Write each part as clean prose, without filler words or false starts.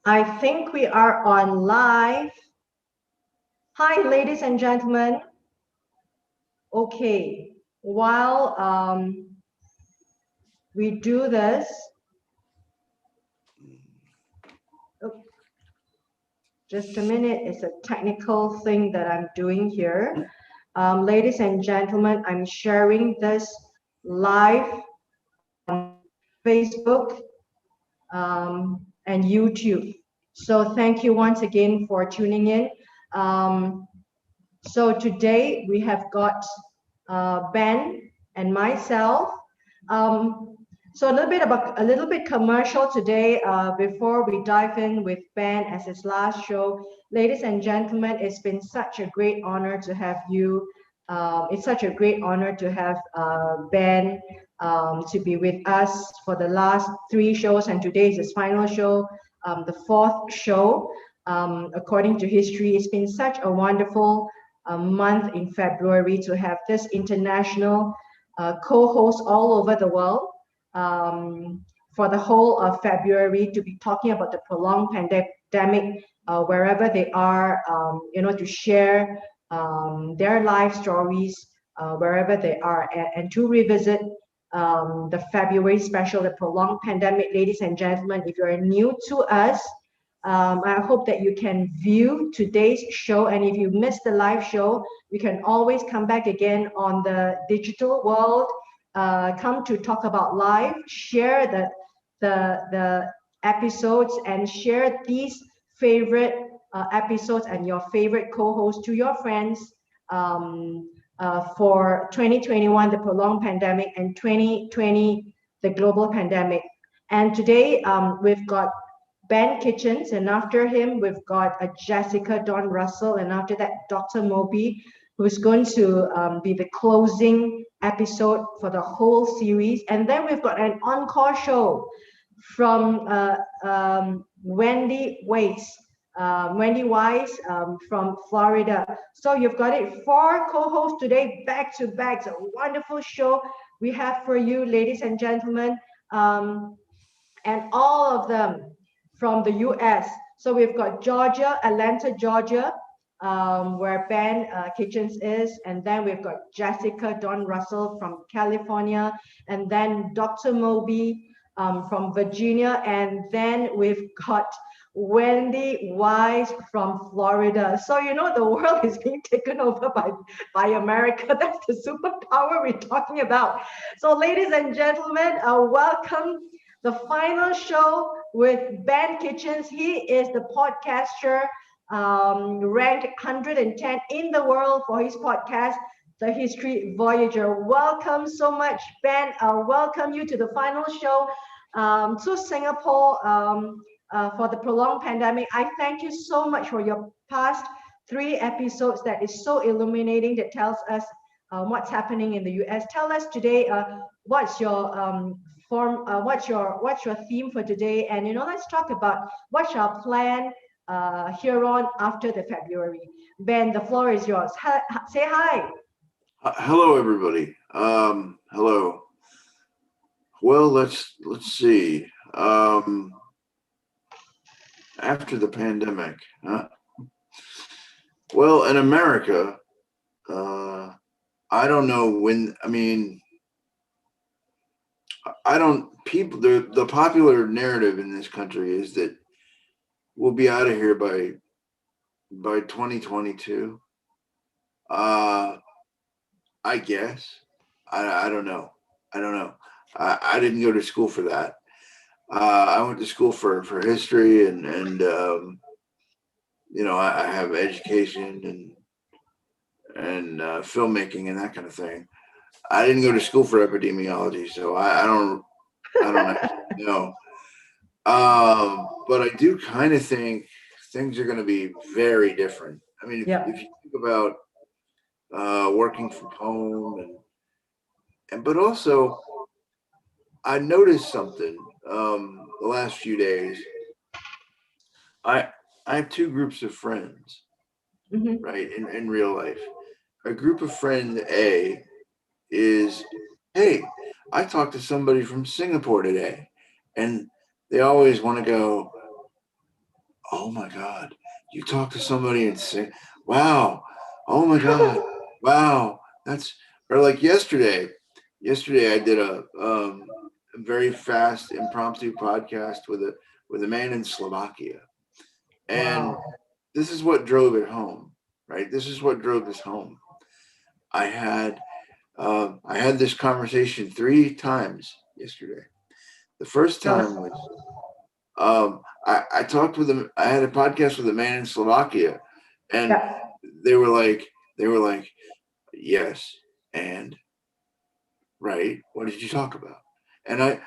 I think we are on live. Hi, ladies and gentlemen. Okay, while we do this, oh, just a minute, it's a technical thing that I'm doing here. Ladies and gentlemen, I'm sharing this live on Facebook and YouTube. So thank you once again for tuning in. Um, So today we have got Ben and myself. Um, so a little bit commercial today before we dive in with Ben as his last show. Ladies and gentlemen, it's been such a great honor to have you. It's such a great honor to have Ben to be with us for the last three shows, and today is his final show, the fourth show. According to history, it's been such a wonderful month in February to have this international co-host all over the world for the whole of February to be talking about the prolonged pandemic wherever they are, to share their life stories wherever they are, and to revisit the February special, the prolonged pandemic. Ladies and gentlemen, if you're new to us, I hope that you can view today's show, and if you missed the live show, you can always come back again on the digital world. Come to talk about live, share the episodes, and share these favorite episodes and your favorite co-hosts to your friends for 2021, the prolonged pandemic, and 2020, the global pandemic. And today we've got Ben Kitchens, and after him, we've got a Jessica Dawn Russell, and after that, Dr. Moby, who's going to be the closing episode for the whole series. And then we've got an encore show from Wendy Weiss. Wendy Wise from Florida. So you've got it, four co-hosts today, back to back. It's a wonderful show we have for you, ladies and gentlemen, and all of them from the US. So we've got Georgia, Atlanta, Georgia, where Ben Kitchens is, and then we've got Jessica Dawn Russell from California, and then Dr. Moby from Virginia, and then we've got Wendy Wise from Florida. So the world is being taken over by America. That's the superpower we're talking about. So ladies and gentlemen, welcome the final show with Ben Kitchens. He is the podcaster ranked 110 in the world for his podcast, The History Voyager. Welcome so much, Ben. Welcome you to the final show to Singapore for the prolonged pandemic. I thank you so much for your past three episodes that is so illuminating, that tells us what's happening in the US. Tell us today what's your what's your theme for today, and let's talk about what's our plan here on after the February. Ben, the floor is yours. Say hi. Hello, everybody. Hello. Well, let's see. After the pandemic, well, in America, I don't know when. I mean, I don't. People. The popular narrative in this country is that we'll be out of here by 2022. I guess. I don't know. I don't know. I didn't go to school for that. I went to school for history, and I have education and filmmaking and that kind of thing. I didn't go to school for epidemiology, so I don't actually know. But I do kind of think things are going to be very different. I mean, if you think about working from home, but also I noticed something the last few days. I have two groups of friends, right, in real life. A group of friend A is, hey, I talked to somebody from Singapore today, and they always want to go, oh my God, you talk to somebody and say, wow, oh my God, wow, that's, or like yesterday I did a very fast impromptu podcast with a man in Slovakia. And Wow. this is what drove it home, right? This is what drove this home. I had this conversation 3 times yesterday. The first Tell us. time was I talked with him. I had a podcast with a man in Slovakia, and Yeah. they were like, yes, and right. What did you talk about? And I,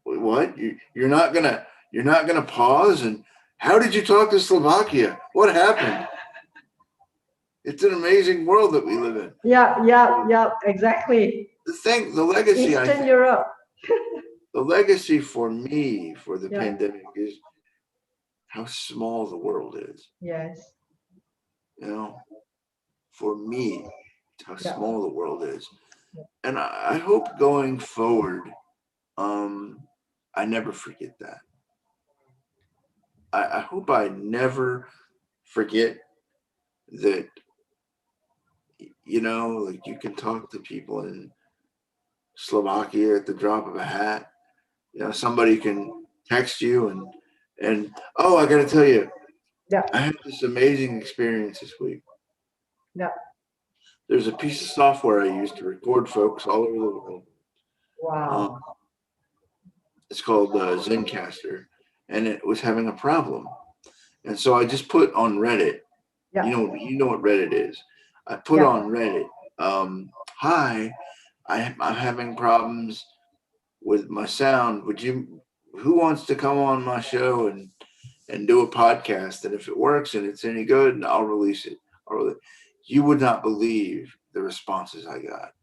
what? You're not gonna pause and how did you talk to Slovakia? What happened? It's an amazing world that we live in. Yeah, exactly. The legacy, I Eastern think, Europe. the legacy for me for the Yeah. pandemic is how small the world is. Yes. You know, for me, it's how Yeah. small the world is, and I hope going forward, I never forget that. I hope I never forget that. Like you can talk to people in Slovakia at the drop of a hat. Somebody can text you and oh, I got to tell you, Yeah. I had this amazing experience this week. Yeah. There's a piece of software I use to record folks all over the world. Wow. It's called Zencaster, and it was having a problem. And so I just put on Reddit. Yeah. You know what Reddit is. I put Yeah. on Reddit. Hi, I'm having problems with my sound. Who wants to come on my show and do a podcast? And if it works and it's any good, I'll release it. You would not believe the responses I got.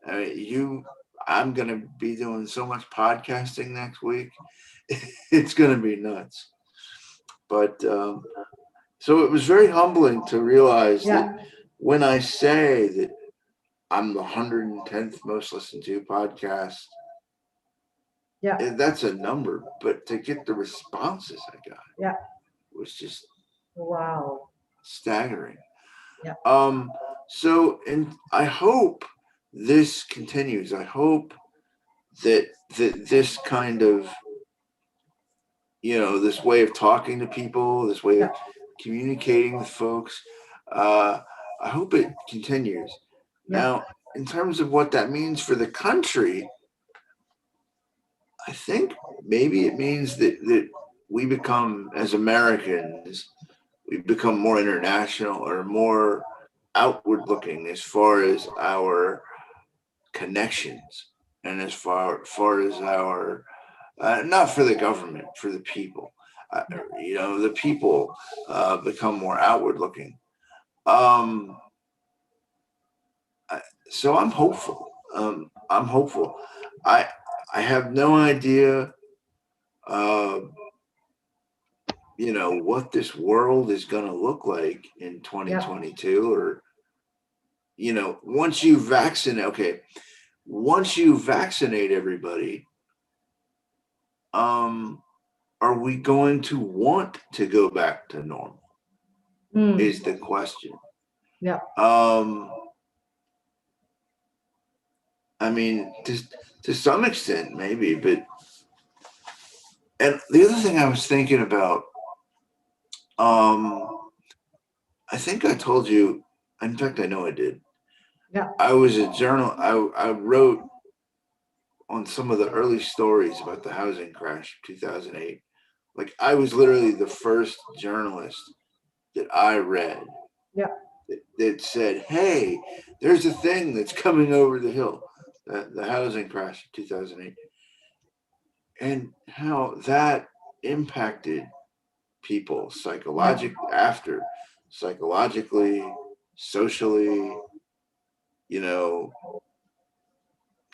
I mean, I'm going to be doing so much podcasting next week. It's going to be nuts. But so it was very humbling to realize that when I say that I'm the 110th most listened to podcast, that's a number. But to get the responses I got, was just Wow. staggering. Yeah. So, and I hope this continues. I hope that this kind of, this way of talking to people, this way of communicating with folks, I hope it continues. Now, in terms of what that means for the country, I think maybe it means that we become, as Americans, we become more international or more outward looking as far as our connections and as far as our not for the government, for the people. The people become more outward looking. So I'm hopeful. I'm hopeful. I have no idea, what this world is going to look like in 2022, or once you vaccinate. Okay, once you vaccinate everybody, are we going to want to go back to normal? Is the question. Yeah. I mean, to some extent, maybe, but and the other thing I was thinking about, I think I told you. In fact, I know I did. Yeah. I was a journal. I wrote on some of the early stories about the housing crash of 2008. Like I was literally the first journalist that I read. Yeah. That said, hey, there's a thing that's coming over the hill, the housing crash of 2008, and how that impacted people psychologically, socially,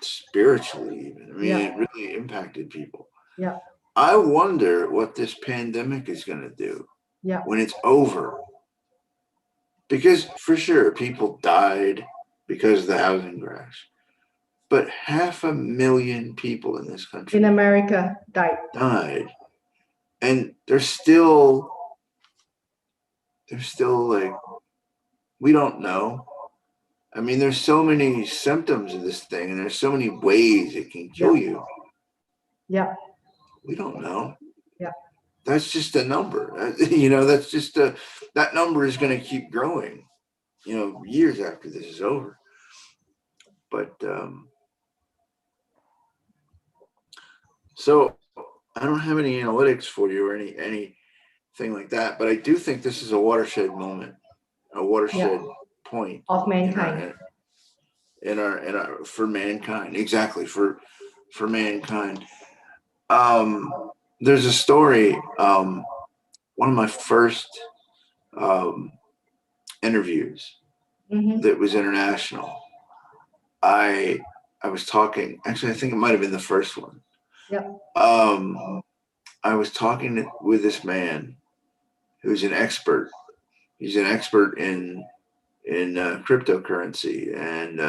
spiritually even. I mean, it really impacted people. Yeah. I wonder what this pandemic is going to do when it's over. Because for sure, people died because of the housing crash. But 500,000 people in this country in America died. And they're still there's still like, we don't know. I mean, there's so many symptoms of this thing, and there's so many ways it can kill you. Yeah. We don't know. Yeah. That's just a number. You know, that's just that number is going to keep growing, you know, years after this is over. But so I don't have any analytics for you or anything like that. But I do think this is a watershed moment, a watershed point of mankind. In our for mankind, exactly for mankind. There's a story. One of my first interviews that was international. I was talking. Actually, I think it might have been the first one. Yep. I was talking with this man who's an expert. He's an expert in cryptocurrency and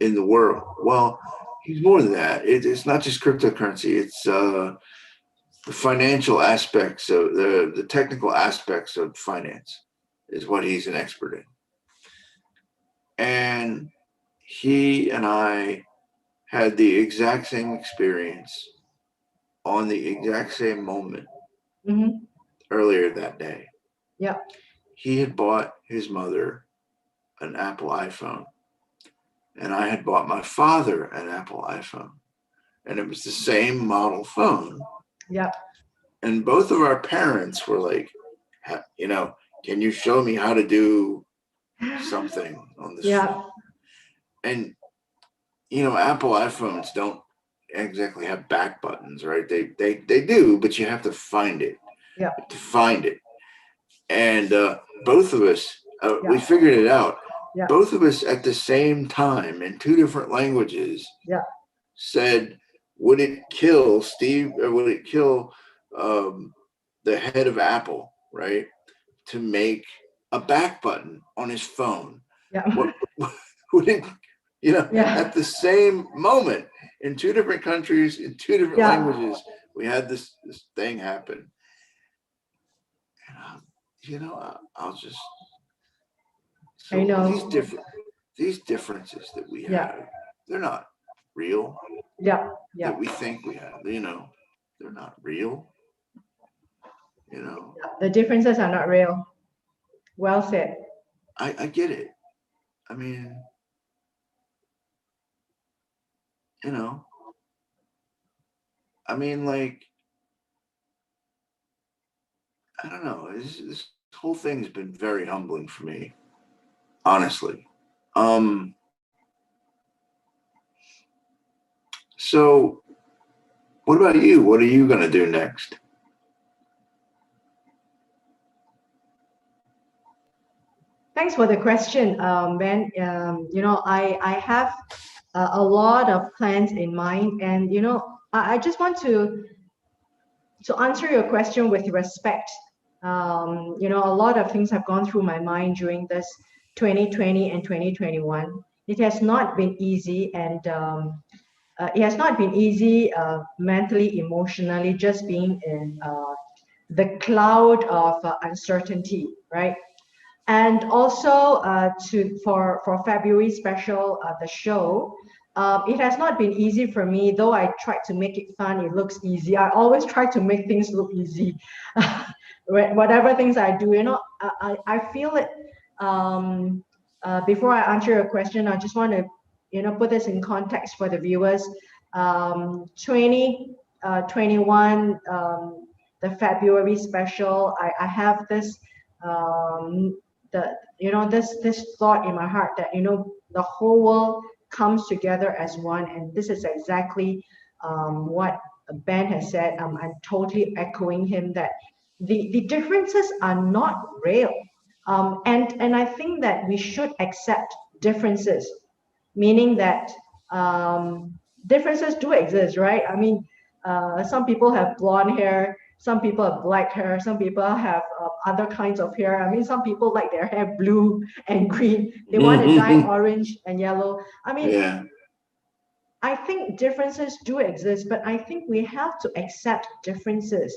in the world. Well, he's more than that. It's not just cryptocurrency. It's the financial aspects of the technical aspects of finance is what he's an expert in. And he and I had the exact same experience on the exact same moment earlier that day. Yeah. He had bought his mother an Apple iPhone, and I had bought my father an Apple iPhone, and it was the same model phone. Yeah. And both of our parents were like, you know, can you show me how to do something on this phone? And, you know, Apple iPhones don't exactly have back buttons, right? They do, but you have to find it. Yeah. To find it. And both of us, we figured it out. Yeah. Both of us at the same time in two different languages said, would it kill Steve, or would it kill the head of Apple, right, to make a back button on his phone? Yeah. Would it, you know, at the same moment in two different countries, in two different languages, we had this thing happen. And you know, I'll just, so I know these differences that we have, they're not real. That we think we have, you know, they're not real. You know, the differences are not real. Well said. I get it. I mean, you know, like, I don't know. This whole thing's been very humbling for me, honestly. So what about you? What are you going to do next? Thanks for the question, Ben. You know, I have a lot of plans in mind, and you know, I just want to answer your question with respect. You know, a lot of things have gone through my mind during this 2020 and 2021. It has not been easy, and it has not been easy mentally, emotionally, just being in the cloud of uncertainty, right? And also for February special, the show, it has not been easy for me, though I tried to make it fun. It looks easy. I always try to make things look easy. Whatever things I do, you know, I feel it. Before I answer your question, I just want to, you know, put this in context for the viewers. 2021, the February special, I have this you know, this thought in my heart that, you know, the whole world comes together as one, and this is exactly what Ben has said. I'm totally echoing him that the differences are not real, and I think that we should accept differences, meaning that differences do exist, right? I mean, some people have blonde hair, some people have black hair, some people have other kinds of hair. I mean, some people like their hair blue and green. They want to dye orange and yellow. I mean, I think differences do exist, but I think we have to accept differences.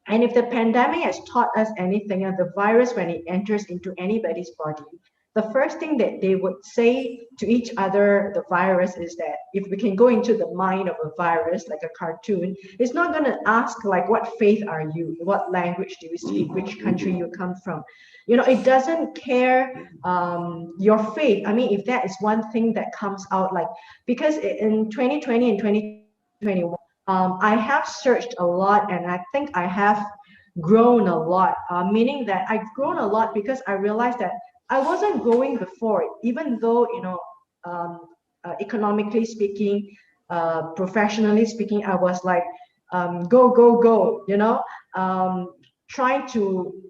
And if the pandemic has taught us anything, the virus, when it enters into anybody's body, the first thing that they would say to each other, the virus, is that if we can go into the mind of a virus, like a cartoon, it's not going to ask, like, what faith are you? What language do you speak? Which country you come from? You know, it doesn't care your faith. I mean, if that is one thing that comes out, like, because in 2020 and 2021, I have searched a lot, and I think I have grown a lot, meaning that I've grown a lot because I realized that I wasn't growing before, even though, economically speaking, professionally speaking, I was like, go, go, go, trying to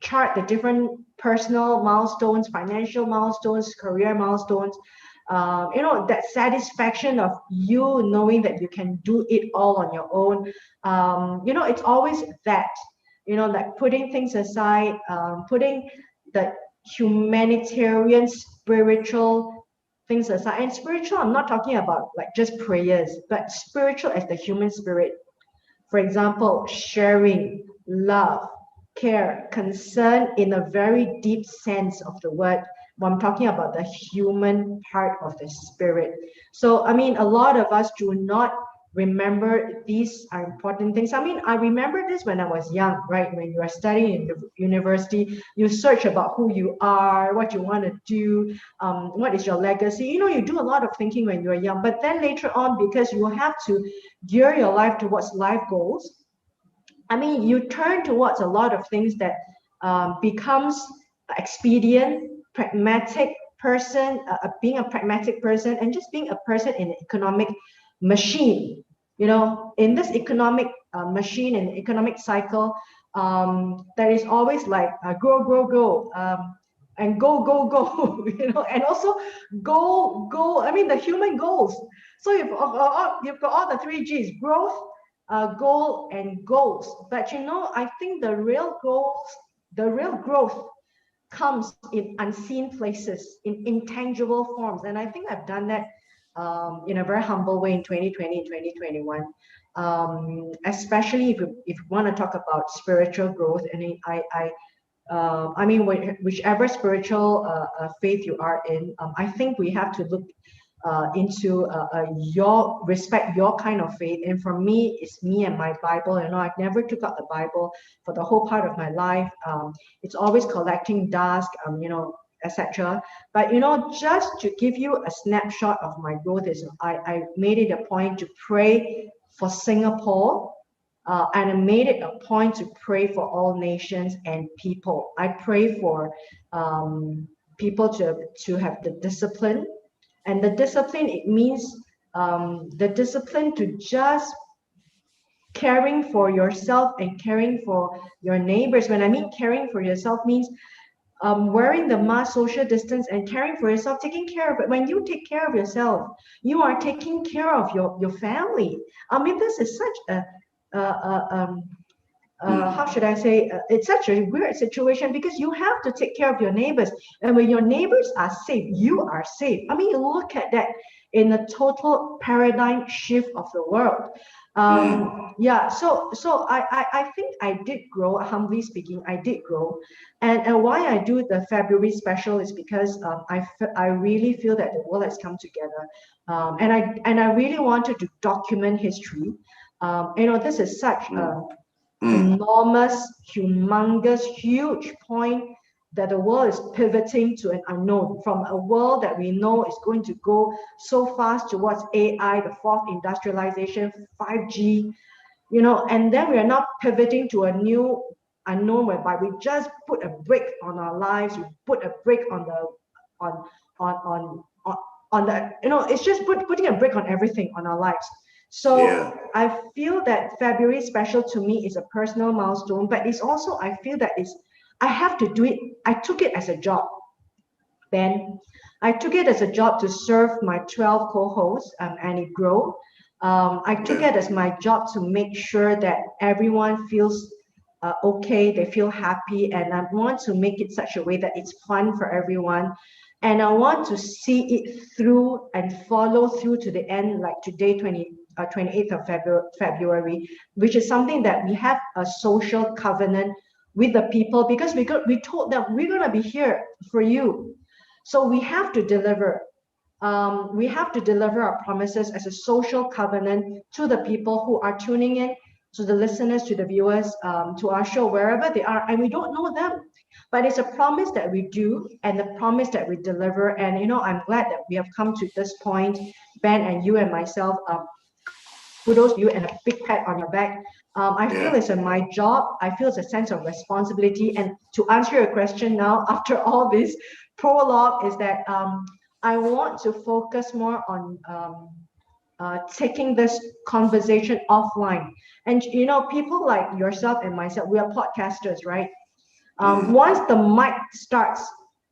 chart the different personal milestones, financial milestones, career milestones. That satisfaction of you knowing that you can do it all on your own. It's always that, like putting things aside, putting the humanitarian, spiritual things aside. And spiritual, I'm not talking about like just prayers, but spiritual as the human spirit. For example, sharing, love, care, concern in a very deep sense of the word. When I'm talking about the human part of the spirit. So, I mean, a lot of us do not remember these are important things. I mean, I remember this when I was young, right? When you are studying in the university, you search about who you are, what you want to do, what is your legacy. You do a lot of thinking when you're young, but then later on, because you have to gear your life towards life goals, I mean, you turn towards a lot of things that becomes expedient, pragmatic person, being a pragmatic person, and just being a person in an economic machine. In this economic machine and economic cycle, there is always like grow, grow, grow. And go, go, go, and also go, go. I mean, the human goals. So you've got all the three G's: growth, goal, and goals. But I think the real goals, the real growth comes in unseen places, in intangible forms. And I think I've done that in a very humble way in 2020 and 2021. Especially if you want to talk about spiritual growth, and I mean, whichever spiritual faith you are in, I think we have to look into your kind of faith. And for me, it's me and my Bible. I've never took out the Bible for the whole part of my life. It's always collecting dust, etc. But just to give you a snapshot of my growth, is I made it a point to pray for Singapore. And I made it a point to pray for all nations and people. I pray for people to have the discipline. And the discipline, it means the discipline to just caring for yourself and caring for your neighbors. When I mean caring for yourself, means wearing the mask, social distance, and caring for yourself, taking care of it. When you take care of yourself, you are taking care of your family. I mean, this is such a how should I say? It's such a weird situation because you have to take care of your neighbors, and when your neighbors are safe, you are safe. I mean, look at that in a total paradigm shift of the world. Yeah, so I think I did grow. Humbly speaking, I did grow, and why I do the February special is because I really feel that the world has come together, and I really wanted to document history. This is such a enormous, humongous, huge point that the world is pivoting to an unknown, from a world that we know is going to go so fast towards AI, the fourth industrialization, 5G, and then we are now pivoting to a new unknown whereby we just put a break on our lives, we put a break on the on the it's just putting a break on everything on our lives. So yeah. I feel that February special to me is a personal milestone, but it's also, I feel that I have to do it. I took it as a job. Then I took it as a job to serve my 12 co-hosts and it grow. I took it as my job to make sure that everyone feels okay, they feel happy, and I want to make it such a way that it's fun for everyone. And I want to see it through and follow through to the end, like today, 28th of February, which is something that we have a social covenant with the people, because we told them we're going to be here for you. So we have to deliver. We have to deliver our promises as a social covenant to the people who are tuning in, to the listeners, to the viewers, to our show, wherever they are, and we don't know them. But it's a promise that we do, and the promise that we deliver. And I'm glad that we have come to this point, Ben and you and myself. Kudos to you and a big pat on your back. I feel it's my job. I feel it's a sense of responsibility. And to answer your question now, after all this prologue, is that I want to focus more on taking this conversation offline. And people like yourself and myself, we are podcasters, right? Once the mic starts,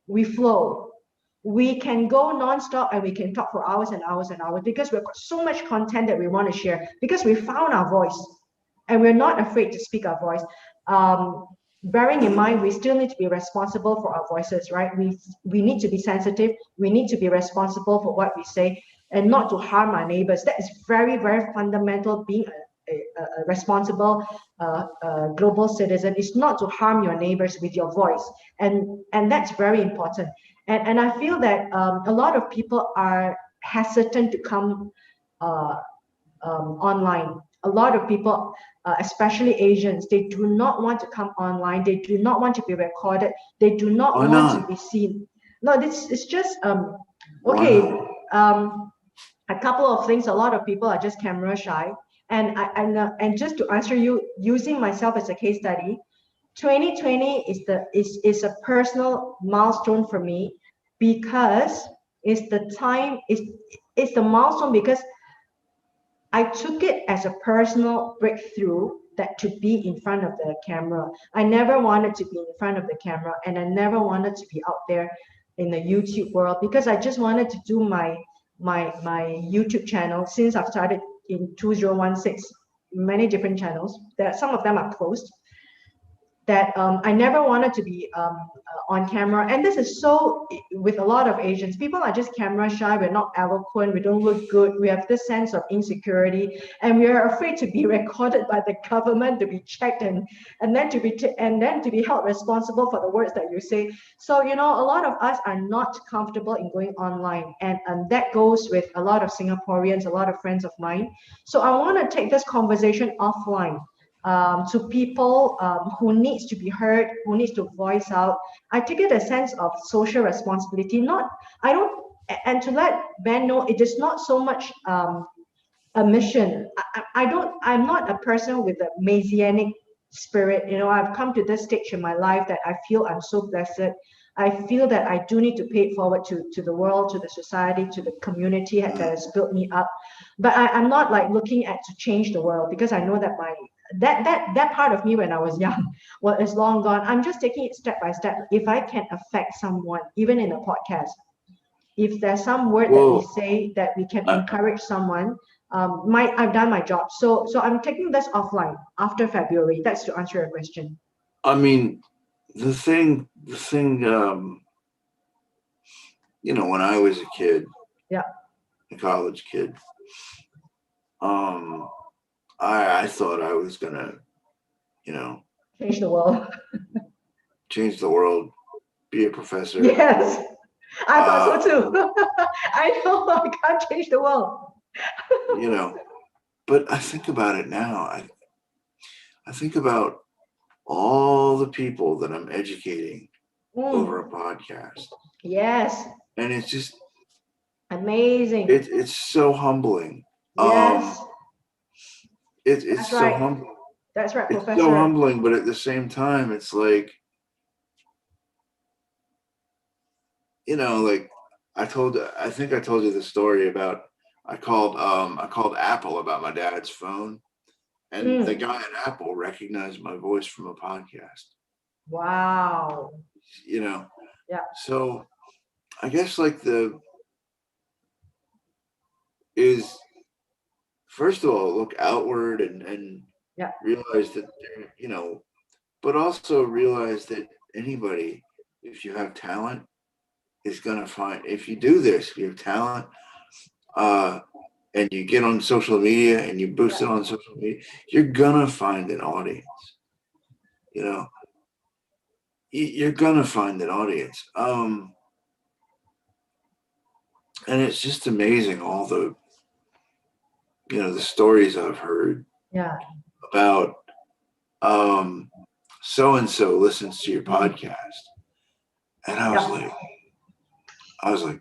we flow. We can go non-stop and we can talk for hours and hours and hours, because we've got so much content that we want to share, because we found our voice and we're not afraid to speak our voice. Bearing in mind, we still need to be responsible for our voices, right? We need to be sensitive. We need to be responsible for what we say and not to harm our neighbors. That is very, very fundamental. Being a responsible global citizen is not to harm your neighbors with your voice, and that's very important. And I feel that a lot of people are hesitant to come online. A lot of people, especially Asians, they do not want to come online. They do not want to be recorded. They do not want to be seen. No, this is just okay. A couple of things. A lot of people are just camera shy, and just to answer you, using myself as a case study, 2020 is a personal milestone for me, because it's the milestone because I took it as a personal breakthrough, that to be in front of the camera. I never wanted to be in front of the camera, and I never wanted to be out there in the YouTube world, because I just wanted to do my YouTube channel since I've started in 2016. Many different channels. Some of them are closed. That I never wanted to be on camera. And this is so with a lot of Asians. People are just camera shy. We're not eloquent. We don't look good. We have this sense of insecurity, and we are afraid to be recorded by the government, to be checked, and then to be held responsible for the words that you say. So a lot of us are not comfortable in going online, and that goes with a lot of Singaporeans, a lot of friends of mine. So I want to take this conversation offline. To people who needs to be heard, who needs to voice out. I take it a sense of social responsibility. And to let Ben know, it is not so much a mission. I'm not a person with a messianic spirit. I've come to this stage in my life that I feel I'm so blessed. I feel that I do need to pay it forward to the world, to the society, to the community that has built me up. But I'm not like looking at to change the world, because I know that that part of me when I was young, well, is long gone. I'm just taking it step by step. If I can affect someone, even in a podcast, if there's some word that we say that we can encourage someone, I've done my job. So I'm taking this offline after February. That's to answer your question. I mean, the thing, when I was a kid, a college kid, I thought I was gonna, change the world. Change the world, be a professor. Yes, I thought so too. I know I can't change the world. But I think about it now. I think about all the people that I'm educating over a podcast. Yes. And it's just amazing. It's so humbling. Yes. It's so humbling. That's right, Professor. It's so humbling, but at the same time, it's like, like I think I told you the story about I called Apple about my dad's phone, and the guy at Apple recognized my voice from a podcast. Wow. Yeah. So I guess first of all, look outward and realize that, but also realize that anybody, if you have talent, is going to find, if you do this, you have talent, and you get on social media and you boost it on social media, you're gonna find an audience. You know, you're gonna find an audience. And it's just amazing all the the stories I've heard about so and so listens to your podcast, and I was like,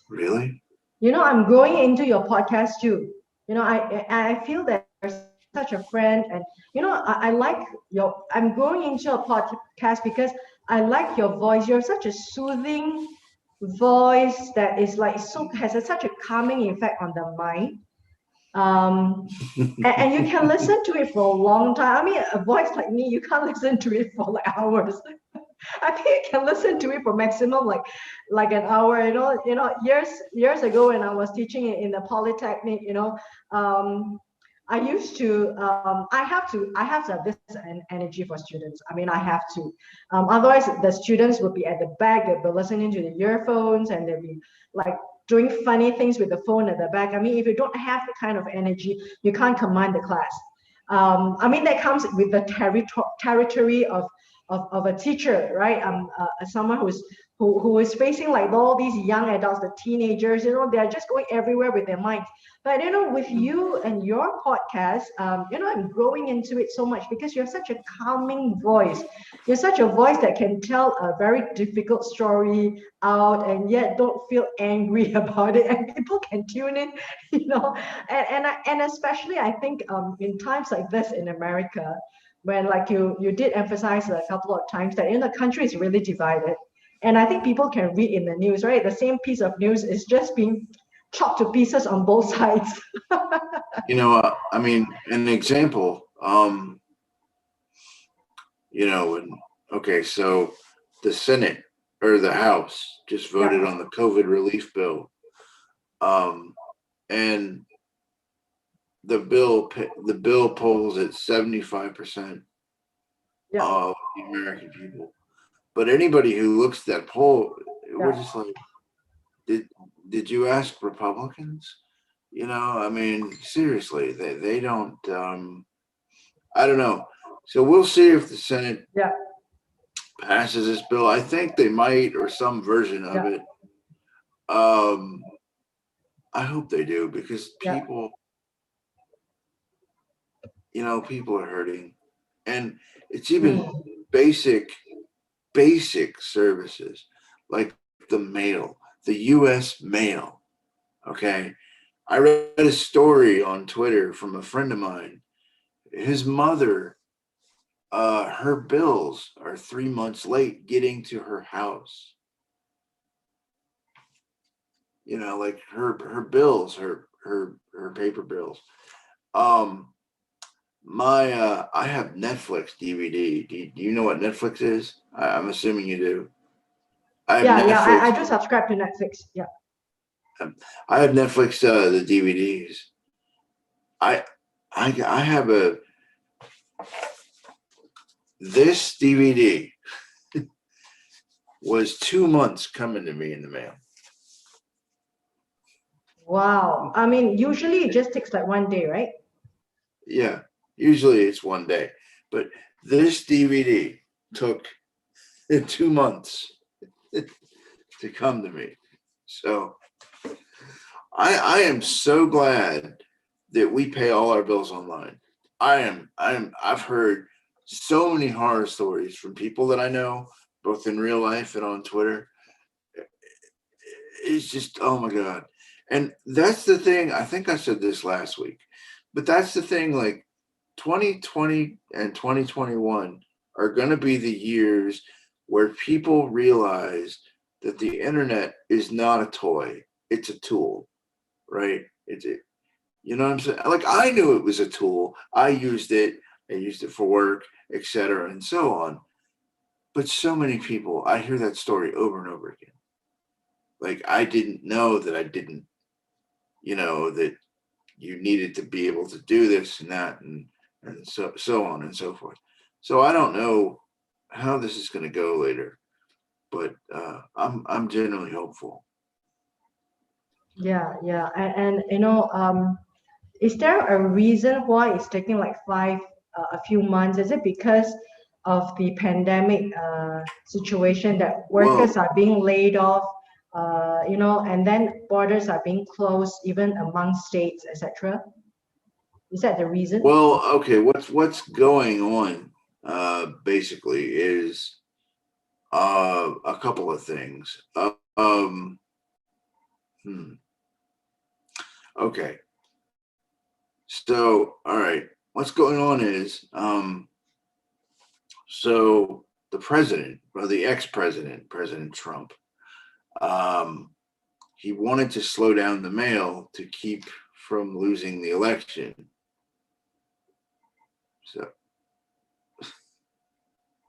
really? I'm growing into your podcast too. I feel that you're such a friend, and I like I'm growing into your podcast because I like your voice. You're such a soothing voice that is like has such a calming effect on the mind. And you can listen to it for a long time. I mean, a voice like me, you can't listen to it for like hours. I think you can listen to it for maximum like an hour. Years ago when I was teaching in the polytechnic, I used to I have to have this energy for students. I mean, I have to. Otherwise, the students would be at the back. They'll be listening to the earphones, and they'll be like doing funny things with the phone at the back. I mean, if you don't have the kind of energy, you can't command the class. I mean, that comes with the territory of a teacher, right? Someone who is facing like all these young adults, the teenagers, they're just going everywhere with their minds. But with you and your podcast, I'm growing into it so much because you're such a calming voice. You're such a voice that can tell a very difficult story out and yet don't feel angry about it, and people can tune in, and especially I think in times like this in America, when like you did emphasize a couple of times that the country is really divided, and I think people can read in the news, right? The same piece of news is just being chopped to pieces on both sides. I mean, an example, okay, so the Senate or the House just voted on the COVID relief bill. And the bill polls at 75% of the American people. But anybody who looks at that poll, we're just like, did you ask Republicans? I mean, seriously, they don't. I don't know. So we'll see if the Senate passes this bill. I think they might, or some version of it. I hope they do, because people, people are hurting, and it's even basic services like the mail, the U.S. mail. Okay, I read a story on Twitter from a friend of mine. His mother, her bills are 3 months late getting to her house. Like her bills, her paper bills. I have Netflix DVD. Do you know what Netflix is? I'm assuming you do. I do subscribe to Netflix. Yeah. I have Netflix, the DVDs. I have this DVD was 2 months coming to me in the mail. Wow. I mean, usually it just takes like one day, right? Yeah, usually it's one day. But this DVD took 2 months to come to me. So I am so glad that we pay all our bills online. I've heard so many horror stories from people that I know, both in real life and on Twitter. It's just, oh my God. And that's the thing. I think I said this last week, but that's the thing. Like 2020 and 2021 are going to be the years where people realize that the internet is not a toy. It's a tool, right? You know what I'm saying? Like, I knew it was a tool. I used it for work, etc., and so on. But so many people, I hear that story over and over again. Like, I didn't know that I didn't, that you needed to be able to do this and that, and so on and so forth. So I don't know how this is going to go later, but I'm generally hopeful. Yeah, yeah. And is there a reason why it's taking like a few months? Is it because of the pandemic situation that workers Well, are being laid off, and then borders are being closed even among states, etc.? Is that the reason? okay. What's going on? Basically, is a couple of things. Hmm, okay. So, all right. What's going on is, so the president, or the ex-president, President Trump, um, he wanted to slow down the mail to keep from losing the election. So,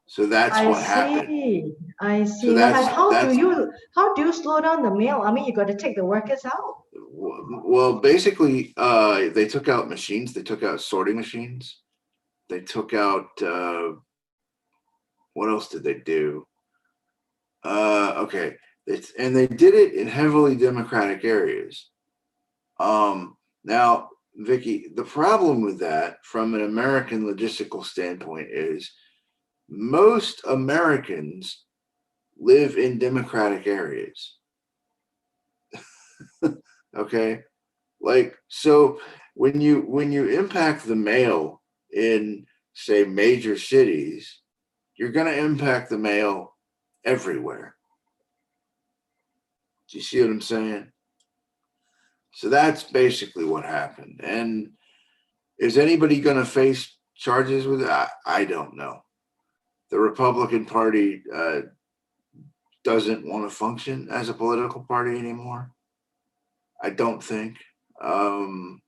so that's I what happened. see. I So see. Now, that's how do you slow down the mail? I mean, you got to take the workers out. well, basically, they took out machines. They took out sorting machines. They took out what else did they do? Okay, and they did it in heavily Democratic areas. Now, Vicky, the problem with that, from an American logistical standpoint, is most Americans live in Democratic areas. Okay, like so when you impact the mail in, say, major cities, you're going to impact the mail everywhere. Do you see what I'm saying? So that's basically what happened. And is anybody going to face charges with it? I don't know. The Republican Party doesn't want to function as a political party anymore. I don't think. Um,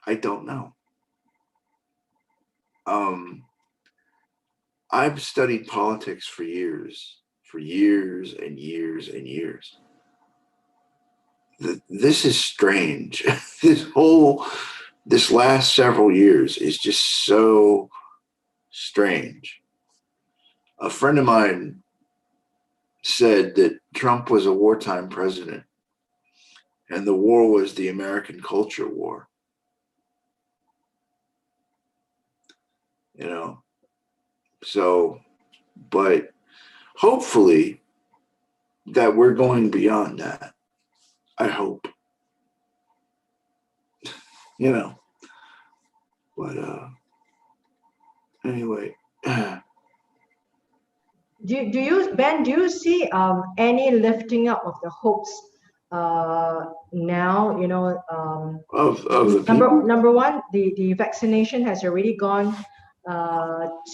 I don't know. Um, I've studied politics for years and years and years. This is strange. This last several years is just so strange. A friend of mine said that Trump was a wartime president and the war was the American culture war. You know, so, but hopefully that we're going beyond that. I hope, you know, but anyway. Ben, do you see any lifting up of the hopes now? Of the people. Number one, the vaccination has already gone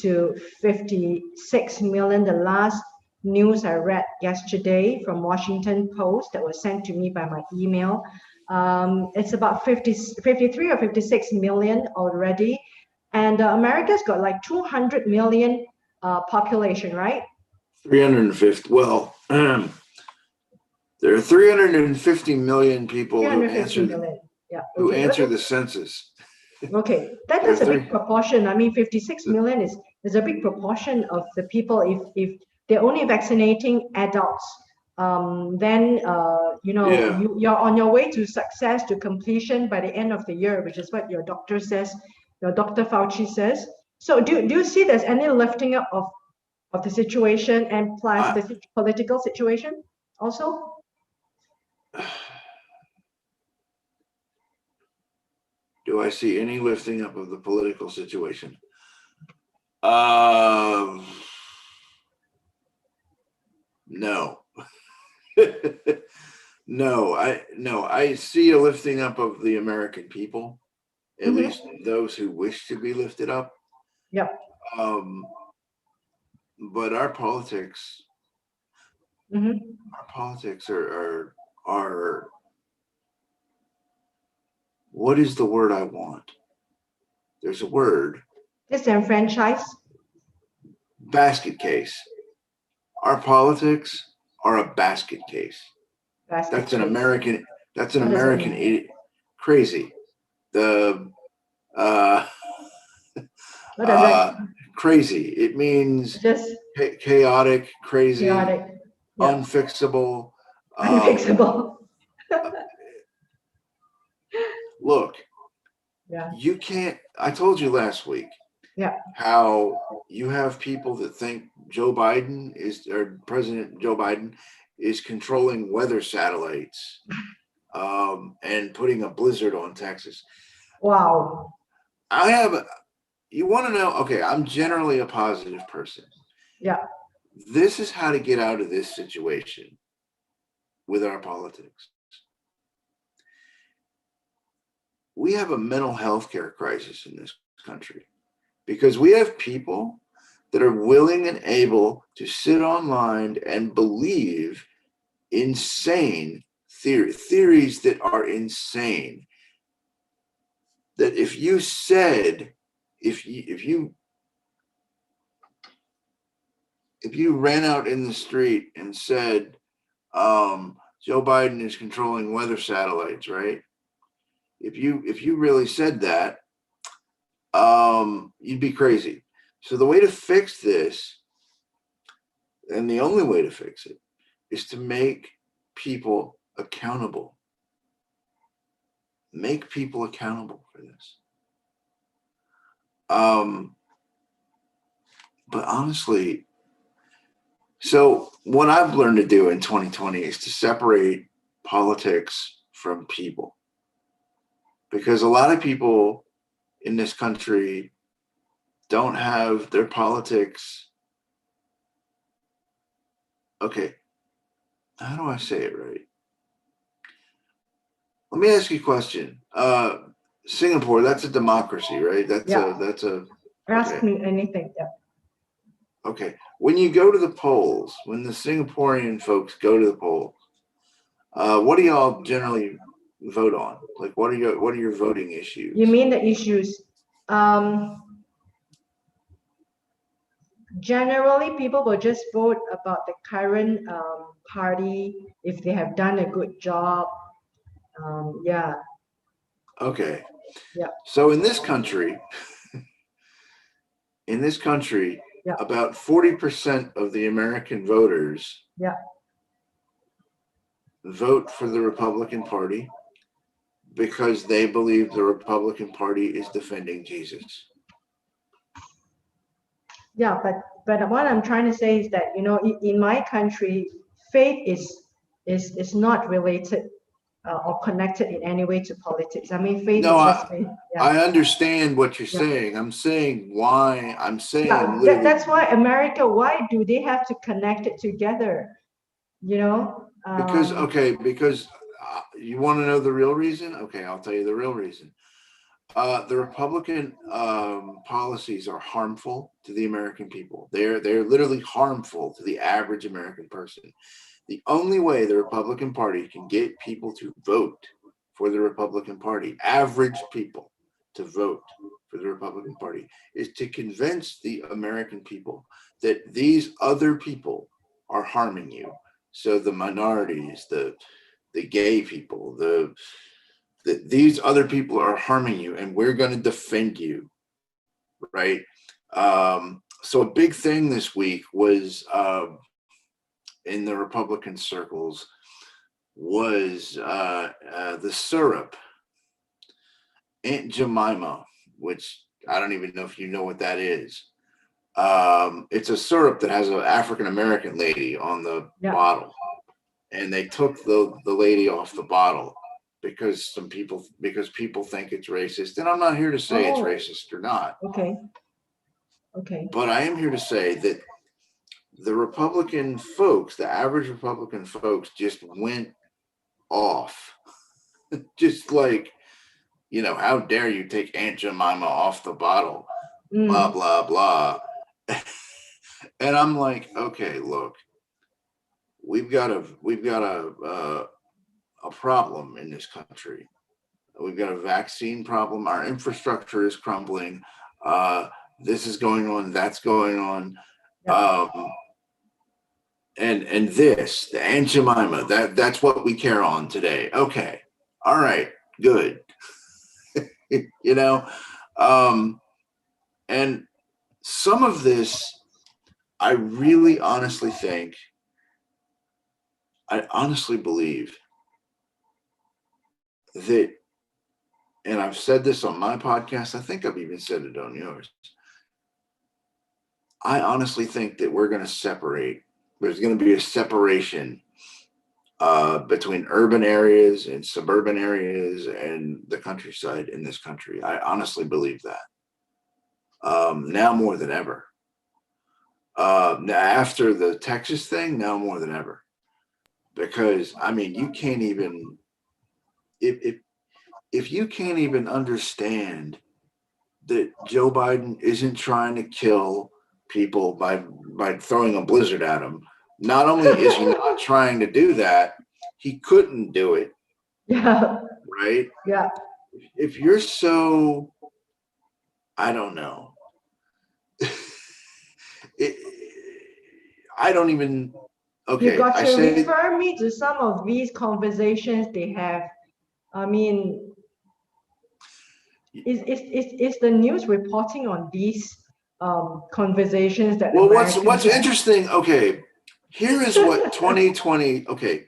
to 56 million. The last news I read yesterday from Washington Post that was sent to me by my email. It's about 53 or 56 million already. And America's got like 200 million population, right? 350. Well, there are 350 million people 350 million. Yeah. who Okay. answer the census. Okay. That's a big proportion. I mean, 56 million is a big proportion of the people. If they're only vaccinating adults, then Yeah. you're on your way to success, to completion by the end of the year, which is what your doctor says, your Dr. Fauci says. So do you see there's any lifting up of the situation and plus the political situation also? Do I see any lifting up of the political situation? No. No, I see a lifting up of the American people, at least those who wish to be lifted up. Yep. But our politics are what is the word I want? There's a word. Disenfranchised. Basket case. Our politics are a basket case. That's an American idiot. Crazy. The What does that crazy. It means just chaotic, crazy, chaotic, yeah, unfixable. unfixable. Look, Yeah, you can't. I told you last week yeah, how you have people that think President Joe Biden is controlling weather satellites and putting a blizzard on Texas. wow. You want to know? Okay, I'm generally a positive person. Yeah, This is how to get out of this situation with our politics. We have a mental health care crisis in this country because we have people that are willing and able to sit online and believe insane theories that are insane. That if you ran out in the street and said Joe Biden is controlling weather satellites, right? If you really said that, you'd be crazy. So the way to fix this, and the only way to fix it, is to make people accountable. Make people accountable for this. But honestly, so what I've learned to do in 2020 is to separate politics from people. Because a lot of people in this country don't have their politics. Okay, how do I say it right? Let me ask you a question. Singapore, that's a democracy, right? yeah. Okay. Ask me anything. Yeah. Okay. When you go to the polls, when the Singaporean folks go to the polls, what do y'all generally vote on? Like, what are your voting issues? You mean the issues? Generally, people will just vote about the current party if they have done a good job. Yeah, Okay. yeah, So in this country, yeah, about 40% of the American voters yeah. vote for the Republican Party because they believe the Republican Party is defending Jesus. Yeah, but what I'm trying to say is that, you know, in my country, faith is not related or connected in any way to politics. I mean, faith No, is just faith. Yeah, I understand what you're yeah. saying. I'm saying why. I'm saying Yeah, literally. that's why America, why do they have to connect it together? You know? Because you want to know the real reason? Okay, I'll tell you the real reason. The Republican policies are harmful to the American people. They're literally harmful to the average American person. The only way the Republican Party can get people to vote for the Republican Party, average people to vote for the Republican Party, is to convince the American people that these other people are harming you. So the minorities, the gay people, these other people are harming you, and we're going to defend you, right? So a big thing this week was in the Republican circles was the syrup, Aunt Jemima, which I don't even know if you know what that is. It's a syrup that has an African American lady on the bottle, and they took the lady off the bottle because people think it's racist, and I'm not here to say it's racist or not. Okay. But I am here to say that the Republican folks, the average Republican folks, just went off. Just like, how dare you take Aunt Jemima off the bottle, blah, blah, blah. And I'm like, okay, look, we've got a problem in this country. We've got a vaccine problem. Our infrastructure is crumbling. This is going on. That's going on. And this, the Aunt Jemima, that's what we care on today. Okay. All right. Good. And some of this I really honestly think, I honestly believe that, and I've said this on my podcast, I think I've even said it on yours. I honestly think that we're going to separate. There's going to be a separation between urban areas and suburban areas and the countryside in this country. I honestly believe that. Now more than ever. After the Texas thing, now more than ever. Because I mean, you can't even if you can't even understand that Joe Biden isn't trying to kill people by throwing a blizzard at them. Not only is he not trying to do that, he couldn't do it. Yeah. Right? Yeah. If you're so, I don't know. I don't even. Okay, you got to refer me to some of these conversations they have. I mean, is the news reporting on these conversations that well, Americans what's have? interesting? Okay, here is what 2020. Okay,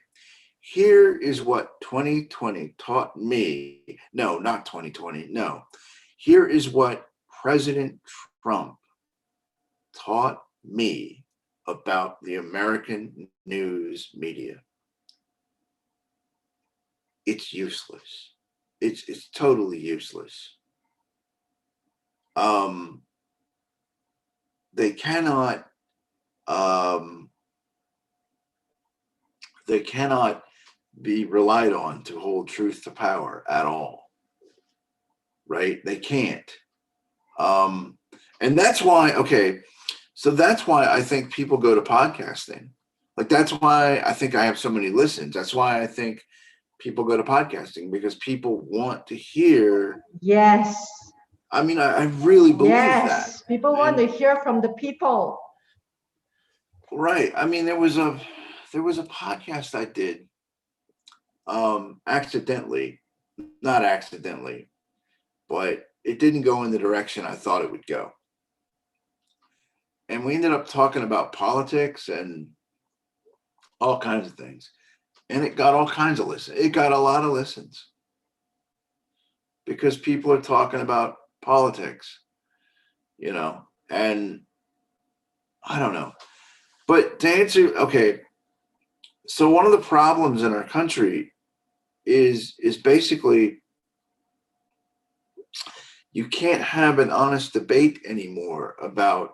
here is what 2020 taught me. No, not 2020. No, here is what President Trump taught me about the American news media. It's useless. It's totally useless. They cannot they cannot be relied on to hold truth to power at all. Right? They can't. And that's why, okay, so that's why I think people go to podcasting. Like that's why I think I have so many listens. That's why I think people go to podcasting, because people want to hear. Yes. I mean, I really believe that. Yes, people want to hear from the people. Right. I mean, there was a podcast I did accidentally, not accidentally, but it didn't go in the direction I thought it would go. And we ended up talking about politics and all kinds of things. And it got all kinds of listens. It got a lot of listens because people are talking about politics, you know, and I don't know. But to answer, okay, so one of the problems in our country is basically you can't have an honest debate anymore about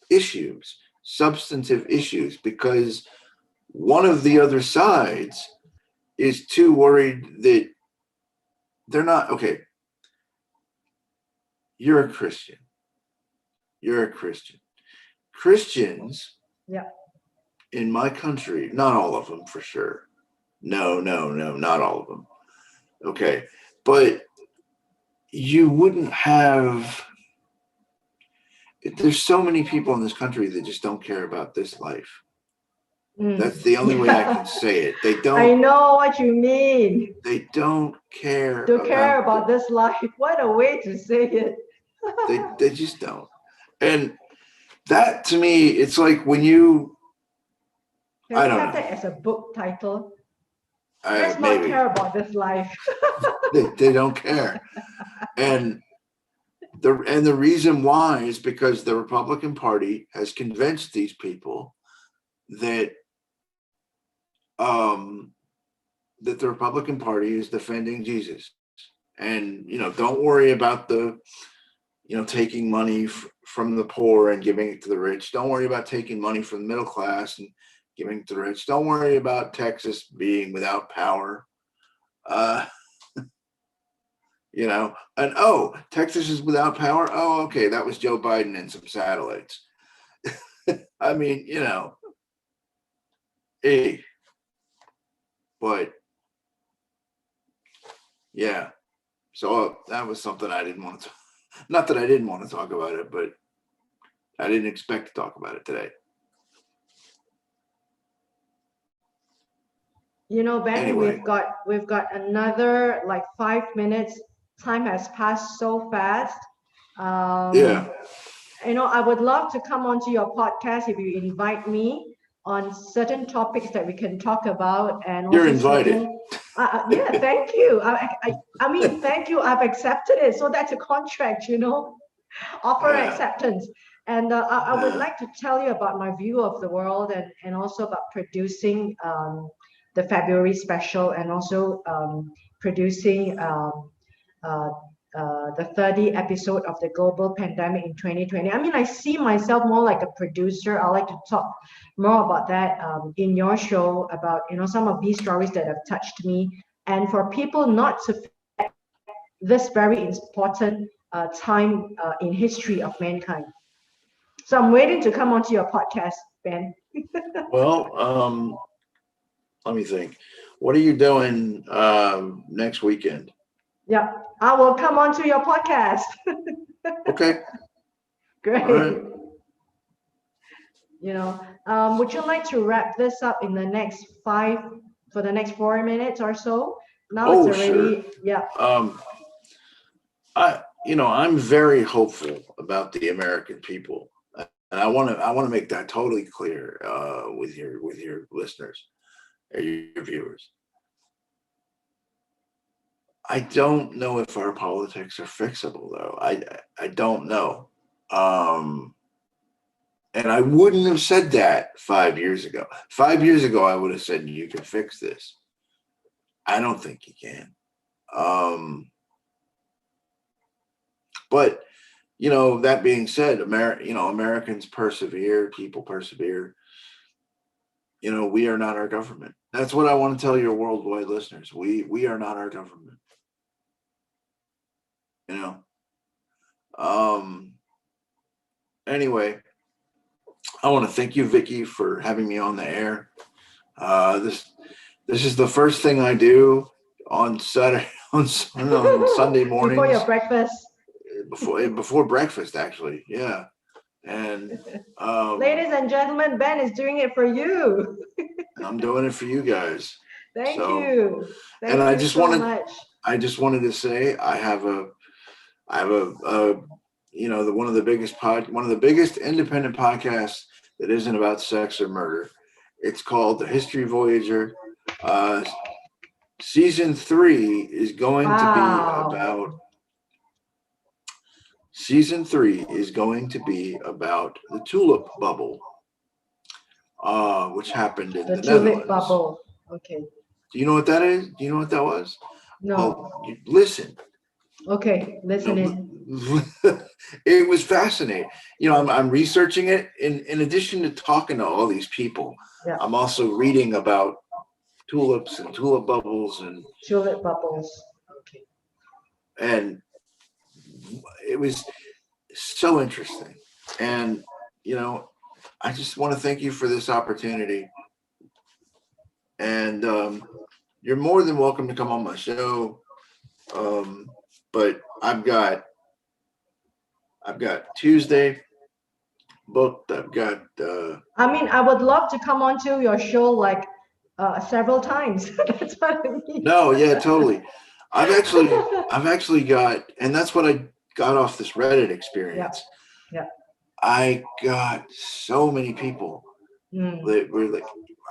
issues, substantive issues, because one of the other sides is too worried that they're not, okay, you're a Christian. You're a Christian. Christians in my country, not all of them for sure. No, not all of them. Okay. But you wouldn't have, there's so many people in this country that just don't care about this life. That's the only way I can say it. They don't. I know what you mean. They don't care. To care about this life. What a way to say it. they just don't. And that to me, it's like when you. I don't have that as a book title. Let's maybe. not care about this life. they don't care. And the reason why is because the Republican Party has convinced these people that that the Republican Party is defending Jesus, and don't worry about the taking money from the poor and giving it to the rich. Don't worry about taking money from the middle class and giving it to the rich. Don't worry about Texas being without power. And Texas is without power. Oh, okay, that was Joe Biden and some satellites. I mean, hey, but yeah. So that was something I didn't want to. Not that I didn't want to talk about it, but I didn't expect to talk about it today. Benny, anyway. we've got another like 5 minutes. Time has passed so fast. Yeah. I would love to come onto your podcast if you invite me on certain topics that we can talk about, and You're also invited. yeah, thank you. I mean, thank you. I've accepted it. So that's a contract, offer Yeah. acceptance. And I would Yeah. like to tell you about my view of the world, and also about producing the February special, and also producing uh, the 30th episode of the global pandemic in 2020. I mean, I see myself more like a producer. I like to talk more about that in your show, about some of these stories that have touched me, and for people not to forget this very important time in history of mankind. So I'm waiting to come onto your podcast, Ben. Well, let me think. What are you doing next weekend? Yeah, I will come onto your podcast. Okay. Great. All right. Would you like to wrap this up in the next for the next 4 minutes or so? Now it's Oh, sure. already, yeah. I'm very hopeful about the American people, and I want to make that totally clear with your listeners, your viewers. I don't know if our politics are fixable, though. I don't know. And I wouldn't have said that 5 years ago. 5 years ago, I would have said you can fix this. I don't think you can. But that being said, Americans persevere. People persevere. We are not our government. That's what I want to tell your worldwide listeners. We are not our government. Anyway, I want to thank you, Vicky, for having me on the air. This is the first thing I do on Saturday on Sunday mornings before your breakfast. Before breakfast, actually, yeah. And ladies and gentlemen, Ben is doing it for you. I'm doing it for you guys. Thank you. Thank and you I just so wanted, much. I just wanted to say I have a one of the biggest independent podcasts that isn't about sex or murder. It's called The History Voyager. Season 3 is going to be about. Season 3 is going to be about the tulip bubble, which happened in the Netherlands. Tulip bubble. Okay. Do you know what that is? Do you know what that was? No. Well, listen. Okay, listening. It was fascinating. I'm researching it. In addition to talking to all these people, yeah. I'm also reading about tulips and tulip bubbles and tulip bubbles. Okay. And it was so interesting. And I just want to thank you for this opportunity. And you're more than welcome to come on my show. But I've got Tuesday booked. I've got. I would love to come onto your show like several times. That's what I mean. No, yeah, totally. I've actually got, and that's what I got off this Reddit experience. Yeah. I got so many people that were like,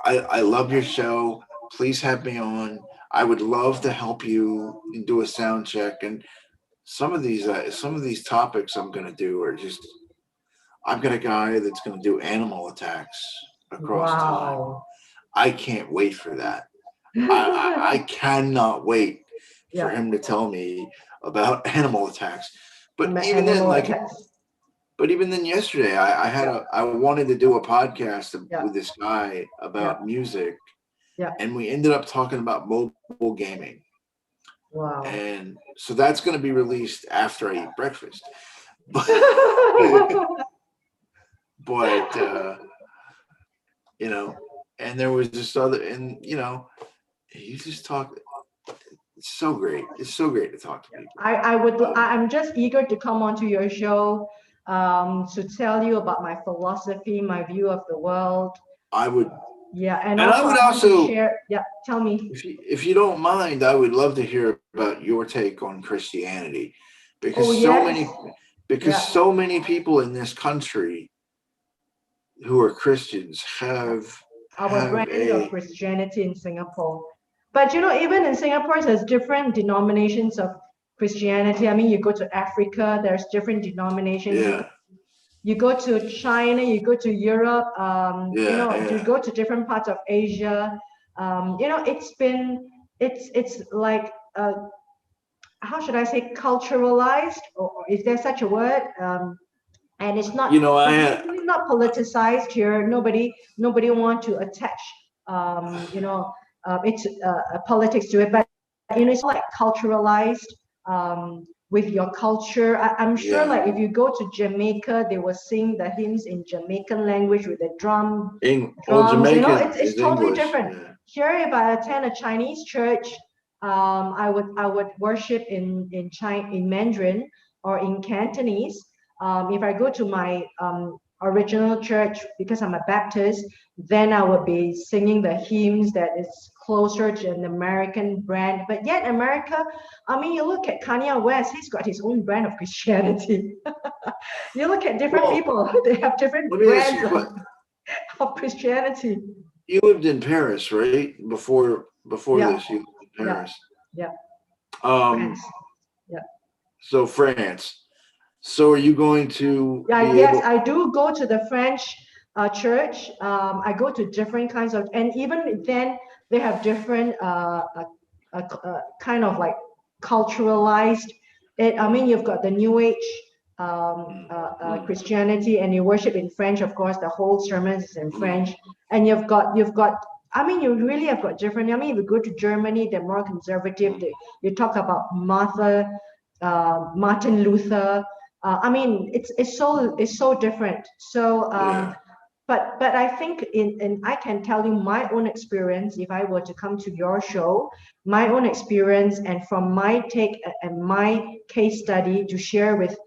I love your show. Please have me on. I would love to help you do a sound check. And some of these topics I'm going to do are just, I've got a guy that's going to do animal attacks across time. I can't wait for that. I cannot wait for him to tell me about animal attacks. But even then, yesterday I wanted to do a podcast with this guy about music. Yeah. And we ended up talking about mobile gaming. Wow. And so that's going to be released after I eat breakfast. But and there was this other, and you just talk. It's so great. It's so great to talk to people. I'm just eager to come onto your show to tell you about my philosophy, my view of the world. I would. Yeah, and I would also share. Yeah, tell me. If you don't mind, I would love to hear about your take on Christianity, because because so many people in this country who are Christians have our brand of Christianity in Singapore. But even in Singapore, there's different denominations of Christianity. I mean, you go to Africa, there's different denominations. Yeah. You go to China, you go to Europe, you go to different parts of Asia. It's like, how should I say, culturalized, or is there such a word? And it's not, not politicized here. Nobody want to attach, it's politics to it, but it's like culturalized with your culture. I'm sure, like if you go to Jamaica, they will sing the hymns in Jamaican language with the drums. Jamaican it's totally English. different. Yeah. Here, if I attend a Chinese church, I would worship in Mandarin or in Cantonese. If I go to my original church, because I'm a Baptist, then I would be singing the hymns that is closer to an American brand. But yet America, I mean, you look at Kanye West, he's got his own brand of Christianity. You look at different people, they have different brands of Christianity. You lived in Paris, right? Before this, you lived in Paris. Yeah. France. Yeah. So France. So are you going to? Yes, I do go to the French church. I go to different kinds of, and even then they have different kind of like culturalized. I mean, you've got the New Age Christianity, and you worship in French, of course. The whole sermon is in French, and you've got. I mean, you really have got different. I mean, if you go to Germany, they're more conservative. You talk about Martin Luther. I mean, it's so different. So, but I think I can tell you my own experience. If I were to come to your show, my own experience, and from my take and my case study to share with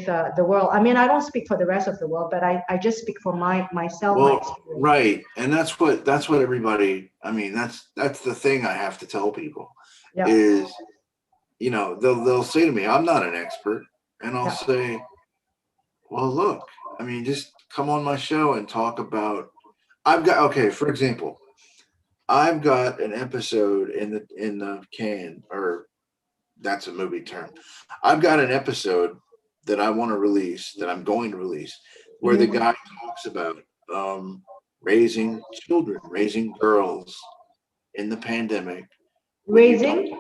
the world. I mean, I don't speak for the rest of the world, but I just speak for myself. Well, right, and that's what everybody. I mean, that's the thing I have to tell people is, they'll say to me, "I'm not an expert," and I'll say, "Well, look, I mean, just come on my show and talk about." For example, I've got an episode in the can, or that's a movie term. I've got an episode that I want to release, that I'm going to release, where the guy talks about raising children, raising girls in the pandemic. Raising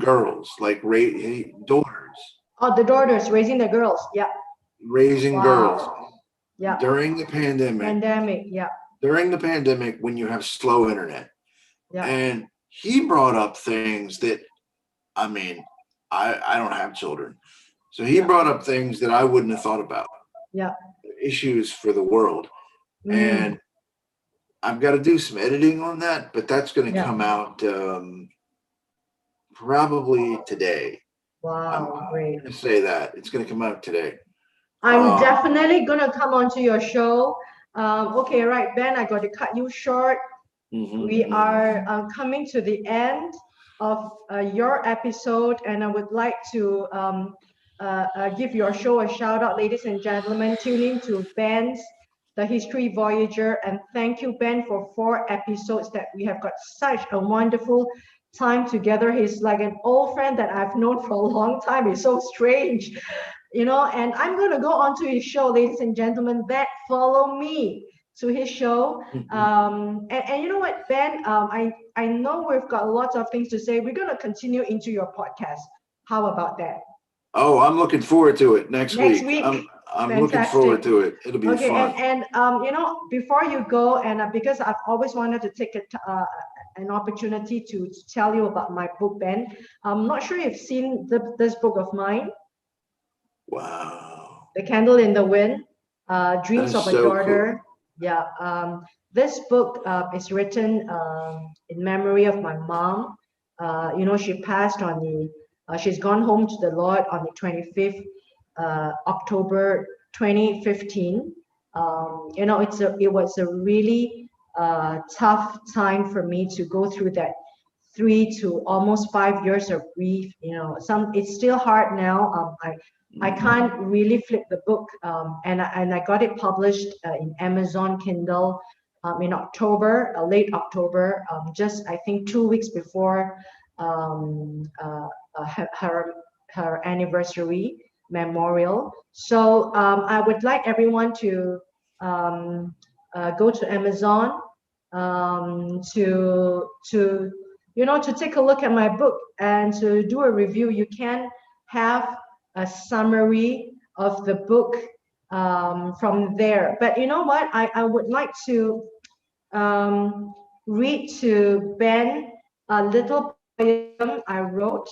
girls, like daughters. Oh, the daughters, raising the girls. Yeah. Raising girls. Yeah. During the pandemic. Yeah. During the pandemic, when you have slow internet. Yeah. And he brought up things that, I mean, I don't have children. So he brought up things that I wouldn't have thought about. Yeah. Issues for the world. And I've got to do some editing on that, but that's going to come out probably today. Wow, great. I'm going to say that. It's going to come out today. I'm definitely going to come onto your show. Okay, right, Ben, I got to cut you short. We are coming to the end of your episode, and I would like to give your show a shout out, ladies and gentlemen. Tune in to Ben's The History Voyager, and thank you, Ben, for 4 episodes that we have got such a wonderful time together. He's like an old friend that I've known for a long time. It's so strange, and I'm going to go on to his show, ladies and gentlemen, that follow me to his show. And you know what, Ben, I know we've got lots of things to say. We're going to continue into your podcast. How about that? Oh, I'm looking forward to it next week. I'm looking forward to it. It'll be fun. And before you go, and because I've always wanted to take an opportunity to tell you about my book, Ben. I'm not sure you've seen this book of mine. Wow. The Candle in the Wind, Dreams of a Daughter. Cool. Yeah. This book is written in memory of my mom. She passed on she's gone home to the Lord on the 25th October 2015. It was a really tough time for me to go through that 3 to almost 5 years of grief. It's still hard now. I can't really flip the book, and I got it published in Amazon Kindle in October, late October, just I think 2 weeks before her anniversary memorial. So I would like everyone to go to Amazon to take a look at my book and to do a review. You can have a summary of the book from there. But you know what? I would like to read to Ben a little poem I wrote.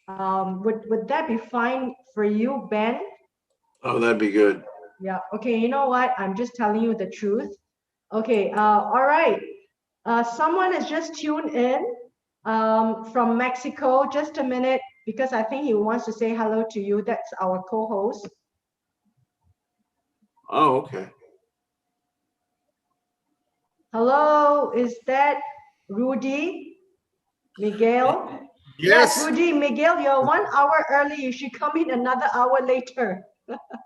Would that be fine for you, Ben? Oh, that'd be good. Yeah. Okay. You know what? I'm just telling you the truth. Okay. All right. Someone has just tuned in from Mexico. Just a minute, because I think he wants to say hello to you. That's our co-host. Oh, okay. Hello, is that Rudy? Miguel? Yes. Rudy, Miguel, you're 1 hour early. You should come in another hour later.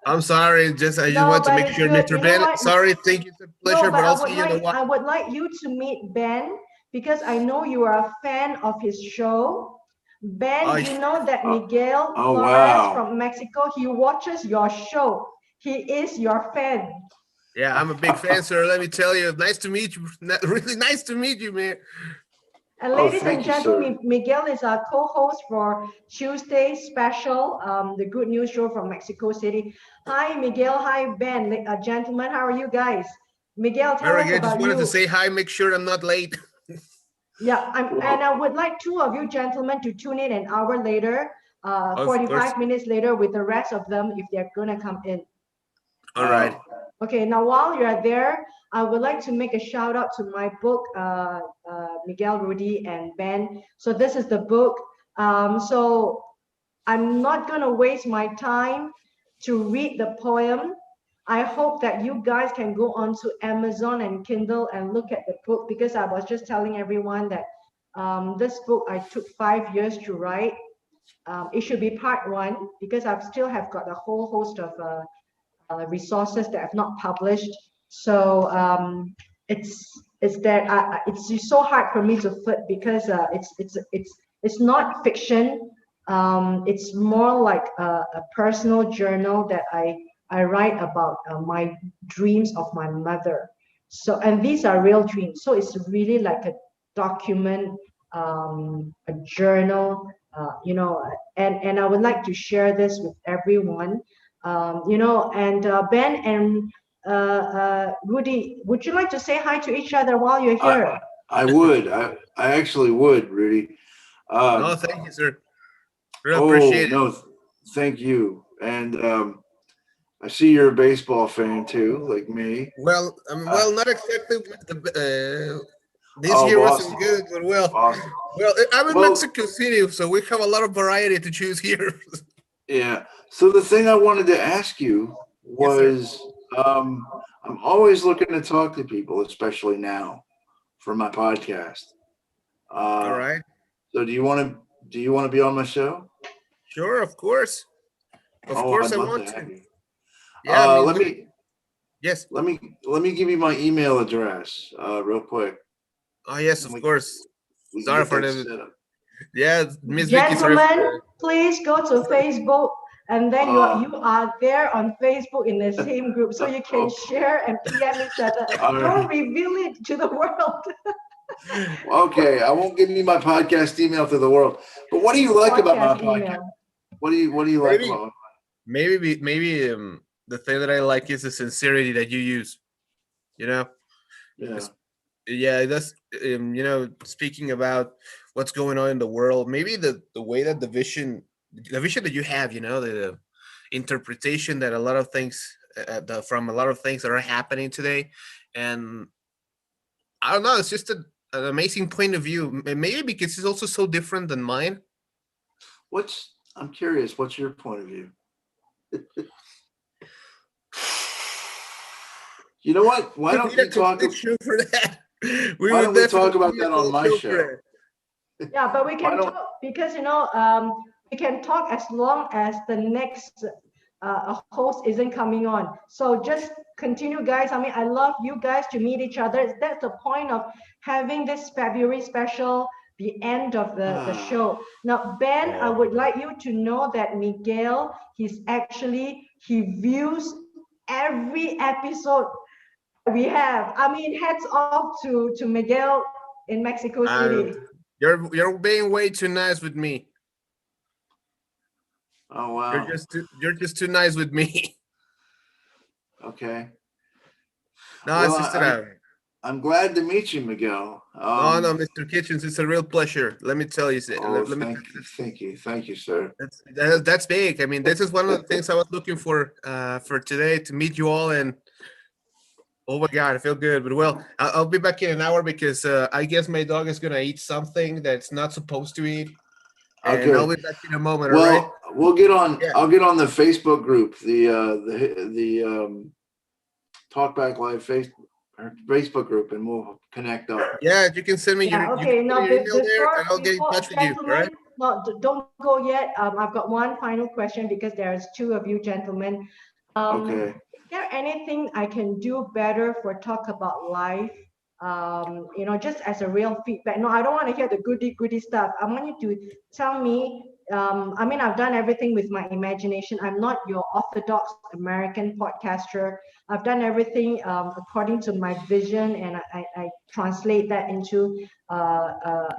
I'm sorry. I just No, want to but make it's sure, good. Mr. You know Ben. what? Sorry, thank you. It's a pleasure, No, but but I'll see you in a while. I would like you to meet Ben, because I know you are a fan of his show. Ben, you know that Miguel Oh, Flores wow. from Mexico, he watches your show. He is your fan. Yeah, I'm a big fan, sir. Let me tell you. Nice to meet you. Really nice to meet you, man. And Oh, ladies and thank you, gentlemen, sir. Miguel is our co-host for Tuesday special, the Good News Show from Mexico City. Hi, Miguel. Hi, Ben. Gentlemen, how are you guys? Miguel, tell Very us good. Just about wanted to you. say hi. Make sure I'm not late. Yeah, and I would like two of you gentlemen to tune in an hour later, Of 45 course. minutes later with the rest of them if they're gonna come in. All right. Okay, now while you're there, I would like to make a shout out to my book, Miguel, Rudy, and Ben. So this is the book. So I'm not gonna waste my time to read the poem. I hope that you guys can go onto Amazon and Kindle and look at the book, because I was just telling everyone that this book I took 5 years to write. It should be part one, because I still have got a whole host of resources that I've not published. So it's that it's just so hard for me to fit, because it's not fiction. It's more like a personal journal that I write about my dreams of my mother. So, and these are real dreams. So it's really like a document, a journal, and I would like to share this with everyone. And Ben and Rudy, would you like to say hi to each other while you're here? I would. I actually would, Rudy. No, thank you, sir. Really appreciate it. No, thank you. And I see you're a baseball fan too, like me. Well, not exactly. This year Boston. wasn't good, but well. Boston. Well, I'm in Mexico City, so we have a lot of variety to choose here. Yeah. So the thing I wanted to ask you was, I'm always looking to talk to people, especially now, for my podcast. All right. So do you want to be on my show? Sure, of course. Of course, I'd I love want to have to. you. Yeah, I let mean, yes. Let me give you my email address, real quick. Oh yes, of course. Sorry for the. Yeah, Miss Vicky. Gentlemen, please go to Facebook, and then you are there on Facebook in the same group, so you can share and PM each other. Don't reveal it to the world. Okay, I won't give you my podcast email to the world. But what do you like about my podcast? What do you like about my maybe the thing that I like is the sincerity that you use. You know? Yeah, that's speaking about what's going on in the world, maybe the way that the vision that you have, the interpretation that a lot of things from a lot of things that are happening today. And I don't know, it's just an amazing point of view, maybe because it's also so different than mine. I'm curious, what's your point of view? You know what? Why don't we talk for that? Why don't we talk about that on my show? Yeah, but we Why can don't? talk because we can talk as long as the next host isn't coming on. So just continue, guys. I mean, I love you guys to meet each other. That's the point of having this February special, the end of the show. Now, Ben, I would like you to know that Miguel, he views every episode we have. I mean, hats off to Miguel in Mexico City. You're being way too nice with me. Oh wow. You're just too nice with me. Okay. No, Well, sister. I'm glad to meet you, Miguel. No, Mr. Kitchens, it's a real pleasure. Let me tell you. Thank you, sir. That's big. I mean, this is one of the things I was looking for today, to meet you all. And oh my God, I feel good. But well, I'll be back in an hour because I guess my dog is gonna eat something that's not supposed to eat. And Okay. I'll be back in a moment. Well, all right? we'll get on. Yeah. I'll get on the Facebook group, the Talkback Live Facebook group, and we'll connect up. Yeah, you can send me your email there, and I'll get in touch with you. All right? No, don't go yet. I've got one final question because there's two of you gentlemen. Okay. Is there anything I can do better for Talk About Life? Just as a real feedback. No, I don't want to hear the goody stuff. I want you to tell me. I mean, I've done everything with my imagination. I'm not your orthodox American podcaster. I've done everything according to my vision, and I translate that into the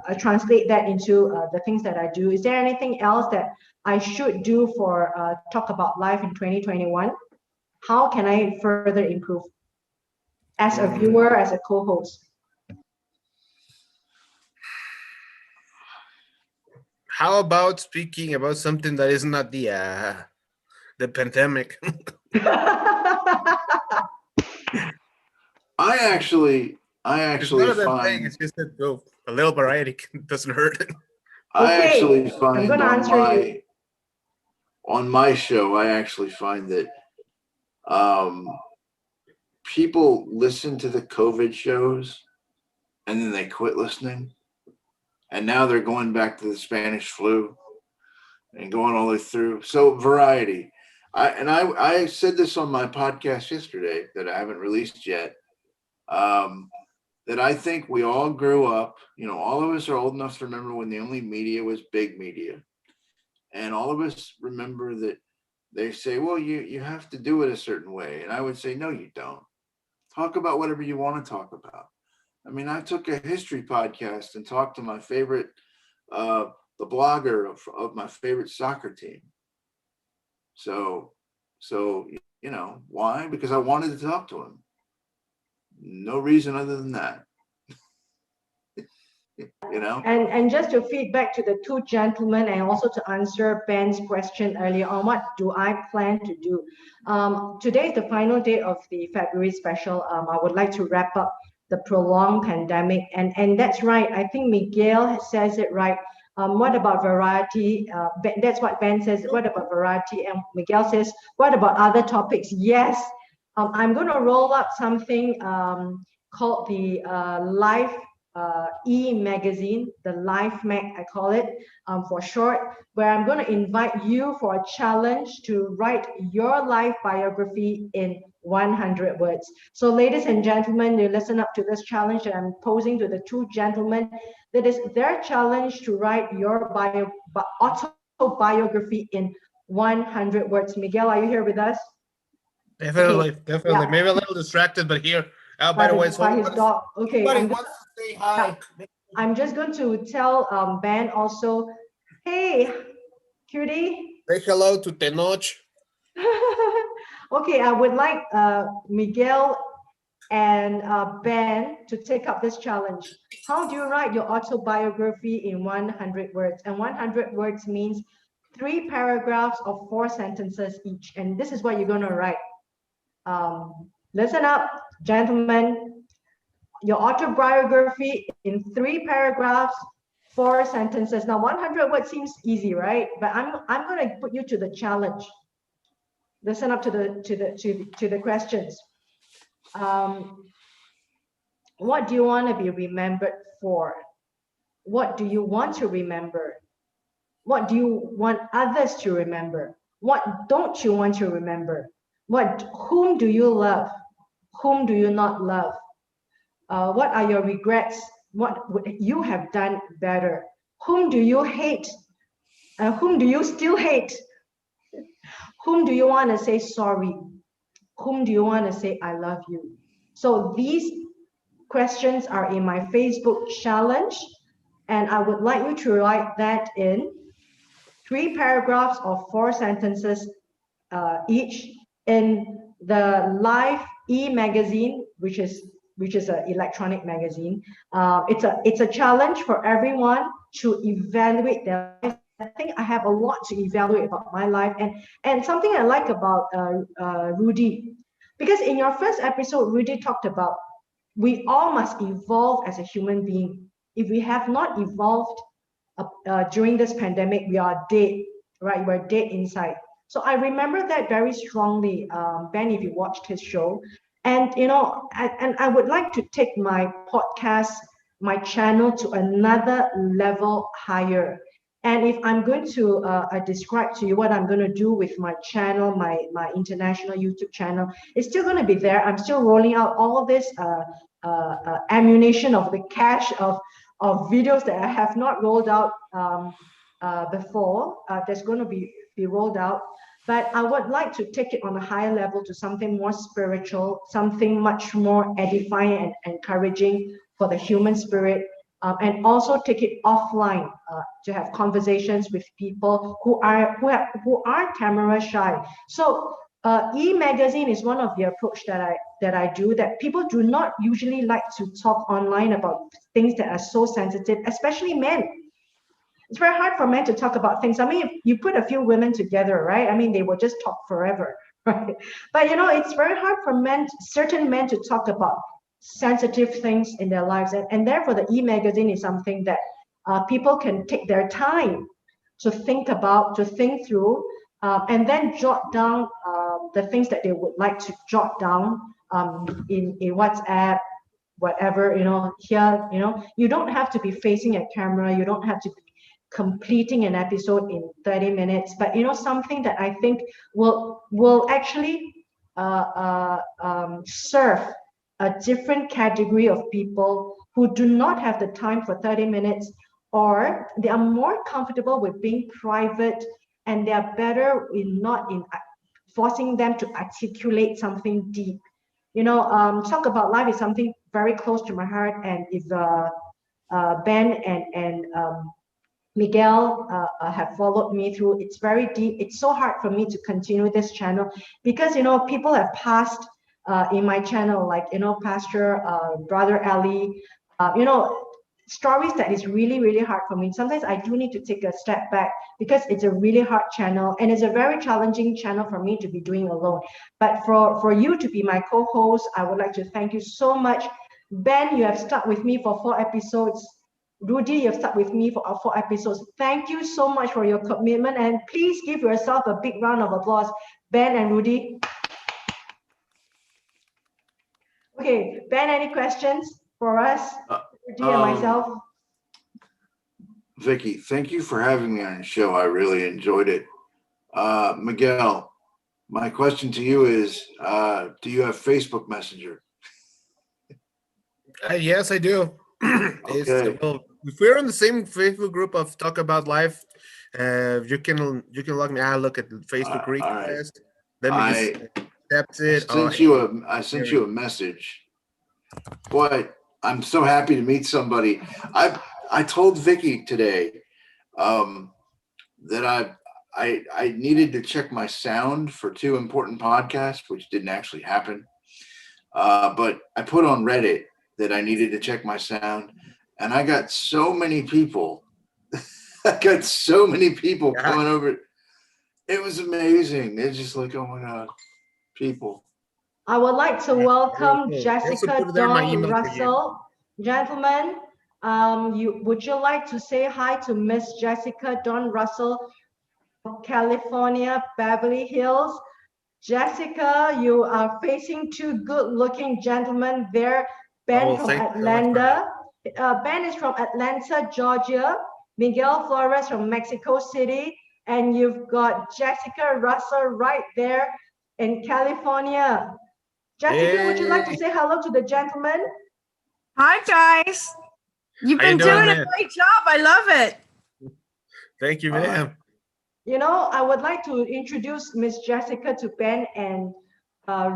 things that I do. Is there anything else that I should do for Talk About Life in 2021? How can I further improve as a viewer, as a co-host? How about speaking about something that is not the pandemic? I actually It's not a bad thing. find It's just that a little variety doesn't hurt. I actually find I'm gonna answer you. On my show, I actually find that people listen to the COVID shows and then they quit listening. And now they're going back to the Spanish flu and going all the way through. So variety. I said this on my podcast yesterday that I haven't released yet. That I think we all grew up, all of us are old enough to remember when the only media was big media. And all of us remember that they say, well, you have to do it a certain way. And I would say, no, you don't. Talk about whatever you want to talk about. I mean, I took a history podcast and talked to my favorite, the blogger of my favorite soccer team. So, why? Because I wanted to talk to him. No reason other than that. And just to feedback to the two gentlemen and also to answer Ben's question earlier on, what do I plan to do? Today is the final day of the February special. I would like to wrap up the prolonged pandemic, and that's right. I think Miguel says it right. What about variety? That's what Ben says. What about variety? And Miguel says, what about other topics? Yes, I'm going to roll up something called the Life e-magazine, the Life Mag, I call it for short, where I'm going to invite you for a challenge to write your life biography in 100 words. So ladies and gentlemen, you listen up to this challenge that I'm posing to the two gentlemen. That is their challenge to write your autobiography in 100 words. Miguel, are you here with us? Definitely. Yeah. Maybe a little distracted, but here. By the way, by his dog. Okay, wants to say hi. I'm just going to tell Ben also, hey, cutie. Say hello to Tenoch. Okay, I would like Miguel and Ben to take up this challenge. How do you write your autobiography in 100 words? And 100 words means 3 paragraphs of 4 sentences each. And this is what you're going to write. Listen up, gentlemen. Your autobiography in 3 paragraphs, 4 sentences. Now, 100 words seems easy, right? But I'm going to put you to the challenge. Listen up to the questions. What do you want to be remembered for? What do you want to remember? What do you want others to remember? What don't you want to remember? Whom do you love? Whom do you not love? What are your regrets? What would you have done better? Whom do you hate? Whom do you still hate? Whom do you want to say sorry? Whom do you want to say I love you? So these questions are in my Facebook challenge, and I would like you to write that in 3 paragraphs or 4 sentences each in the Life e-magazine, which is an electronic magazine. It's a challenge for everyone to evaluate their life. I think I have a lot to evaluate about my life, and something I like about Rudy, because in your first episode, Rudy talked about we all must evolve as a human being. If we have not evolved during this pandemic, we are dead, right? We're dead inside. So I remember that very strongly, Ben, if you watched his show. And, and I would like to take my podcast, my channel to another level higher. And if I'm going to describe to you what I'm going to do with my channel, my international YouTube channel, it's still going to be there. I'm still rolling out all this ammunition of the cache of videos that I have not rolled out before. That's going to be rolled out. But I would like to take it on a higher level to something more spiritual, something much more edifying and encouraging for the human spirit, and also take it offline to have conversations with people who are camera shy. So e-magazine is one of the approach that I do, that people do not usually like to talk online about things that are so sensitive, especially men. It's very hard for men to talk about things. I mean, if you put a few women together, right? I mean, they will just talk forever, right? But it's very hard for certain men to talk about sensitive things in their lives. And therefore, the e-magazine is something that people can take their time to think about, to think through, and then jot down the things that they would like to jot down in WhatsApp, whatever, here, you don't have to be facing a camera. You don't have to be completing an episode in 30 minutes, but something that I think will actually serve a different category of people who do not have the time for 30 minutes, or they are more comfortable with being private, and they are better in not in forcing them to articulate something deep. Talk about life is something very close to my heart, and if Ben and Miguel have followed me through, it's very deep. It's so hard for me to continue this channel because people have passed in my channel, like Pastor Brother Ali, stories that is really, really hard for me. Sometimes I do need to take a step back because it's a really hard channel, and it's a very challenging channel for me to be doing alone. But for you to be my co-host, I would like to thank you so much. Ben, you have stuck with me for 4 episodes. Rudy, you've stuck with me for 4 episodes. Thank you so much for your commitment, and please give yourself a big round of applause, Ben and Rudy. Okay, Ben, any questions for us, Rudy and myself? Vicky, thank you for having me on the show. I really enjoyed it. Miguel, my question to you is, do you have Facebook Messenger? Yes, I do. Okay. Well, if we're in the same Facebook group of Talk About Life, you can log me. I look at the Facebook request. Let me just accept it. I sent you a message. Boy, I'm so happy to meet somebody. I told Vicky today that I needed to check my sound for 2 important podcasts, which didn't actually happen. But I put on Reddit that I needed to check my sound, and I got so many people. Coming over. It was amazing. They're just like, oh my God, people. I would like to welcome Jessica Dawn Russell. Gentlemen, would you like to say hi to Miss Jessica Dawn Russell from California, Beverly Hills? Jessica, you are facing 2 good-looking gentlemen there. Ben from Atlanta. Ben is from Atlanta, Georgia. Miguel Flores from Mexico City. And you've got Jessica Russell right there in California. Jessica, would you like to say hello to the gentleman? Hi, guys. You've been doing a great job. I love it. Thank you, ma'am. You know, I would like to introduce Miss Jessica to Ben and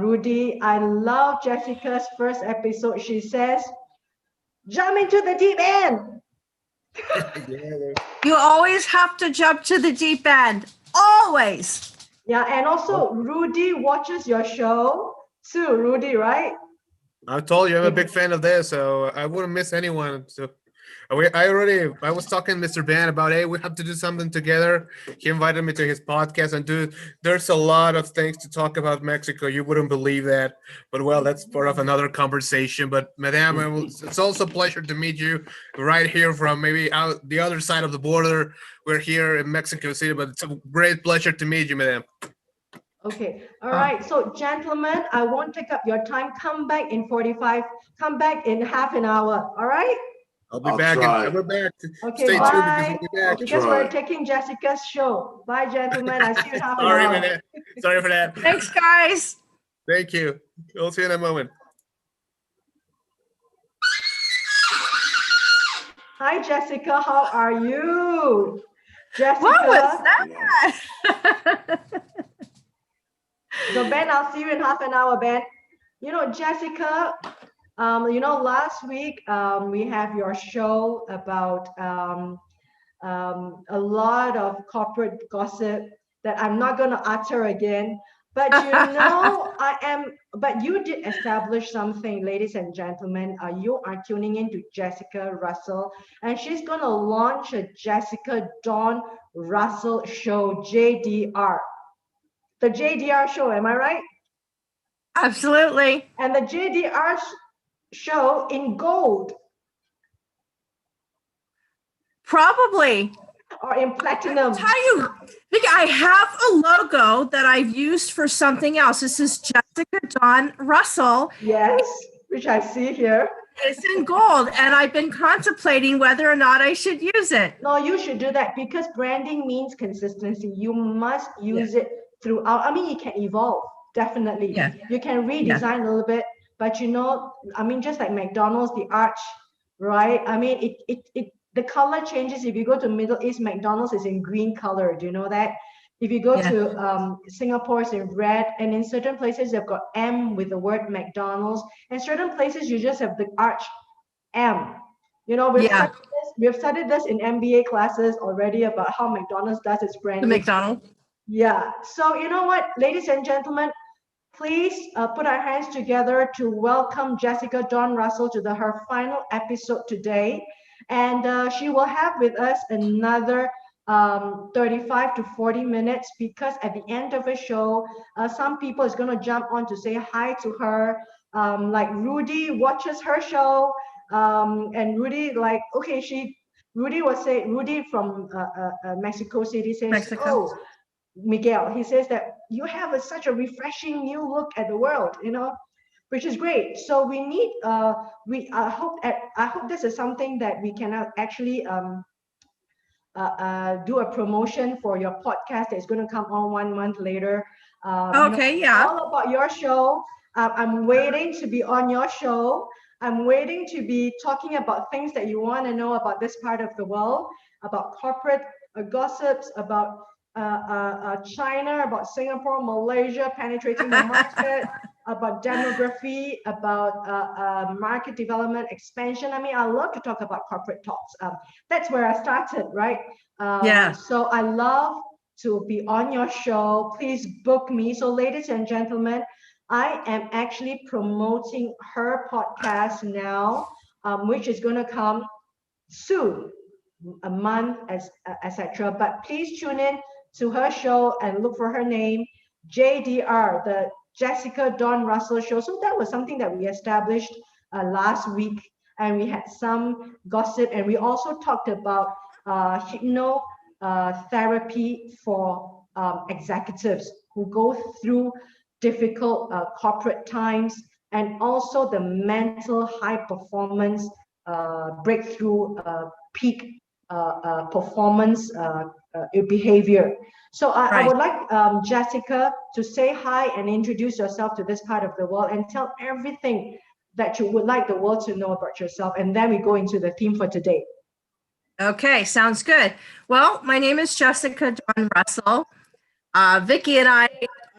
Rudy. I love Jessica's first episode. She says, jump into the deep end. You always have to jump to the deep end. Always. Yeah, and also Rudy watches your show too, Rudy, right? I told you I'm a big fan of this, so I wouldn't miss anyone. So I was talking to Mr. Ben about, hey, we have to do something together. He invited me to his podcast, and dude, there's a lot of things to talk about Mexico. You wouldn't believe that. But well, that's part of another conversation. But Madame, it's also a pleasure to meet you right here from maybe out the other side of the border. We're here in Mexico City, but it's a great pleasure to meet you, Madame. Okay, all right. So, gentlemen, I won't take up your time. Come back in half an hour. All right? I'll be back. I'll be back. Okay, Stay bye. tuned because we'll be back. Because we're taking Jessica's show. Bye, gentlemen. I see you in half an hour. Sorry for that. Thanks, guys. Thank you. We'll see you in a moment. Hi, Jessica. How are you? Jessica. What was that? So, Ben, I'll see you in half an hour, Ben. You know, Jessica, last week we have your show about a lot of corporate gossip that I'm not going to utter again. But but you did establish something, ladies and gentlemen. You are tuning in to Jessica Russell, and she's going to launch a Jessica Dawn Russell show, JDR. The JDR show, am I right? Absolutely. And the JDR show in gold. Probably. Or in platinum. I'll tell you, I have a logo that I've used for something else. This is Jessica Dawn Russell. Yes, which I see here. It's in gold, and I've been contemplating whether or not I should use it. No, you should do that because branding means consistency. You must use it throughout. I mean, it can evolve, definitely. Yeah. You can redesign a little bit, but just like McDonald's, the arch, right? I mean, the color changes. If you go to Middle East, McDonald's is in green color. Do you know that? If you go to Singapore, it's in red, and in certain places they've got M with the word McDonald's. In certain places, you just have the arch M. You know, we've studied this in MBA classes already about how McDonald's does its branding. The McDonald's. Yeah. So you know what, ladies and gentlemen, please put our hands together to welcome Jessica Dawn Russell to her final episode today. And she will have with us another 35 to 40 minutes because at the end of the show, some people is going to jump on to say hi to her. Like Rudy watches her show. And Rudy, Rudy from Mexico City says, oh, Miguel, he says that you have such a refreshing new look at the world, which is great. So we need, I hope this is something that we can actually do a promotion for your podcast that's going to come on 1 month later. Okay, all about your show. I'm waiting to be on your show. I'm waiting to be talking about things that you want to know about this part of the world, about corporate gossips, about China, about Singapore, Malaysia, penetrating the market, about demography, about market development, expansion. I mean, I love to talk about corporate talks. That's where I started, right? So I love to be on your show. Please book me. So ladies and gentlemen, I am actually promoting her podcast now, which is going to come soon, a month, etc. But please tune in to her show and look for her name, JDR, the Jessica Dawn Russell Show. So that was something that we established last week, and we had some gossip, and we also talked about therapy for executives who go through difficult corporate times, and also the mental high performance breakthrough peak performance behavior. So I would like Jessica to say hi and introduce yourself to this part of the world and tell everything that you would like the world to know about yourself. And then we go into the theme for today. Okay, sounds good. Well, my name is Jessica Dawn Russell. Vicki and I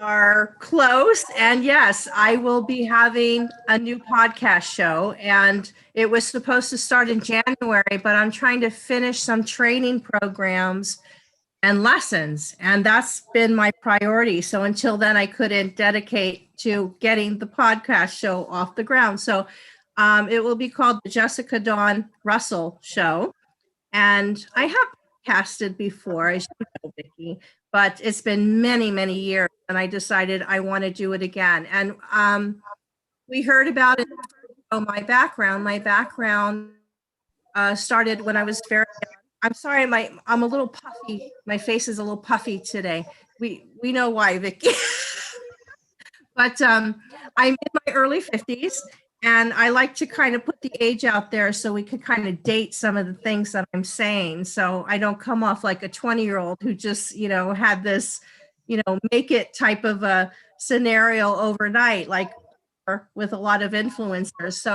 are close, and yes, I will be having a new podcast show, and it was supposed to start in January, but I'm trying to finish some training programs and lessons, and that's been my priority. So until then, I couldn't dedicate to getting the podcast show off the ground. So it will be called the Jessica Dawn Russell Show. And I have casted before, as you know, Vicki, but it's been many, many years, and I decided I want to do it again. And we heard about it. Oh, my background started when I was very young. I'm sorry, I'm a little puffy. My face is a little puffy today. We know why, Vicki. But I'm in my early 50s, and I like to kind of put the age out there so we could kind of date some of the things that I'm saying, so I don't come off like a 20-year-old who just, had this, make it type of a scenario overnight, like with a lot of influencers. So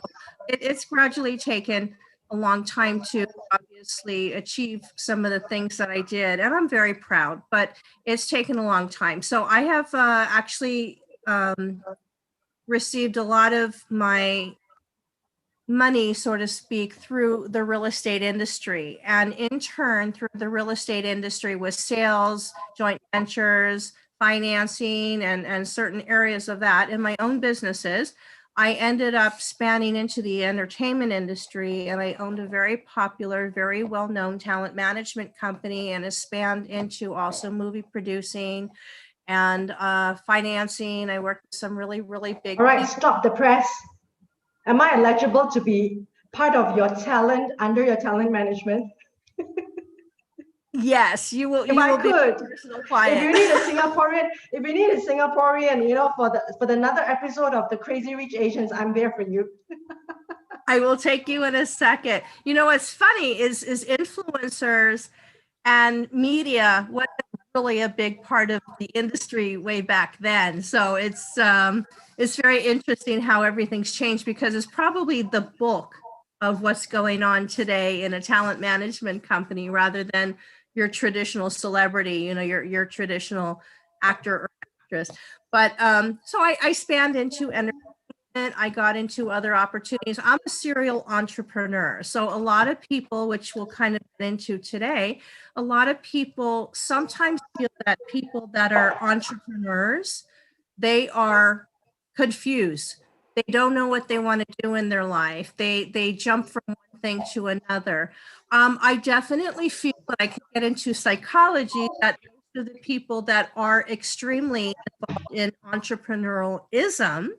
it's gradually taken a long time to obviously achieve some of the things that I did, and I'm very proud, but it's taken a long time. So I have actually received a lot of my money, so to speak, through the real estate industry. And in turn, through the real estate industry with sales, joint ventures, financing, and certain areas of that in my own businesses, I ended up spanning into the entertainment industry, and I owned a very popular, very well-known talent management company, and has spanned into also movie producing and financing. I worked with some really, really big. All right, stop the press. Am I eligible to be part of your talent, under your talent management? Yes, you will. If I could, Personal client. if you need a Singaporean, for the another episode of the Crazy Rich Asians, I'm there for you. I will take you in a second. What's funny is influencers and media wasn't really a big part of the industry way back then. So it's very interesting how everything's changed, because it's probably the bulk of what's going on today in a talent management company, rather than your traditional celebrity, your traditional actor or actress. But so I spanned into entertainment. I got into other opportunities. I'm a serial entrepreneur. So a lot of people, which we'll kind of get into today, a lot of people sometimes feel that people that are entrepreneurs, they are confused. They don't know what they want to do in their life. They jump from one thing to another. I definitely feel that I can get into psychology, that most of the people that are extremely involved in entrepreneurialism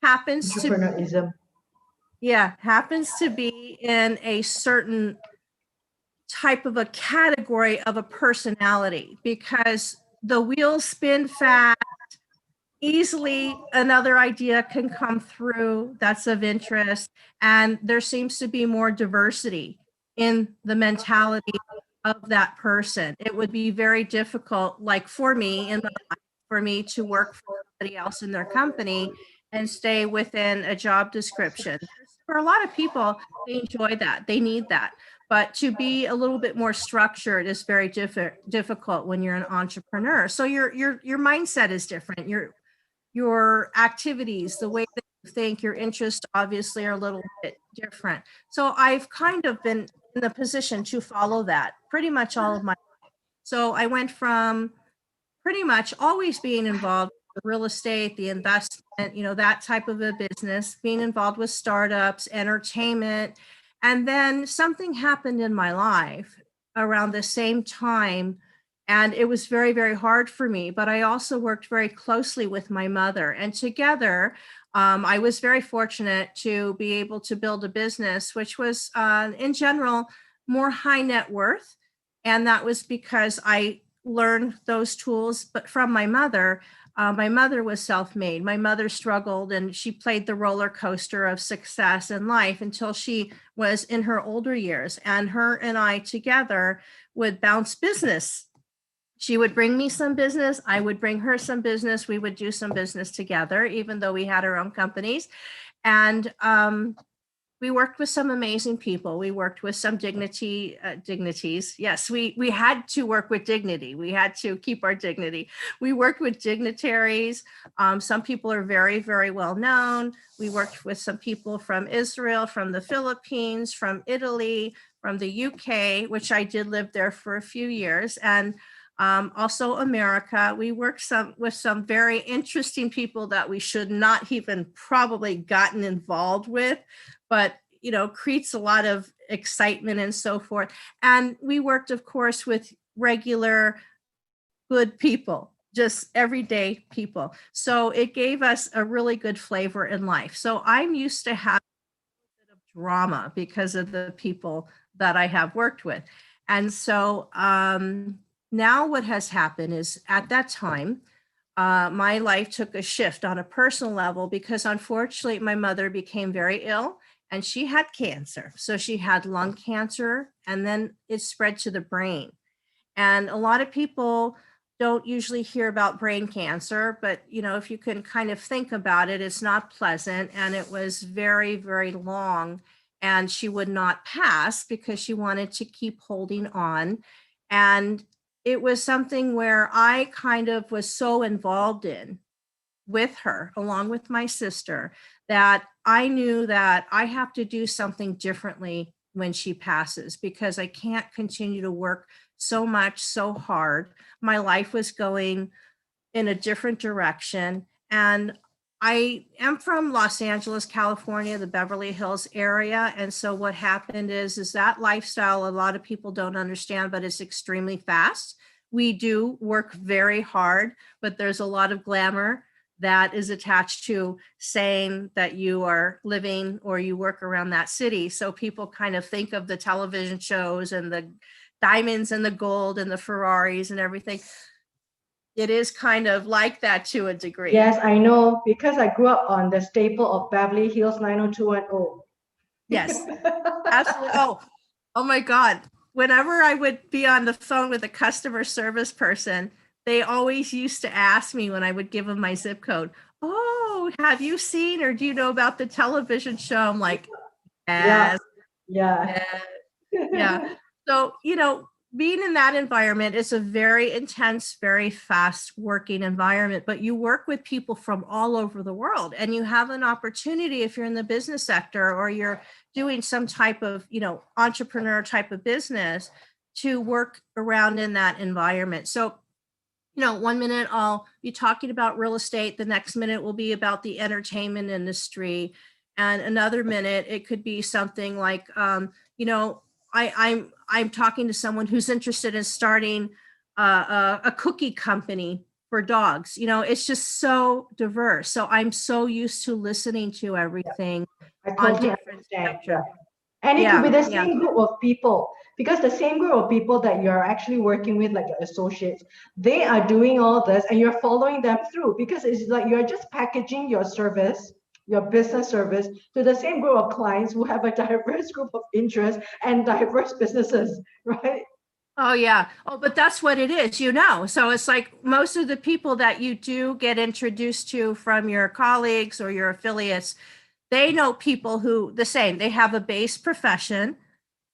happens to be in a certain type of a category of a personality, because the wheels spin fast. Easily another idea can come through that's of interest, and there seems to be more diversity in the mentality of that person. It would be very difficult, like for me to work for somebody else in their company and stay within a job description. For a lot of people, they enjoy that, they need that. But to be a little bit more structured is very difficult when you're an entrepreneur. So your mindset is different. Your activities, the way that you think, your interests obviously are a little bit different. So I've kind of been in the position to follow that pretty much all of my life. So I went from pretty much always being involved with real estate, the investment, that type of a business, being involved with startups, entertainment. And then something happened in my life around the same time, and it was very, very hard for me. But I also worked very closely with my mother, and together, I was very fortunate to be able to build a business, which was, in general, more high net worth. And that was because I learned those tools, but from my mother. My mother was self-made. My mother struggled and she played the roller coaster of success in life until she was in her older years. And her and I together would bounce business. She would bring me some business. I would bring her some business. We would do some business together, even though we had our own companies. And we worked with some amazing people. We worked with some dignities. Yes, we had to work with dignity. We had to keep our dignity. We worked with dignitaries. Some people are very, very well known. We worked with some people from Israel, from the Philippines, from Italy, from the UK, which I did live there for a few years. And also America. We worked with some very interesting people that we should not even probably gotten involved with, but creates a lot of excitement and so forth. And we worked, of course, with regular good people, just everyday people. So it gave us a really good flavor in life. So I'm used to having a bit of drama because of the people that I have worked with. And so now what has happened is at that time, my life took a shift on a personal level because unfortunately my mother became very ill and she had cancer. So she had lung cancer and then it spread to the brain. And a lot of people don't usually hear about brain cancer, but if you can kind of think about it, it's not pleasant. And it was very, very long. And she would not pass because she wanted to keep holding on. And it was something where I kind of was so involved in with her, along with my sister, that I knew that I have to do something differently when she passes because I can't continue to work so much, so hard. My life was going in a different direction. And I am from Los Angeles, California, the Beverly Hills area. And so what happened is that lifestyle, a lot of people don't understand, but it's extremely fast. We do work very hard, but there's a lot of glamour that is attached to saying that you are living or you work around that city. So people kind of think of the television shows and the diamonds and the gold and the Ferraris and everything. It is kind of like that to a degree. Yes, I know, because I grew up on the staple of Beverly Hills 90210. Yes, absolutely. Oh my God. Whenever I would be on the phone with a customer service person, they always used to ask me when I would give them my zip code, oh, have you seen or do you know about the television show? I'm like, yes. Yeah. Yeah. So, being in that environment is a very intense, very fast working environment, but you work with people from all over the world and you have an opportunity if you're in the business sector or you're doing some type of, entrepreneur type of business to work around in that environment. So, 1 minute I'll be talking about real estate. The next minute will be about the entertainment industry. And another minute, it could be something like, I'm talking to someone who's interested in starting a cookie company for dogs. It's just so diverse. So I'm so used to listening to everything. I totally understand. Yeah. And it could be the same group of people, because the same group of people that you're actually working with, like your associates, they are doing all this and you're following them through because it's like you're just packaging your service, your business service to the same group of clients who have a diverse group of interests and diverse businesses, right? Oh, yeah. Oh, but that's what it is, So it's like most of the people that you do get introduced to from your colleagues or your affiliates, they know people who the same, they have a base profession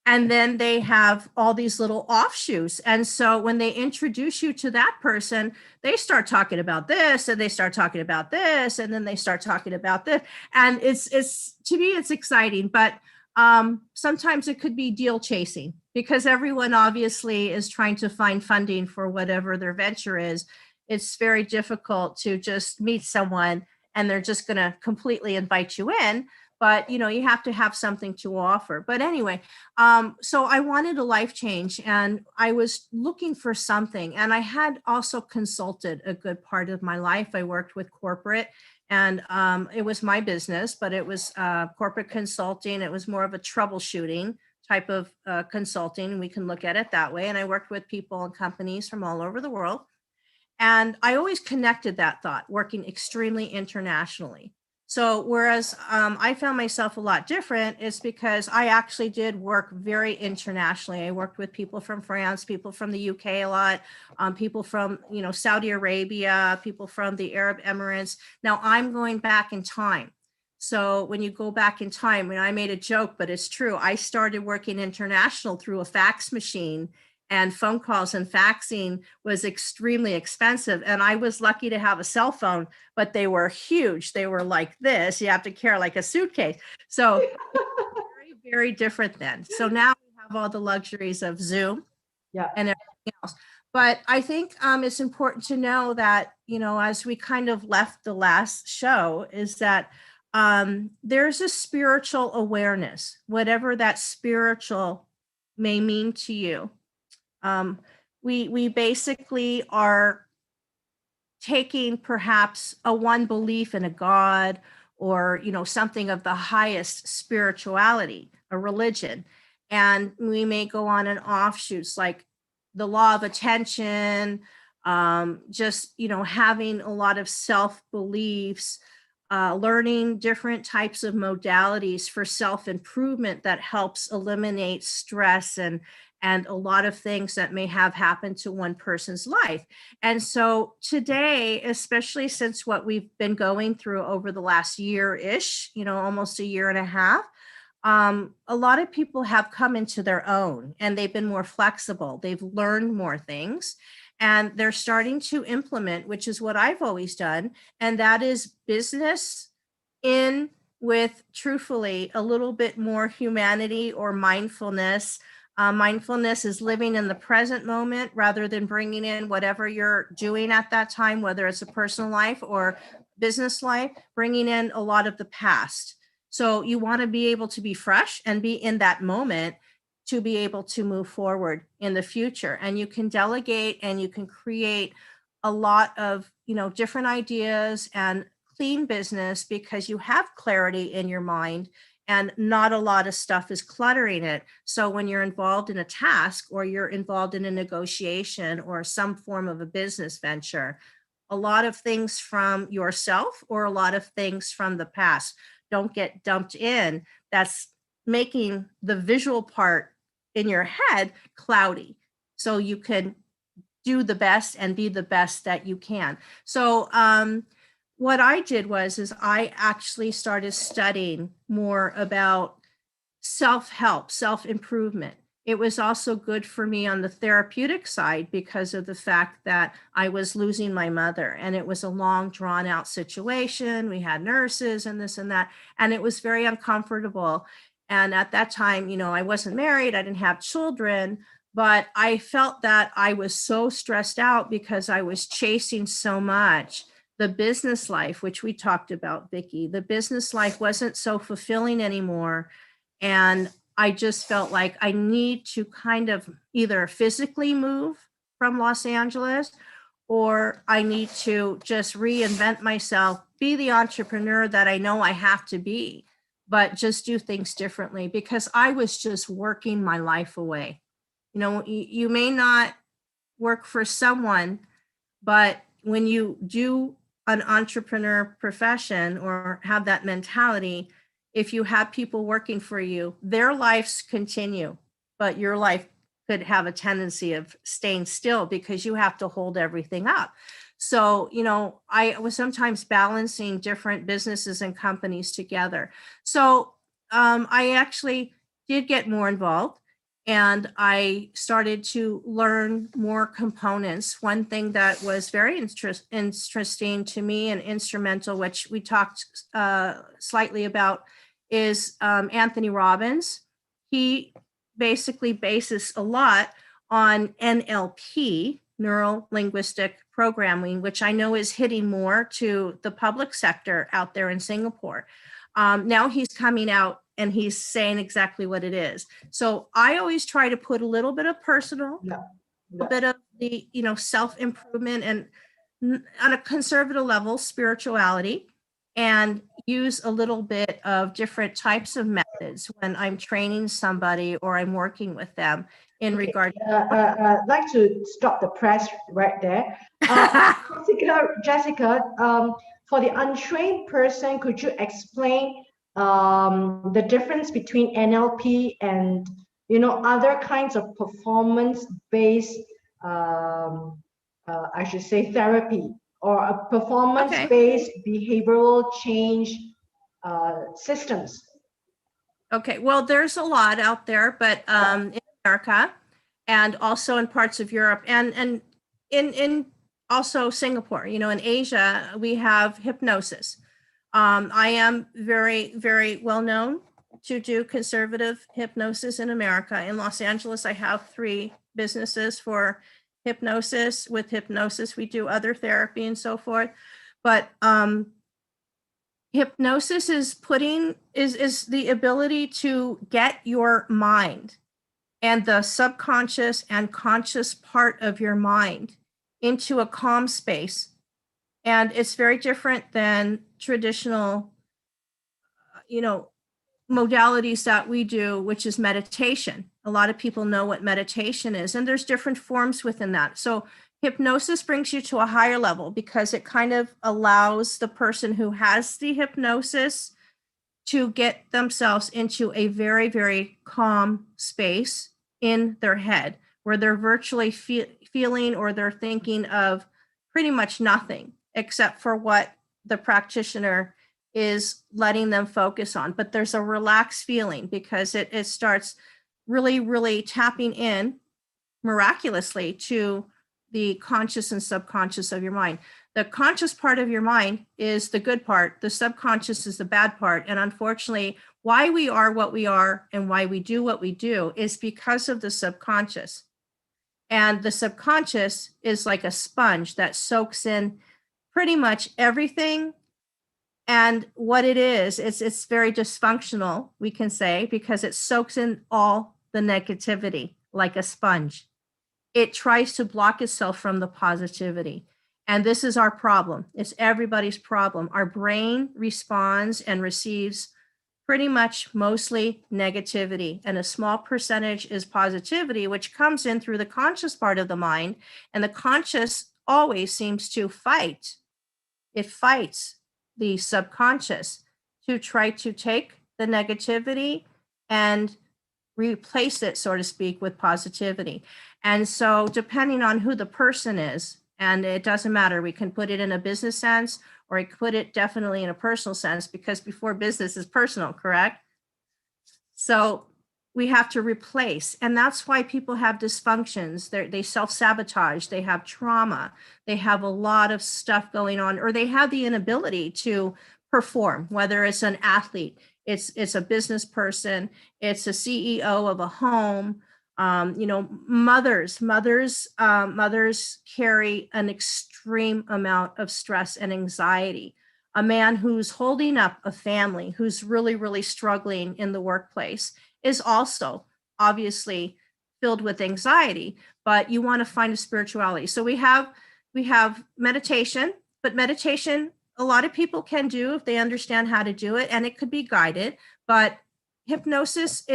and then they have all these little offshoots. And so when they introduce you to that person, they start talking about this and they start talking about this and then they start talking about this. And it's to me, it's exciting, but sometimes it could be deal chasing because everyone obviously is trying to find funding for whatever their venture is. It's very difficult to just meet someone and they're just going to completely invite you in. But, you have to have something to offer. But anyway, so I wanted a life change and I was looking for something. And I had also consulted a good part of my life. I worked with corporate and it was my business, but it was corporate consulting. It was more of a troubleshooting type of consulting. We can look at it that way. And I worked with people and companies from all over the world. And I always connected that thought, working extremely internationally. So whereas I found myself a lot different is because I actually did work very internationally. I worked with people from France, people from the UK a lot, people from, Saudi Arabia, people from the Arab Emirates. Now I'm going back in time. So when you go back in time, and I made a joke, but it's true, I started working international through a fax machine, and phone calls and faxing was extremely expensive. And I was lucky to have a cell phone, but they were huge. They were like this. You have to carry like a suitcase. So very, very different then. So now we have all the luxuries of Zoom and everything else. But I think it's important to know that, as we kind of left the last show, is that there's a spiritual awareness, whatever that spiritual may mean to you. We basically are taking perhaps a one belief in a God, or something of the highest spirituality, a religion, and we may go on and offshoots like the law of attention, just having a lot of self beliefs, learning different types of modalities for self-improvement that helps eliminate stress and a lot of things that may have happened to one person's life. And so today, especially since what we've been going through over the last year-ish, almost a year and a half, a lot of people have come into their own, and they've been more flexible. They've learned more things, and they're starting to implement, which is what I've always done, and that is business in with, truthfully, a little bit more humanity or mindfulness. Mindfulness is living in the present moment rather than bringing in whatever you're doing at that time, whether it's a personal life or business life, bringing in a lot of the past. So you want to be able to be fresh and be in that moment to be able to move forward in the future. And you can delegate and you can create a lot of, different ideas and clean business because you have clarity in your mind and not a lot of stuff is cluttering it. So when you're involved in a task or you're involved in a negotiation or some form of a business venture, a lot of things from yourself or a lot of things from the past don't get dumped in. That's making the visual part in your head cloudy. So you can do the best and be the best that you can. So what I did is I actually started studying more about self-help, self-improvement. It was also good for me on the therapeutic side because of the fact that I was losing my mother, and it was a long, drawn out situation. We had nurses and this and that, and it was very uncomfortable. And at that time, I wasn't married, I didn't have children, but I felt that I was so stressed out because I was chasing so much. The business life, which we talked about, Vicki, the business life wasn't so fulfilling anymore. And I just felt like I need to kind of either physically move from Los Angeles, or I need to just reinvent myself, be the entrepreneur that I know I have to be, but just do things differently because I was just working my life away. You may not work for someone, but when you do an entrepreneur profession or have that mentality, if you have people working for you, their lives continue, but your life could have a tendency of staying still because you have to hold everything up. So, I was sometimes balancing different businesses and companies together. So I actually did get more involved. And I started to learn more components. One thing that was very interesting to me and instrumental, which we talked slightly about, is Anthony Robbins. He basically bases a lot on NLP, neuro linguistic programming, which I know is hitting more to the public sector out there in Singapore. Now he's coming out and he's saying exactly what it is. So I always try to put a little bit of personal, a bit of the, self-improvement, and on a conservative level, spirituality. and use a little bit of different types of methods when I'm training somebody or I'm working with them in regard. I'd like to stop the press right there. Jessica, for the untrained person, could you explain the difference between NLP and other kinds of performance-based, I should say, therapy, or a performance-based behavioral change systems? Okay, well, there's a lot out there, but in America and also in parts of Europe and in also Singapore, in Asia, we have hypnosis. I am very, very well known to do conservative hypnosis in America. In Los Angeles, I have 3 businesses for hypnosis. With hypnosis, we do other therapy and so forth. But hypnosis is the ability to get your mind and the subconscious and conscious part of your mind into a calm space. And it's very different than traditional, modalities that we do, which is meditation. A lot of people know what meditation is, and there's different forms within that. So hypnosis brings you to a higher level because it kind of allows the person who has the hypnosis to get themselves into a very, very calm space in their head where they're virtually feeling or they're thinking of pretty much nothing except for what the practitioner is letting them focus on. But there's a relaxed feeling because it starts really, really tapping in miraculously to the conscious and subconscious of your mind. The conscious part of your mind is the good part. The subconscious is the bad part. And unfortunately, why we are what we are and why we do what we do is because of the subconscious. And the subconscious is like a sponge that soaks in pretty much everything. And what it is, it's very dysfunctional, we can say, because it soaks in all the negativity like a sponge. It tries to block itself from the positivity. And this is our problem. It's everybody's problem. Our brain responds and receives pretty much mostly negativity, and a small percentage is positivity, which comes in through the conscious part of the mind. And the conscious always seems to fight. It fights the subconscious to try to take the negativity and replace it, so to speak, with positivity. And so depending on who the person is, and it doesn't matter, we can put it in a business sense or we put it definitely in a personal sense, because before business is personal, correct? So we have to replace, and that's why people have dysfunctions. They self-sabotage, they have trauma, they have a lot of stuff going on, or they have the inability to perform, whether it's an athlete, it's a business person, it's a CEO of a home. Mothers carry an extreme amount of stress and anxiety. A man who's holding up a family, who's really, really struggling in the workplace, is also obviously filled with anxiety, but you want to find a spirituality. So we have meditation, but meditation, a lot of people can do if they understand how to do it, and it could be guided, but hypnosis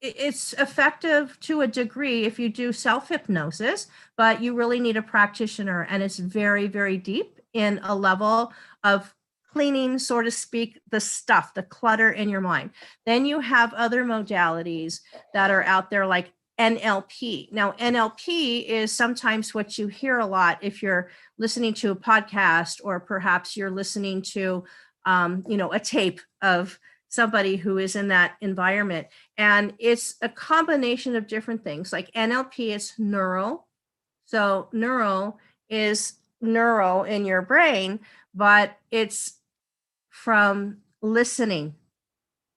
it's effective to a degree if you do self-hypnosis, but you really need a practitioner, and it's very, very deep in a level of cleaning, so to speak, the stuff, the clutter in your mind. Then you have other modalities that are out there like NLP. Now, NLP is sometimes what you hear a lot if you're listening to a podcast, or perhaps you're listening to, a tape of somebody who is in that environment. And it's a combination of different things. Like NLP is neural. So neural is neuro in your brain, but it's from listening.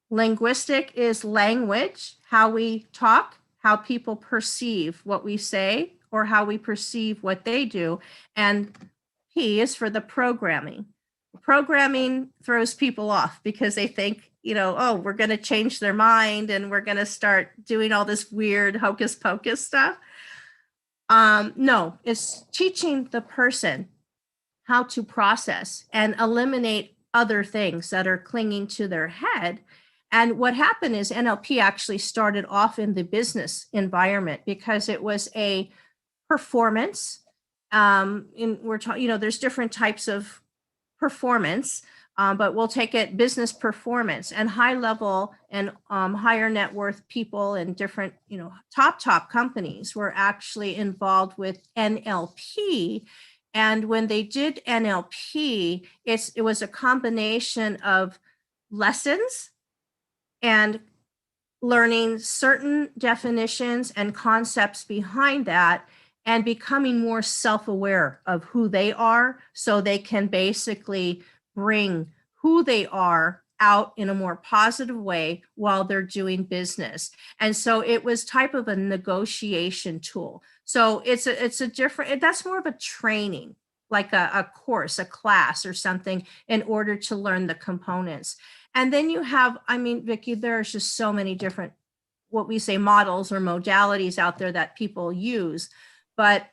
Linguistic is language, how we talk, how people perceive what we say, or how we perceive what they do. And P is for the programming. Programming throws people off because they think, oh, we're going to change their mind and we're going to start doing all this weird hocus pocus stuff. No, it's teaching the person how to process and eliminate other things that are clinging to their head. And what happened is NLP actually started off in the business environment because it was a performance. There's different types of performance, but we'll take it business performance, and high level and higher net worth people and different, top companies were actually involved with NLP. And when they did NLP, it was a combination of lessons and learning certain definitions and concepts behind that, and becoming more self-aware of who they are, so they can basically bring who they are out in a more positive way while they're doing business. And so it was type of a negotiation tool. So it's a different, that's more of a training, like a course, a class or something, in order to learn the components. And then you have, Vicki, there's just so many different, what we say, models or modalities out there that people use. But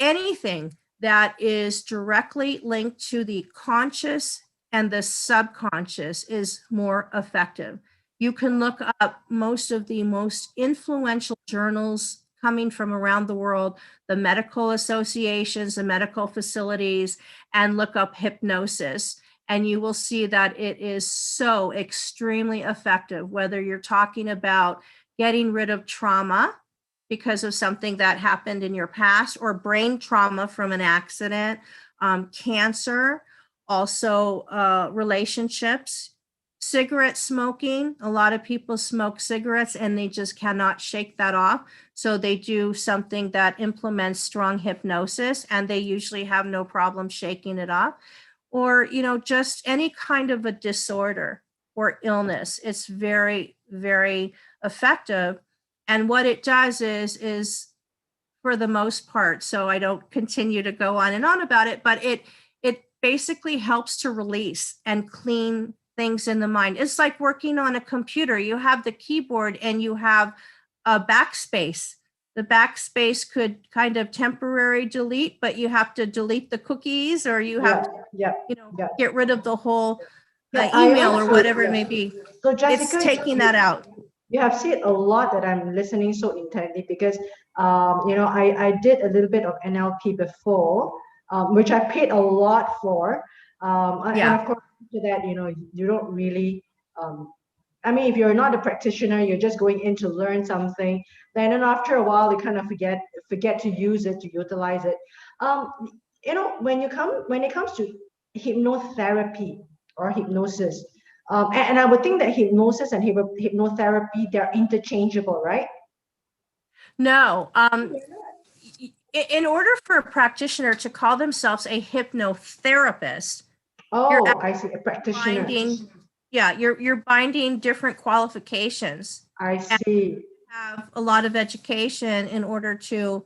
anything that is directly linked to the conscious and the subconscious is more effective. You can look up most of the most influential journals coming from around the world, the medical associations, the medical facilities, and look up hypnosis. And you will see that it is so extremely effective, whether you're talking about getting rid of trauma because of something that happened in your past, or brain trauma from an accident, cancer, also relationships, cigarette smoking. A lot of people smoke cigarettes and they just cannot shake that off. So they do something that implements strong hypnosis, and they usually have no problem shaking it off. Or, just any kind of a disorder or illness. It's very, very effective. And what it does is for the most part, so I don't continue to go on and on about it, but it basically helps to release and clean things in the mind. It's like working on a computer. You have the keyboard and you have a backspace. The backspace could kind of temporary delete, but you have to delete the cookies, or you have to get rid of the whole email or whatever it may be. So Jessica, it's taking that out. You have said a lot that I'm listening so intently, because I did a little bit of NLP before, which I paid a lot for. And of course, after that, you don't really, if you're not a practitioner, you're just going in to learn something. Then after a while, you kind of forget to use it, to utilize it. When it comes to hypnotherapy or hypnosis, and I would think that hypnosis and hypnotherapy, they're interchangeable, right? No. In order for a practitioner to call themselves a hypnotherapist, I see, a practitioner. You're binding different qualifications. I see. Have a lot of education in order to,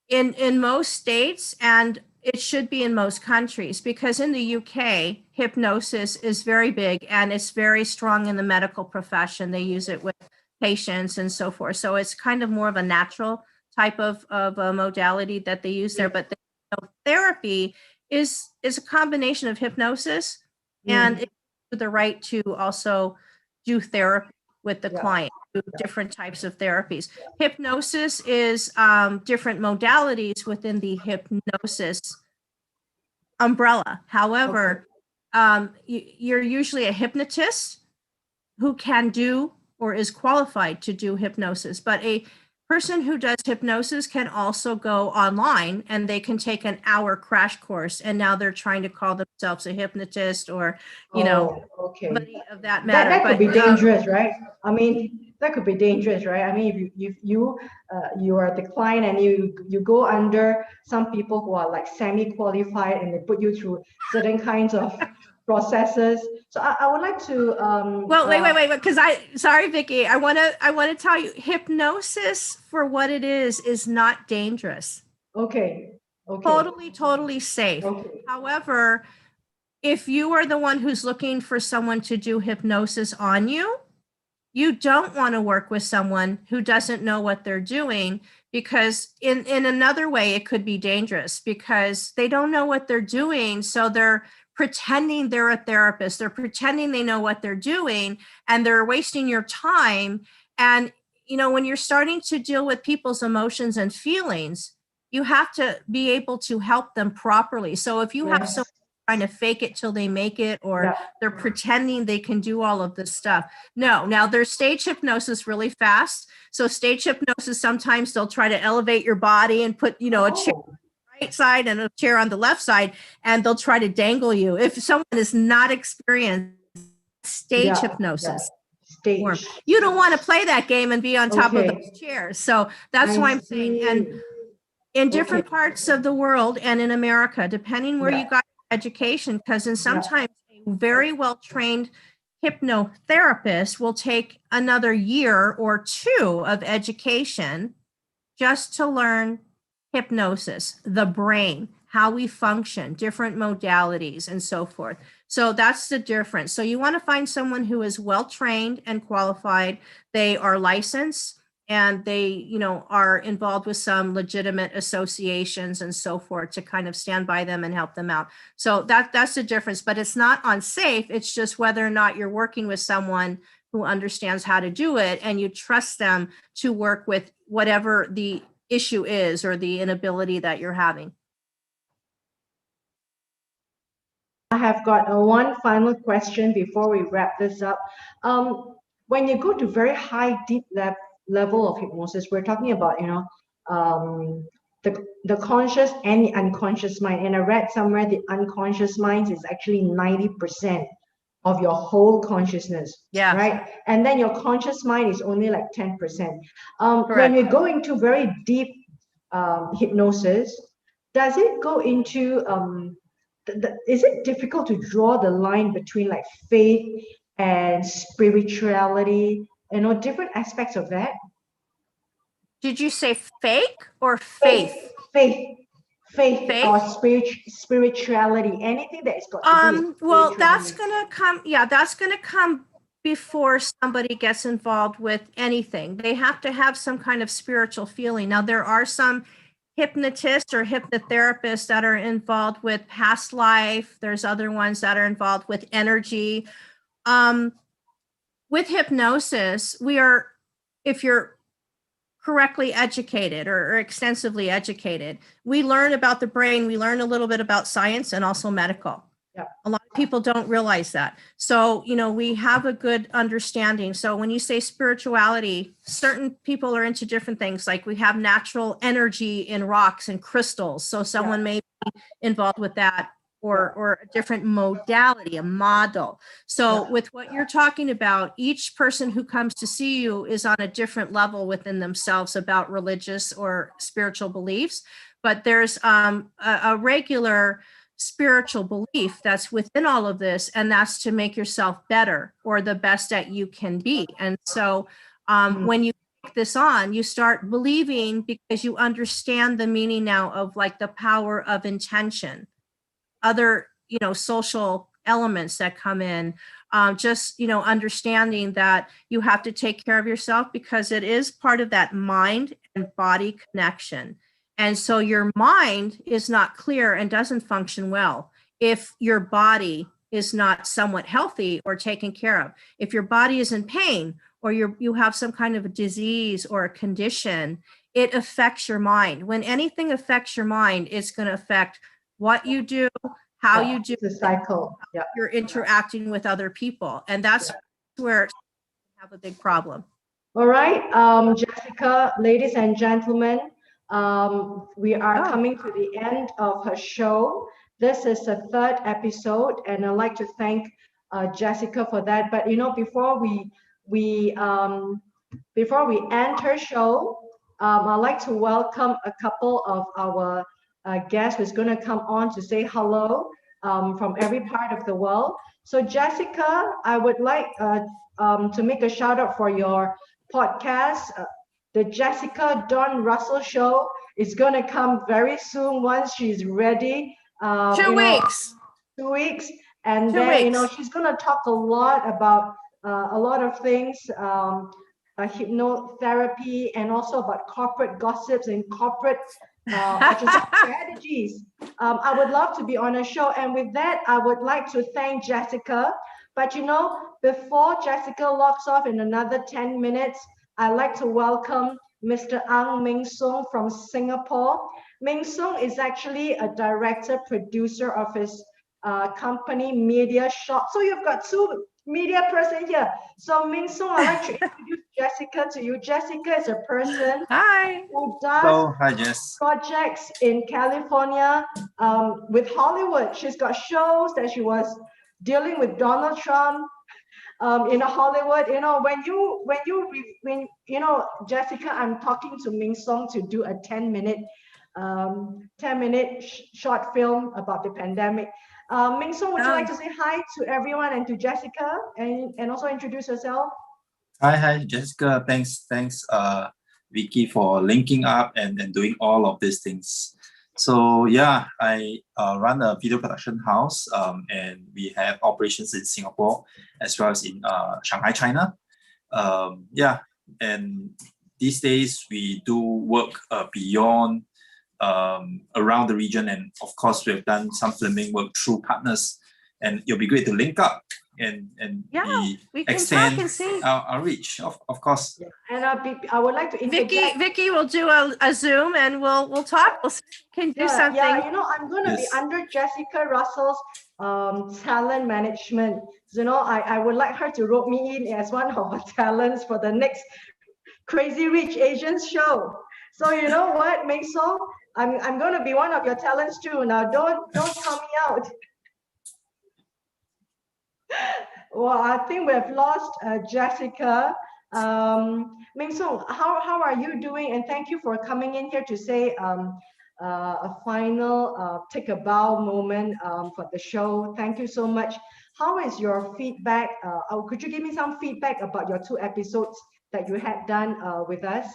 in most states, and it should be in most countries, because in the UK, hypnosis is very big and it's very strong in the medical profession. They use it with patients and so forth. So it's kind of more of a natural type of a modality that they use there. But the therapy is a combination of hypnosis and the right to also do therapy with the client, do different types of therapies. Hypnosis is different modalities within the hypnosis umbrella. However, you're usually a hypnotist who can do or is qualified to do hypnosis, but a person who does hypnosis can also go online and they can take an hour crash course, and now they're trying to call themselves a hypnotist or somebody of that matter. That could be dangerous, right? That could be dangerous, right? If you are the client and you go under some people who are like semi-qualified, and they put you through certain kinds of processes. So I would like to wait, because sorry, Vicki, I want to tell you, hypnosis for what it is not dangerous. Okay. Totally safe. Okay. However, if you are the one who's looking for someone to do hypnosis on you, you don't want to work with someone who doesn't know what they're doing, because in another way, it could be dangerous because they don't know what they're doing. So they're pretending they're a therapist. They're pretending they know what they're doing, and they're wasting your time. And, when you're starting to deal with people's emotions and feelings, you have to be able to help them properly. So if you have someone trying to fake it till they make it, or they're pretending they can do all of this stuff. No, now there's stage hypnosis really fast. So stage hypnosis, sometimes they'll try to elevate your body and put, a chair on the right side and a chair on the left side, and they'll try to dangle you. If someone is not experienced stage hypnosis, you don't want to play that game and be on top of those chairs. So that's why I'm saying, and in different parts of the world and in America, depending where you got your education, because in sometimes a very well-trained hypnotherapist will take another year or two of education just to learn hypnosis, the brain, how we function, different modalities, and so forth. So that's the difference. So you want to find someone who is well-trained and qualified. They are licensed, and they, are involved with some legitimate associations and so forth to kind of stand by them and help them out. So that's the difference, but it's not unsafe. It's just whether or not you're working with someone who understands how to do it, and you trust them to work with whatever the issue is or the inability that you're having. I have got one final question before we wrap this up. When you go to very high, deep level of hypnosis, we're talking about, the conscious and the unconscious mind. And I read somewhere the unconscious mind is actually 90% of your whole consciousness. Yeah. Right. And then your conscious mind is only like 10%. When we go into very deep hypnosis, does it go into is it difficult to draw the line between like faith and spirituality, different aspects of that? Did you say fake or faith? Faith or spirituality, anything that is got to do with well, that's gonna come before somebody gets involved with anything. They have to have some kind of spiritual feeling. Now, there are some hypnotists or hypnotherapists that are involved with past life. There's other ones that are involved with energy. With hypnosis, if you're correctly educated or extensively educated, we learn about the brain, we learn a little bit about science and also medical. Yeah. A lot of people don't realize that. So, we have a good understanding. So when you say spirituality, certain people are into different things. Like we have natural energy in rocks and crystals. So someone may be involved with that, or a different modality, a model. So with what you're talking about, each person who comes to see you is on a different level within themselves about religious or spiritual beliefs. But there's a regular spiritual belief that's within all of this, and that's to make yourself better or the best that you can be. And so when you take this on, you start believing because you understand the meaning now of like the power of intention, other social elements that come in, just understanding that you have to take care of yourself because it is part of that mind and body connection. And so your mind is not clear and doesn't function well if your body is not somewhat healthy or taken care of. If your body is in pain, or you have some kind of a disease or a condition, it affects your mind. When anything affects your mind, it's going to affect what you do, how you do the cycle. Yeah. You're interacting with other people. And that's where you have a big problem. All right, Jessica, ladies and gentlemen, we are coming to the end of her show. This is the third episode, and I'd like to thank Jessica for that. But before we end her show, I'd like to welcome a couple of our guests who's going to come on to say hello from every part of the world. So Jessica, I would like to make a shout out for your podcast. The Jessica Dawn Russell Show is going to come very soon once she's ready. 2 weeks. 2 weeks. And then, she's going to talk a lot about a lot of things. hypnotherapy, and also about corporate gossips and corporate strategies. I would love to be on a show. And with that, I would like to thank Jessica. But before Jessica logs off in another 10 minutes, I'd like to welcome Mr. Ang Ming Song from Singapore. Ming Song is actually a director, producer of his company, Media Shop. So you've got two media person here. So Ming Song, I'd like to introduce Jessica to you. Jessica is a person who does projects in California with Hollywood. She's got shows that she was dealing with Donald Trump in Hollywood. When Jessica, I'm talking to Ming Song to do a 10-minute short film about the pandemic. Ming Song, would you like to say hi to everyone and to Jessica and also introduce yourself? Hi, Jessica. Thanks, Vicky, for linking up and doing all of these things. So yeah, I run a video production house, and we have operations in Singapore as well as in Shanghai, China. And these days we do work beyond around the region, and of course we have done some filming work through partners, and it'll be great to link up and we can extend talk and see our reach, of course. Yeah. And I would like to interject. Vicky will do a Zoom and we'll talk. We'll see if we can do something. Yeah, I'm going to be under Jessica Russell's talent management. I would like her to rope me in as one of her talents for the next Crazy Rich Asians show. So you know what, Ming Song, I'm going to be one of your talents too. Now don't count me out. Well, I think we have lost Jessica. Ming Song, how are you doing? And thank you for coming in here to say a final take a bow moment for the show. Thank you so much. How is your feedback? Could you give me some feedback about your 2 episodes that you had done with us?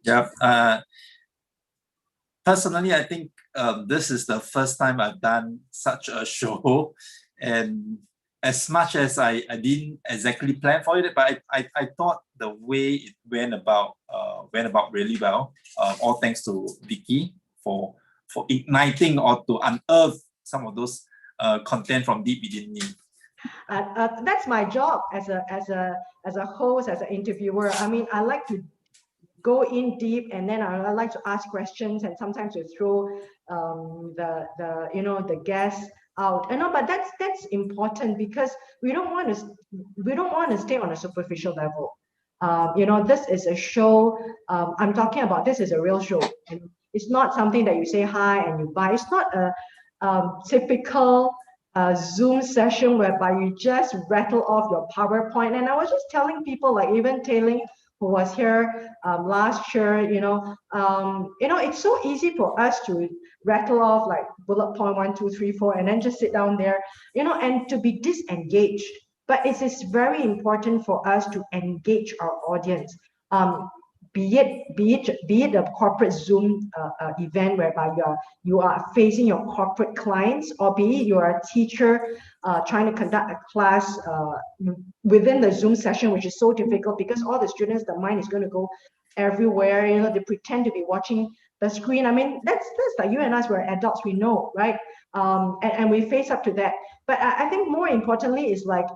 Yeah. Personally, I think this is the first time I've done such a show, and as much as I didn't exactly plan for it, but I thought the way it went about really well. All thanks to Vicky for igniting or to unearth some of those content from deep within me. That's my job as a host, as an interviewer. I mean, I like to go in deep, and then I like to ask questions, and sometimes we throw the guests out. But that's important because we don't want to stay on a superficial level. This is a show. I'm talking about, this is a real show, and it's not something that you say hi and you buy. It's not a typical Zoom session whereby you just rattle off your PowerPoint. And I was just telling people, like even Tailing, who was here last year, it's so easy for us to rattle off like bullet point 1, 2, 3, 4, and then just sit down there, and to be disengaged. But it is very important for us to engage our audience. Be it a corporate Zoom event whereby you are facing your corporate clients, or be it you are a teacher trying to conduct a class within the Zoom session, which is so difficult because all the students, the mind is going to go everywhere. They pretend to be watching the screen. I mean, that's like you and us, we're adults, we know, right? And we face up to that. But I think more importantly is like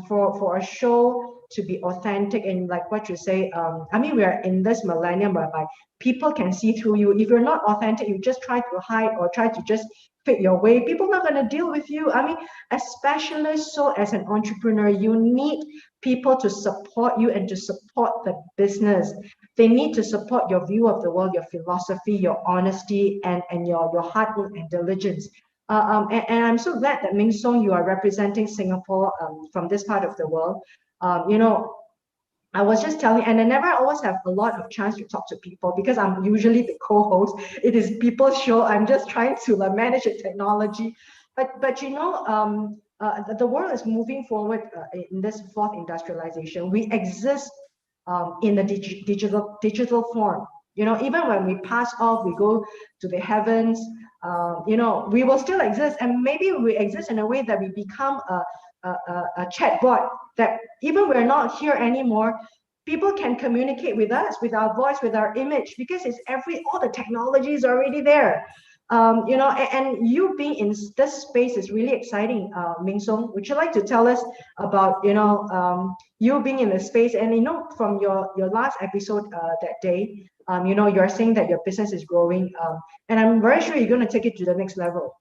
for a show to be authentic, and like what you say, I mean, we are in this millennium whereby people can see through you. If you're not authentic, you just try to hide or try to just fit your way, people are not going to deal with you. I mean, especially so as an entrepreneur, you need people to support you and to support the business. They need to support your view of the world, your philosophy, your honesty, and your hard work and diligence. And I'm so glad that Ming Song, you are representing Singapore from this part of the world. I was just telling, and I never always have a lot of chance to talk to people because I'm usually the co-host. It is people's show. I'm just trying to manage the technology. But the world is moving forward in this 4th industrialization. We exist in the digital form. Even when we pass off, we go to the heavens. We will still exist, and maybe we exist in a way that we become a chatbot, that even we're not here anymore, people can communicate with us, with our voice, with our image, because it's all the technology is already there. You know, and you being in this space is really exciting. Ming Song, would you like to tell us about, you know, you being in the space? And you know, from your last episode that day, you know, you're saying that your business is growing, and I'm very sure you're going to take it to the next level.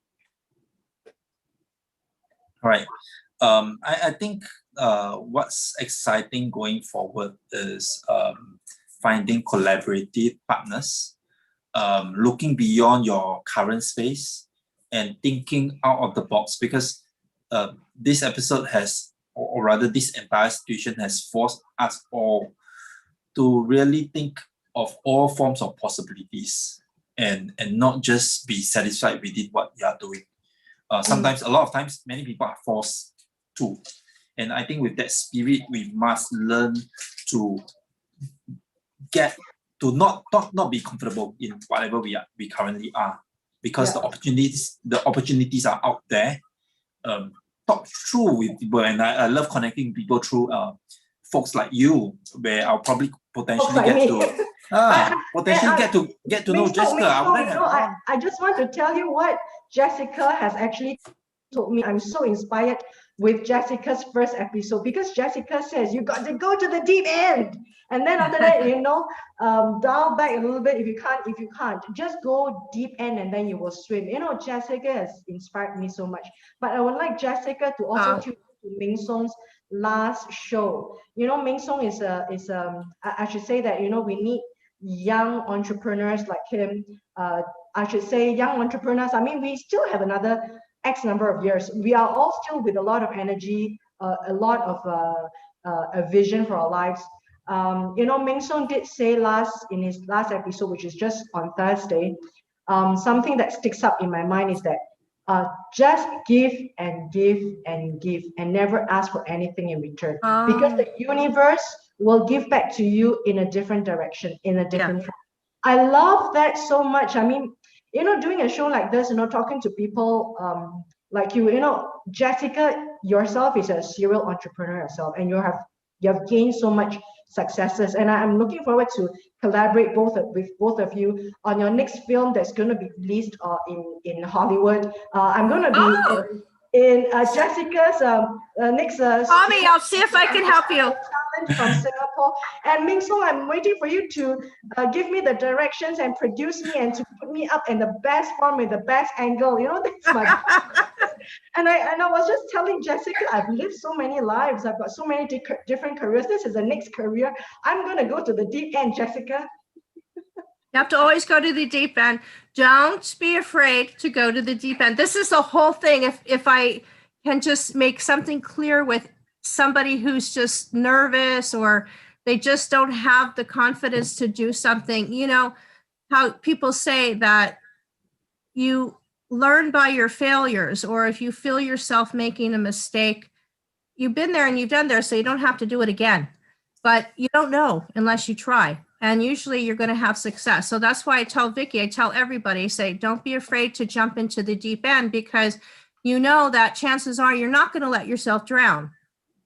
Right. I think what's exciting going forward is finding collaborative partners, looking beyond your current space and thinking out of the box, because this episode has, or rather this entire situation has forced us all to really think of all forms of possibilities and not just be satisfied within what you are doing. Sometimes, a lot of times, many people are forced to. And I think with that spirit, we must learn to not be comfortable in whatever we currently are, because the opportunities are out there. Talk through with people, and I love connecting people through folks like you, where I'll probably potentially get to know Jessica. I just want to tell you what Jessica has actually told me. I'm so inspired with Jessica's first episode, because Jessica says you got to go to the deep end, and then after that, you know, dial back a little bit if you can't, just go deep end and then you will swim. You know, Jessica has inspired me so much. But I would like Jessica to also tune to Ming Song's last show. You know, Ming Song is I should say that, you know, we need young entrepreneurs like him. I should say young entrepreneurs. I mean, we still have another X number of years. We are all still with a lot of energy, a lot of a vision for our lives. You know, Ming Song did say in his last episode, which is just on Thursday, something that sticks up in my mind is that just give and give and give and never ask for anything in return, because the universe will give back to you in a different direction, in a different form. I love that so much. I mean, you know, doing a show like this, you know, talking to people like you know, Jessica yourself is a serial entrepreneur yourself, and you have gained so much successes, and I'm looking forward to collaborate with both of you on your next film that's going to be released in Hollywood. I'm going to be in Jessica's next Tommy, I'll see if I can help you. Challenge from Singapore. And Ming Song, I'm waiting for you to give me the directions and produce me and to put me up in the best form with the best angle. You know, that's my and I was just telling Jessica, I've lived so many lives. I've got so many different careers. This is the next career. I'm going to go to the deep end, Jessica. You have to always go to the deep end. Don't be afraid to go to the deep end. This is the whole thing. If I can just make something clear with somebody who's just nervous or they just don't have the confidence to do something, you know, how people say that you learn by your failures, or if you feel yourself making a mistake, you've been there and you've done there, so you don't have to do it again. But you don't know unless you try. And usually you're going to have success. So that's why I tell Vicky, I tell everybody, say, don't be afraid to jump into the deep end, because you know that chances are you're not going to let yourself drown.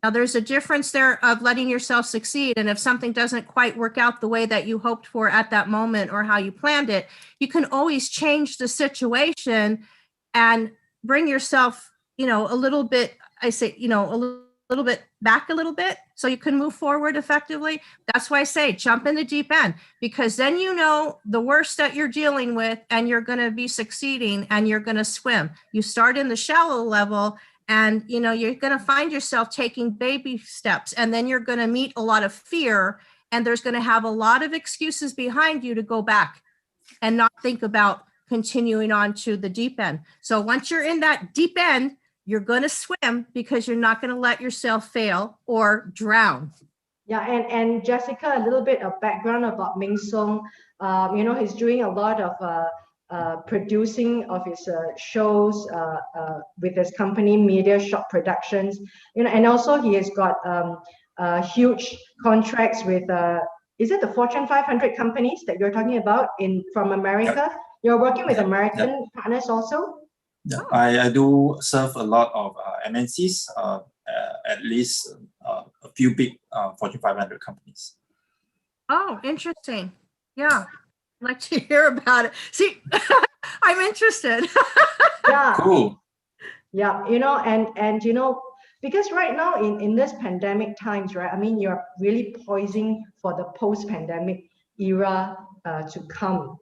Now, there's a difference there of letting yourself succeed. And if something doesn't quite work out the way that you hoped for at that moment or how you planned it, you can always change the situation and bring yourself, you know, a little bit, I say, you know, a little bit back a little bit so you can move forward effectively. That's why I say jump in the deep end, because then you know the worst that you're dealing with and you're going to be succeeding and you're going to swim. You start in the shallow level and, you know, you're going to find yourself taking baby steps, and then you're going to meet a lot of fear, and there's going to have a lot of excuses behind you to go back and not think about continuing on to the deep end. So once you're in that deep end, you're going to swim, because you're not going to let yourself fail or drown. Yeah, and Jessica, a little bit of background about Ming Song. You know, he's doing a lot of producing of his shows with his company, Media Shop Productions. You know, and also he has got huge contracts with, is it the Fortune 500 companies that you're talking about from America? Yep. You're working with American partners also? Yeah, I do serve a lot of MNCs, at least a few big Fortune 500 companies. Oh, interesting. Yeah. I'd like to hear about it. See, I'm interested. Yeah. Cool. Yeah, and because right now in this pandemic times, right? I mean, you're really poising for the post-pandemic era to come.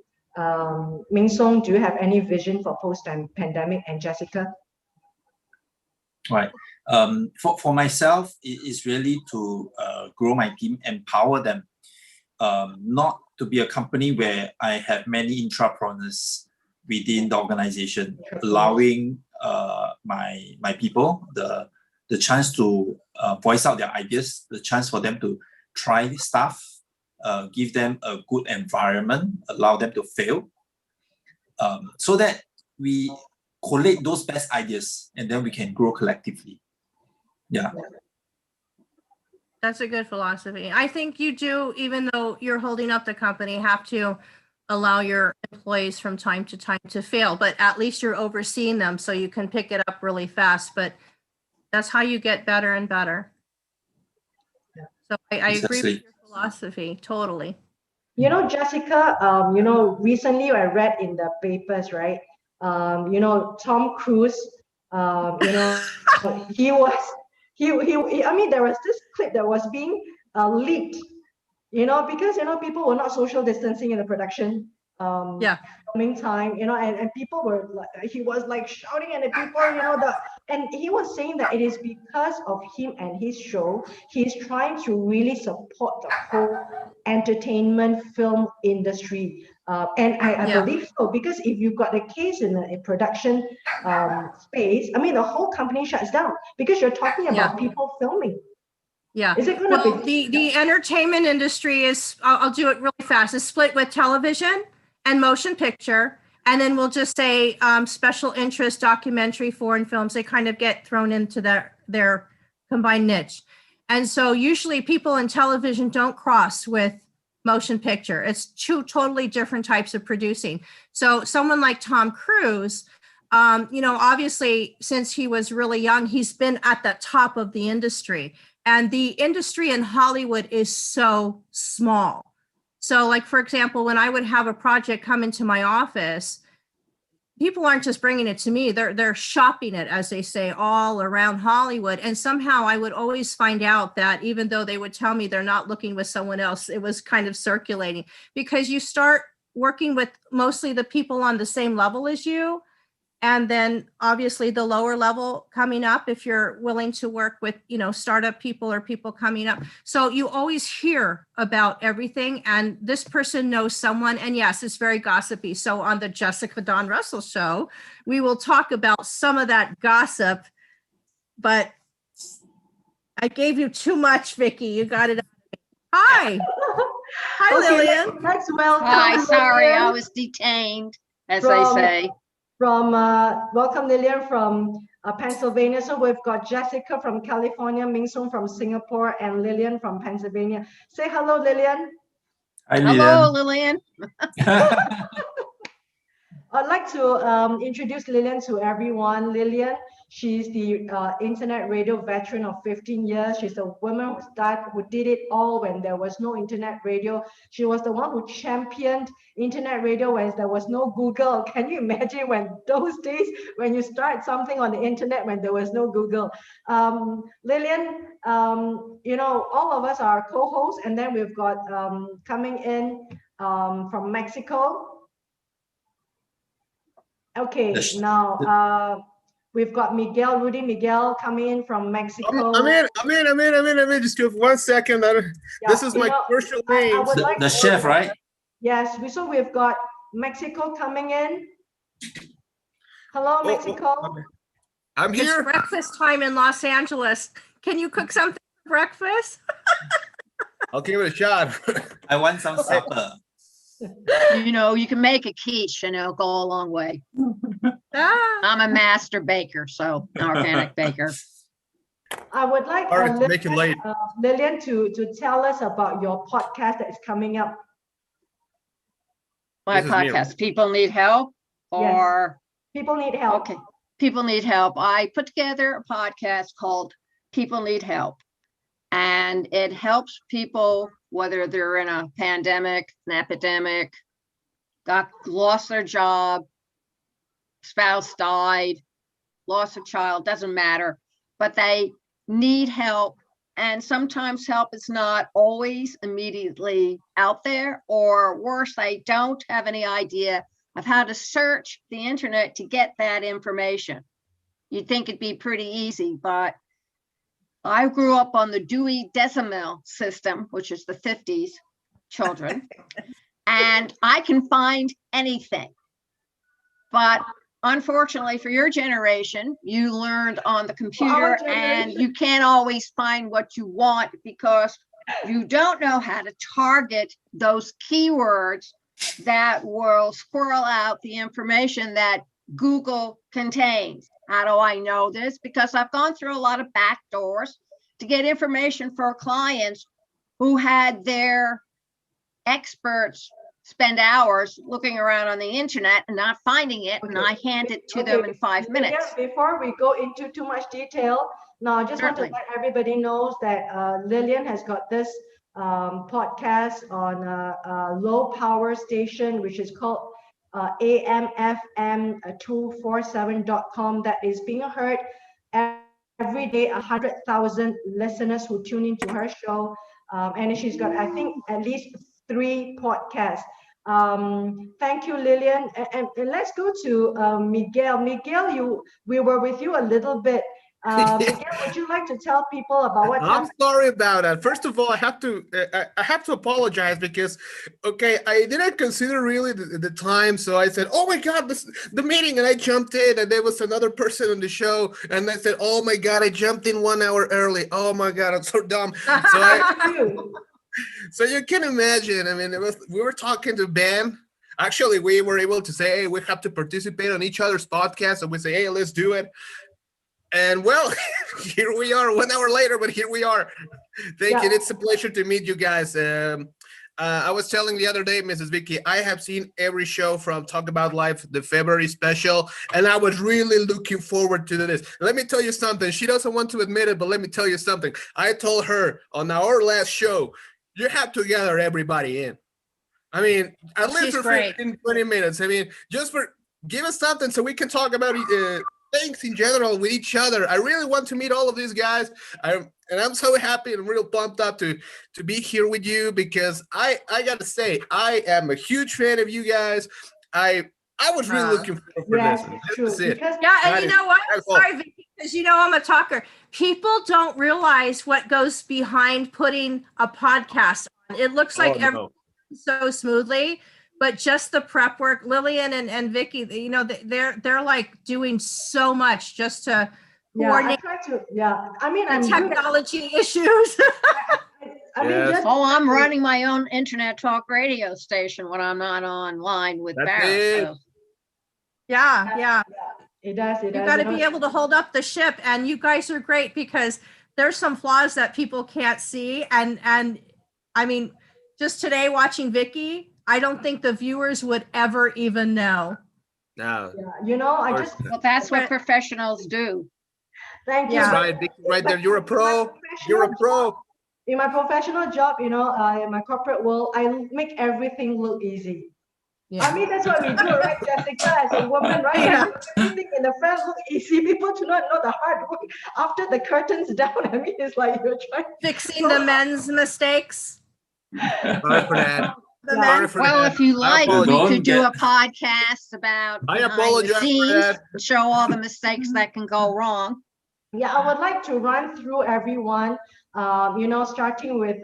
Ming Song, do you have any vision for post-pandemic? And Jessica? Right. For myself, it is really to grow my team, empower them. Not to be a company where I have many intrapreneurs within the organization, allowing my people the chance to voice out their ideas, the chance for them to try stuff, give them a good environment, allow them to fail, so that we collate those best ideas and then we can grow collectively. Yeah. That's a good philosophy. I think you do, even though you're holding up the company, have to allow your employees from time to time to fail, but at least you're overseeing them so you can pick it up really fast. But that's how you get better and better. So I agree with your philosophy totally. Jessica, recently I read in the papers, right? Tom Cruise, he was, I mean, there was this clip that was being leaked, because, people were not social distancing in the production. Filming time, and people were like, he was like shouting at the people, and he was saying that it is because of him and his show, he's trying to really support the whole entertainment film industry. And I believe so, because if you've got a case in a production space, I mean, the whole company shuts down because you're talking about people filming. Yeah. Is it going to be the entertainment industry is, I'll do it really fast, is split with television and motion picture. And then we'll just say special interest, documentary, foreign films, they kind of get thrown into their combined niche. And so usually people in television don't cross with motion picture. It's two totally different types of producing. So someone like Tom Cruise, obviously since he was really young, he's been at the top of the industry. And the industry in Hollywood is so small. So like, for example, when I would have a project come into my office, people aren't just bringing it to me, they're shopping it, as they say, all around Hollywood. And somehow I would always find out that even though they would tell me they're not looking with someone else, it was kind of circulating, because you start working with mostly the people on the same level as you. And then obviously the lower level coming up, if you're willing to work with, startup people or people coming up. So you always hear about everything, and this person knows someone. And yes, it's very gossipy. So on the Jessica Dawn Russell show, we will talk about some of that gossip, but I gave you too much, Vicky. You got it. Hi. Hi, okay, Lillian. Let's welcome. Hi, sorry, Lillian I was detained, as they say. Welcome Lillian from Pennsylvania. So we've got Jessica from California, Ming Song from Singapore, and Lillian from Pennsylvania. Say hello, Lillian. Hi, Hello, Lillian. I'd like to introduce Lillian to everyone. Lillian, she's the internet radio veteran of 15 years. She's a woman who did it all when there was no internet radio. She was the one who championed internet radio when there was no Google. Can you imagine when those days when you start something on the internet when there was no Google? Lillian, all of us are co-hosts, and then we've got coming in from Mexico. Okay, now we've got Rudy Miguel coming in from Mexico. I'm in. Just give 1 second. This is my commercial name. The chef, right? Yes, so we've got Mexico coming in. Hello, Mexico. I'm here. It's breakfast time in Los Angeles. Can you cook something for breakfast? I'll give it a shot. I want some supper. You can make a quiche and it'll go a long way. I'm a master baker, so organic baker. I would like Lillian to tell us about your podcast that is coming up. My podcast, People Need Help, or People Need Help. Okay, People Need Help. I put together a podcast called People Need Help. And it helps people, whether they're in a pandemic, an epidemic, lost their job, spouse died, lost a child, doesn't matter, but they need help. And sometimes help is not always immediately out there, or worse, they don't have any idea of how to search the internet to get that information. You'd think it'd be pretty easy, but I grew up on the Dewey Decimal System, which is the 50s children, and I can find anything. But unfortunately for your generation, you learned on the computer and you can't always find what you want because you don't know how to target those keywords that will squirrel out the information that Google contains. How do I know this? Because I've gone through a lot of back doors to get information for clients who had their experts spend hours looking around on the internet and not finding it, and I hand it to them in 5 minutes. Yeah, before we go into too much detail, now I just want to let everybody knows that Lillian has got this podcast on a low power station, which is called amfm247.com, that is being heard every day, 100,000 listeners who tune into her show. And she's got, I think, at least 3 podcasts. Thank you, Lillian. And let's go to Miguel. Miguel, we were with you a little bit. Miguel, would you like to tell people about what I'm sorry about that. First of all, I have to apologize because, okay, I didn't consider really the time. So I said, oh my God, the meeting, and I jumped in, and there was another person on the show, and I said, oh my God, I jumped in 1 hour early. Oh my God, I'm so dumb. So you can imagine. I mean, we were talking to Ben. Actually, we were able to say, hey, we have to participate on each other's podcast, and we say, hey, let's do it. And well, here we are 1 hour later, but here we are. Thank you. It's a pleasure to meet you guys. I was telling the other day, Mrs. Vicky, I have seen every show from Talk About Life, the February special, and I was really looking forward to this. Let me tell you something. She doesn't want to admit it, but let me tell you something. I told her on our last show, you have to gather everybody in. I mean, at least for 15, 20 minutes. I mean, just give us something so we can talk about things in general with each other. I really want to meet all of these guys. I'm so happy and real pumped up to be here with you because I gotta say, I am a huge fan of you guys. I was really looking forward for this. True. And you know what? I'm sorry, Vicky, because you know I'm a talker. People don't realize what goes behind putting a podcast on. It looks like everything so smoothly, but just the prep work, Lillian and Vicky, you know, they're like doing so much just to coordinate. I'm technology issues. I'm running my own internet talk radio station when I'm not online with Barrett. So. Yeah. It does. You got to be able to hold up the ship, and you guys are great because there's some flaws that people can't see. And I mean, just today watching Vicky, I don't think the viewers would ever even know. No. Yeah, you know, well, that's what professionals do. Thank you. That's right, Vicky, right there. You're a pro. You're a pro. In my professional job, you know, in my corporate world, I make everything look easy. Yeah. I mean, that's what we do, right, Jessica, as a woman, right? Yeah. Everything in the front look easy. People do not know the hard work after the curtain's down. I mean, it's like you're trying fixing the men's mistakes. Sorry for that. Well, if you like, we could do a podcast about behind the scenes, show all the mistakes that can go wrong. Yeah, I would like to run through everyone, you know, starting with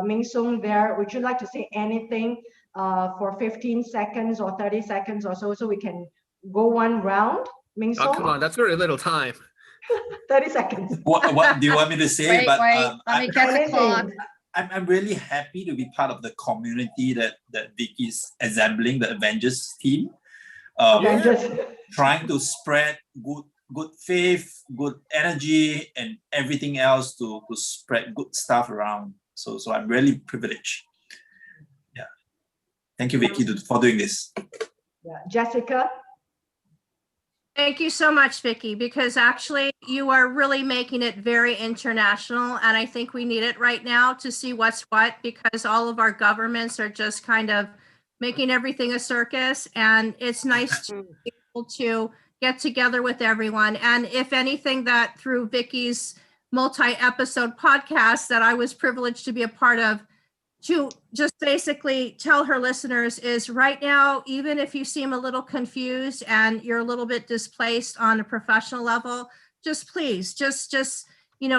Ming Sung there. Would you like to say anything for 15 seconds or 30 seconds or so we can go one round? Ming Sung? Oh, come on, that's very little time. 30 seconds. What do you want me to say? Wait, let me get the clock. I'm really happy to be part of the community that Vicky's assembling, the Avengers team. Trying to spread good faith, good energy, and everything else to spread good stuff around. So I'm really privileged. Yeah. Thank you, Vicky, for doing this. Yeah. Jessica? Thank you so much, Vicki, because actually you are really making it very international. And I think we need it right now to see what's what, because all of our governments are just kind of making everything a circus. And it's nice to be able to get together with everyone. And if anything, that through Vicki's multi-episode podcast that I was privileged to be a part of, to just basically tell her listeners is right now, even if you seem a little confused and you're a little bit displaced on a professional level, just please, just,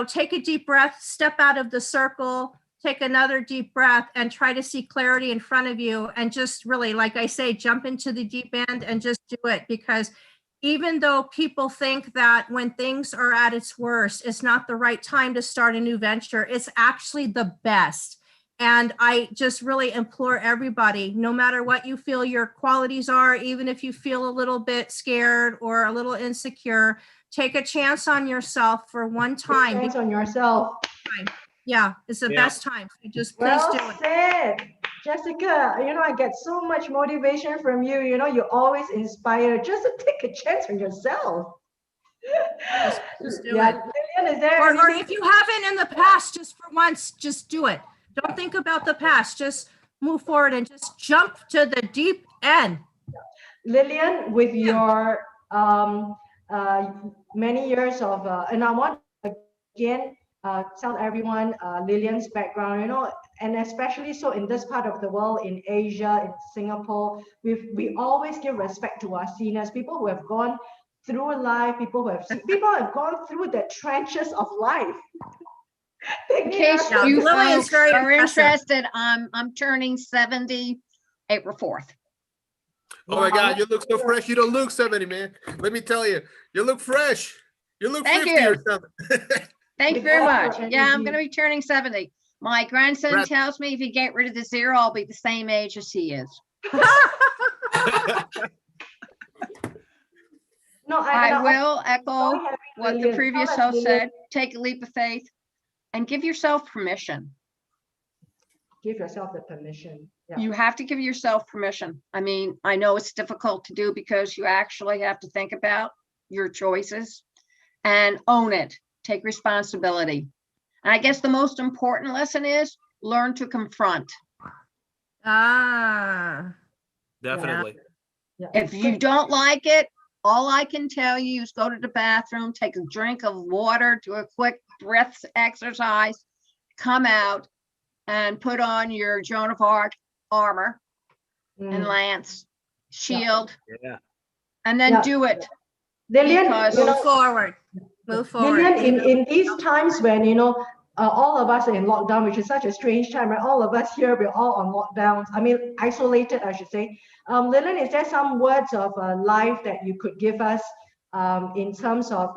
take a deep breath, step out of the circle, take another deep breath and try to see clarity in front of you. And just really, like I say, jump into the deep end and just do it. Because even though people think that when things are at its worst, it's not the right time to start a new venture, it's actually the best. And I just really implore everybody, no matter what you feel your qualities are, even if you feel a little bit scared or a little insecure, take a chance on yourself for one time. Take a chance on yourself. Yeah, it's the best time. So just please do it. Well said, Jessica. I get so much motivation from you. You always inspire. Just take a chance on yourself. Just do it. Lillian, is there Or anything? if you haven't in the past, just for once, just do it. Don't think about the past. Just move forward and just jump to the deep end. Lillian, with your many years of, and I want to again tell everyone Lillian's background, and especially so in this part of the world, in Asia, in Singapore, we always give respect to our seniors, people who have gone through life, people who have gone through the trenches of life. In case you folks are interested, I'm turning 70 April 4th. Oh my God, you look so fresh. You don't look 70, man. Let me tell you, you look fresh. You look 50 or something. Thank you very much. Yeah, I'm going to be turning 70. My grandson tells me if you get rid of the 0, I'll be the same age as he is. No, I will echo what the previous host said. Take a leap of faith and give yourself permission. Give yourself the permission. Yeah. You have to give yourself permission. I mean, I know it's difficult to do because you actually have to think about your choices and own it. Take responsibility. And I guess the most important lesson is learn to confront. Definitely. Yeah. If you don't like it, all I can tell you is go to the bathroom, take a drink of water, do a quick breath exercise, come out and put on your Joan of Arc armor and lance, shield, and then do it. Lillian, move forward. Move forward. Lillian, in these times when, all of us are in lockdown, which is such a strange time, right? All of us here, we're all on lockdowns. I mean, isolated, I should say. Lillian, is there some words of life that you could give us in terms of,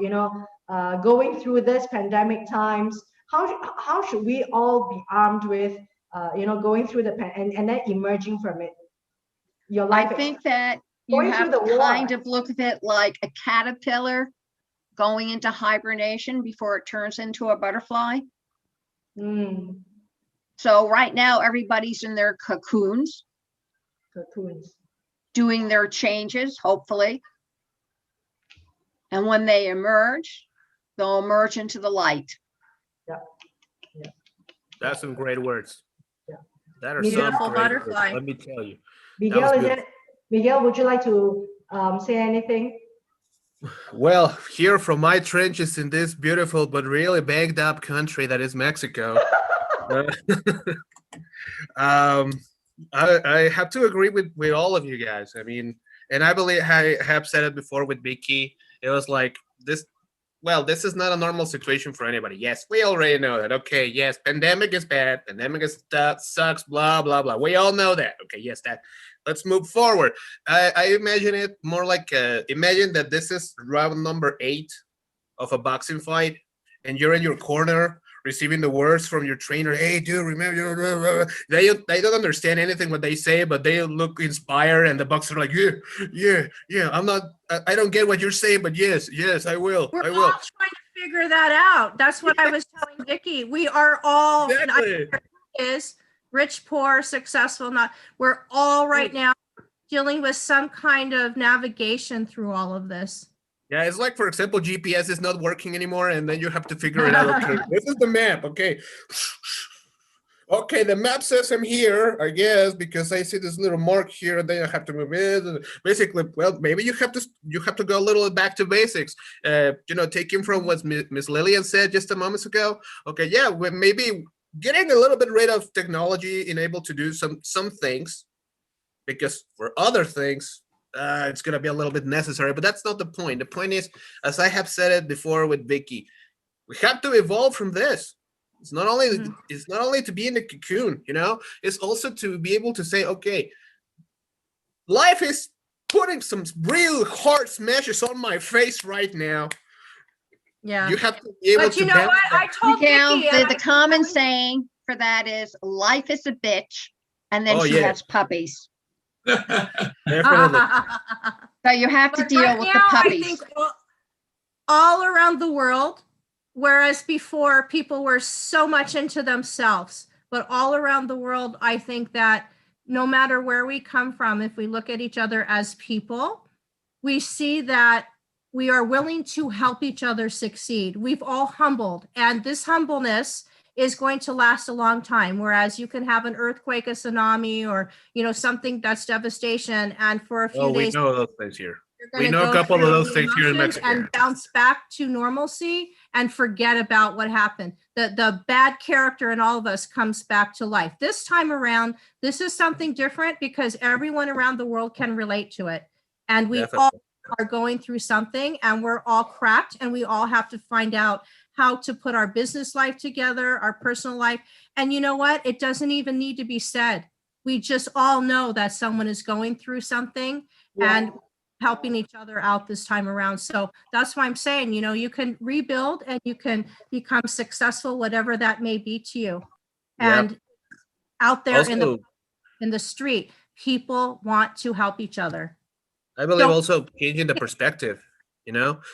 going through this pandemic times? How should we all be armed with, going through the and then emerging from it? Your life. I think that you have to kind of look at it like a caterpillar going into hibernation before it turns into a butterfly. So right now, everybody's in their cocoons, doing their changes, hopefully. And when they emerge, they'll emerge into the light. Yeah. That's some great words. Yeah. That are Beautiful some great butterfly. words, let me tell you. Miguel, would you like to say anything? Well, here from my trenches in this beautiful but really bagged up country that is Mexico, I have to agree with all of you guys. I mean, and I believe I have said it before with Vicky. It was like this. Well, this is not a normal situation for anybody. Yes, we already know that. Okay, yes, pandemic is bad. Pandemic is sucks. Blah blah blah. We all know that. Okay, yes, that. Let's move forward. I imagine it more like imagine that this is round number 8 of a boxing fight, and you're in your corner receiving the words from your trainer. Hey, dude, remember? They don't understand anything what they say, but they look inspired, and the boxer like, yeah. I don't get what you're saying, but yes, I will. We're all trying to figure that out. That's what I was telling Vicky. We are all. Exactly. Is rich, poor, successful, not. We're all right now dealing with some kind of navigation through all of this. Yeah, it's like, for example, GPS is not working anymore, and then you have to figure it out. Okay, this is the map. Okay. Okay, the map says I'm here, I guess, because I see this little mark here, and then I have to move in. Basically, well, maybe you have to go a little back to basics. Taking from what Miss Lillian said just a moment ago. Okay, yeah, maybe getting a little bit rid of technology and able to do some things, because for other things, it's gonna be a little bit necessary. But that's not the point. The point is, as I have said it before with Vicky, we have to evolve from this. It's not only to be in the cocoon, it's also to be able to say, okay, life is putting some real hard smashes on my face right now. Yeah. You have to be able But to you know what? I told Miguel, Vicky, the common saying for that is life is a bitch, and then Oh, she yeah. has puppies. Definitely. So you have to But deal right with now, the I puppies. think all around the world, whereas before people were so much into themselves, but all around the world, I think that no matter where we come from, if we look at each other as people, we see that we are willing to help each other succeed. We've all humbled, and this humbleness is going to last a long time. Whereas you can have an earthquake, a tsunami, or something that's devastation, and for a few We days, know those things here. you're We going to know a go couple of through those the things here in emotions Mexico. and bounce back to normalcy and forget about what happened. The bad character in all of us comes back to life. This time around, this is something different because everyone around the world can relate to it. And we Definitely. all are going through something, and we're all cracked, and we all have to find out how to put our business life together, our personal life. And you know what? It doesn't even need to be said. We just all know that someone is going through something, and helping each other out this time around. So that's why I'm saying, you can rebuild and you can become successful, whatever that may be to you. And out there Also, in the street, people want to help each other. I believe also changing the perspective,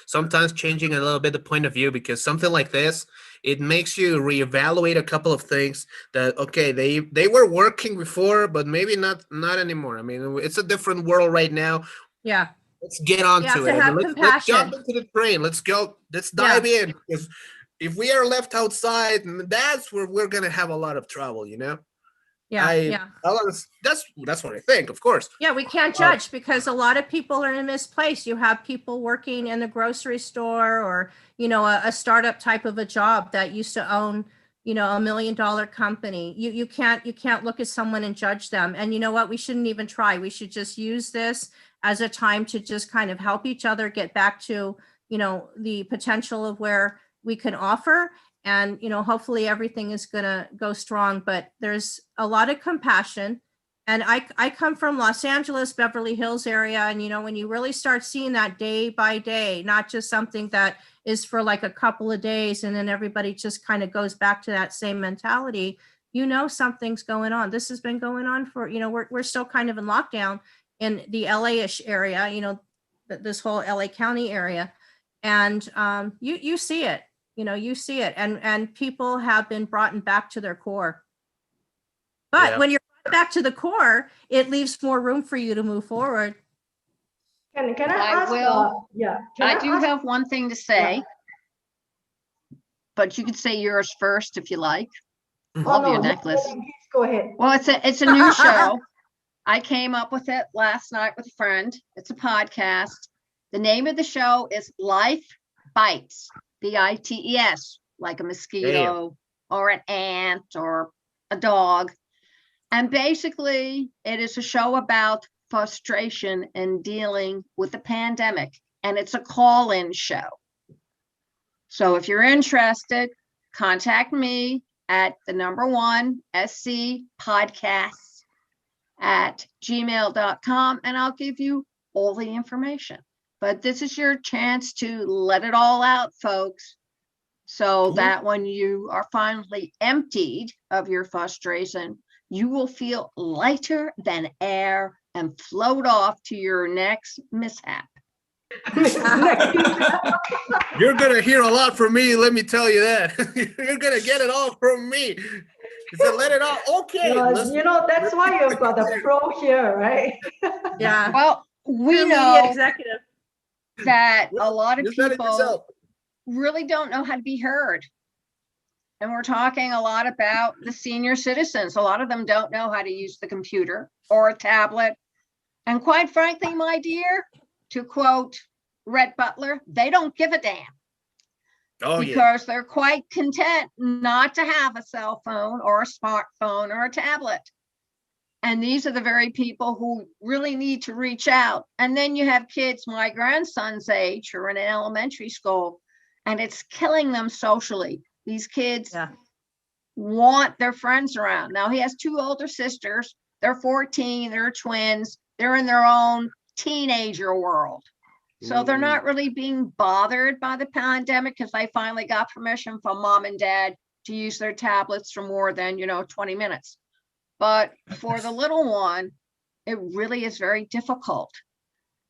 sometimes changing a little bit the point of view, because something like this, it makes you reevaluate a couple of things that, okay, they were working before, but maybe not anymore. I mean, it's a different world right now. Yeah. Let's get on to it. Let's jump into the train. Let's go. Let's dive in. Because if we are left outside, that's where we're going to have a lot of trouble, Yeah. That's what I think, of course. Yeah, we can't judge because a lot of people are in this place. You have people working in a grocery store or, a startup type of a job that used to own, $1 million company. You can't look at someone and judge them. And you know what? We shouldn't even try. We should just use this as a time to just kind of help each other get back to, the potential of where we can offer. And, hopefully everything is going to go strong, but there's a lot of compassion. And I come from Los Angeles, Beverly Hills area. And, when you really start seeing that day by day, not just something that is for like a couple of days, and then everybody just kind of goes back to that same mentality, something's going on. This has been going on for, we're still kind of in lockdown in the LA-ish area, this whole LA County area. And you see it, you see it. And people have been brought back to their core. But when you're back to the core, it leaves more room for you to move forward. Can I ask? I do have one thing to say, but you could say yours first if you like. Love your necklace. Go ahead. Well, it's a new show. I came up with it last night with a friend. It's a podcast. The name of the show is Life Bites, BITES, like a mosquito or an ant or a dog. And basically, it is a show about frustration and dealing with the pandemic. And it's a call-in show. So if you're interested, contact me at the number 1 SC podcasts at gmail.com, and I'll give you all the information. But this is your chance to let it all out, folks, so that when you are finally emptied of your frustration, you will feel lighter than air and float off to your next mishap. You're going to hear a lot from me, let me tell you that. You're going to get it all from me. So let it all, okay. That's why you've got the pro here, right? Yeah. Well, we Media know executive. that a lot of Use that in people yourself. really don't know how to be heard. And we're talking a lot about the senior citizens. A lot of them don't know how to use the computer or a tablet. And quite frankly, my dear, to quote Rhett Butler, they don't give a damn. Oh, yeah. Because they're quite content not to have a cell phone or a smartphone or a tablet. And these are the very people who really need to reach out. And then you have kids my grandson's age who are in elementary school, and it's killing them socially. These kids want their friends around. Now, he has two older sisters. They're 14, they're twins. They're in their own teenager world. So they're not really being bothered by the pandemic because they finally got permission from mom and dad to use their tablets for more than, 20 minutes. But for the little one, it really is very difficult.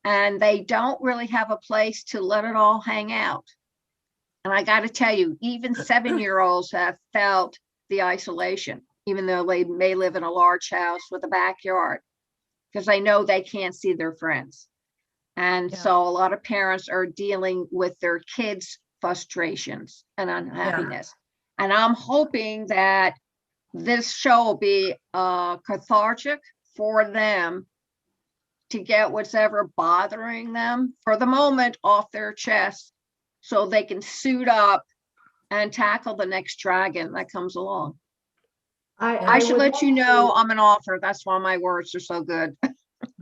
And they don't really have a place to let it all hang out. And I got to tell you, even 7-year-olds have felt the isolation, even though they may live in a large house with a backyard, because they know they can't see their friends. And so a lot of parents are dealing with their kids' frustrations and unhappiness. And I'm hoping that this show will be cathartic for them to get whatever bothering them for the moment off their chest so they can suit up and tackle the next dragon that comes along. I should let you know I'm an author. That's why my words are so good.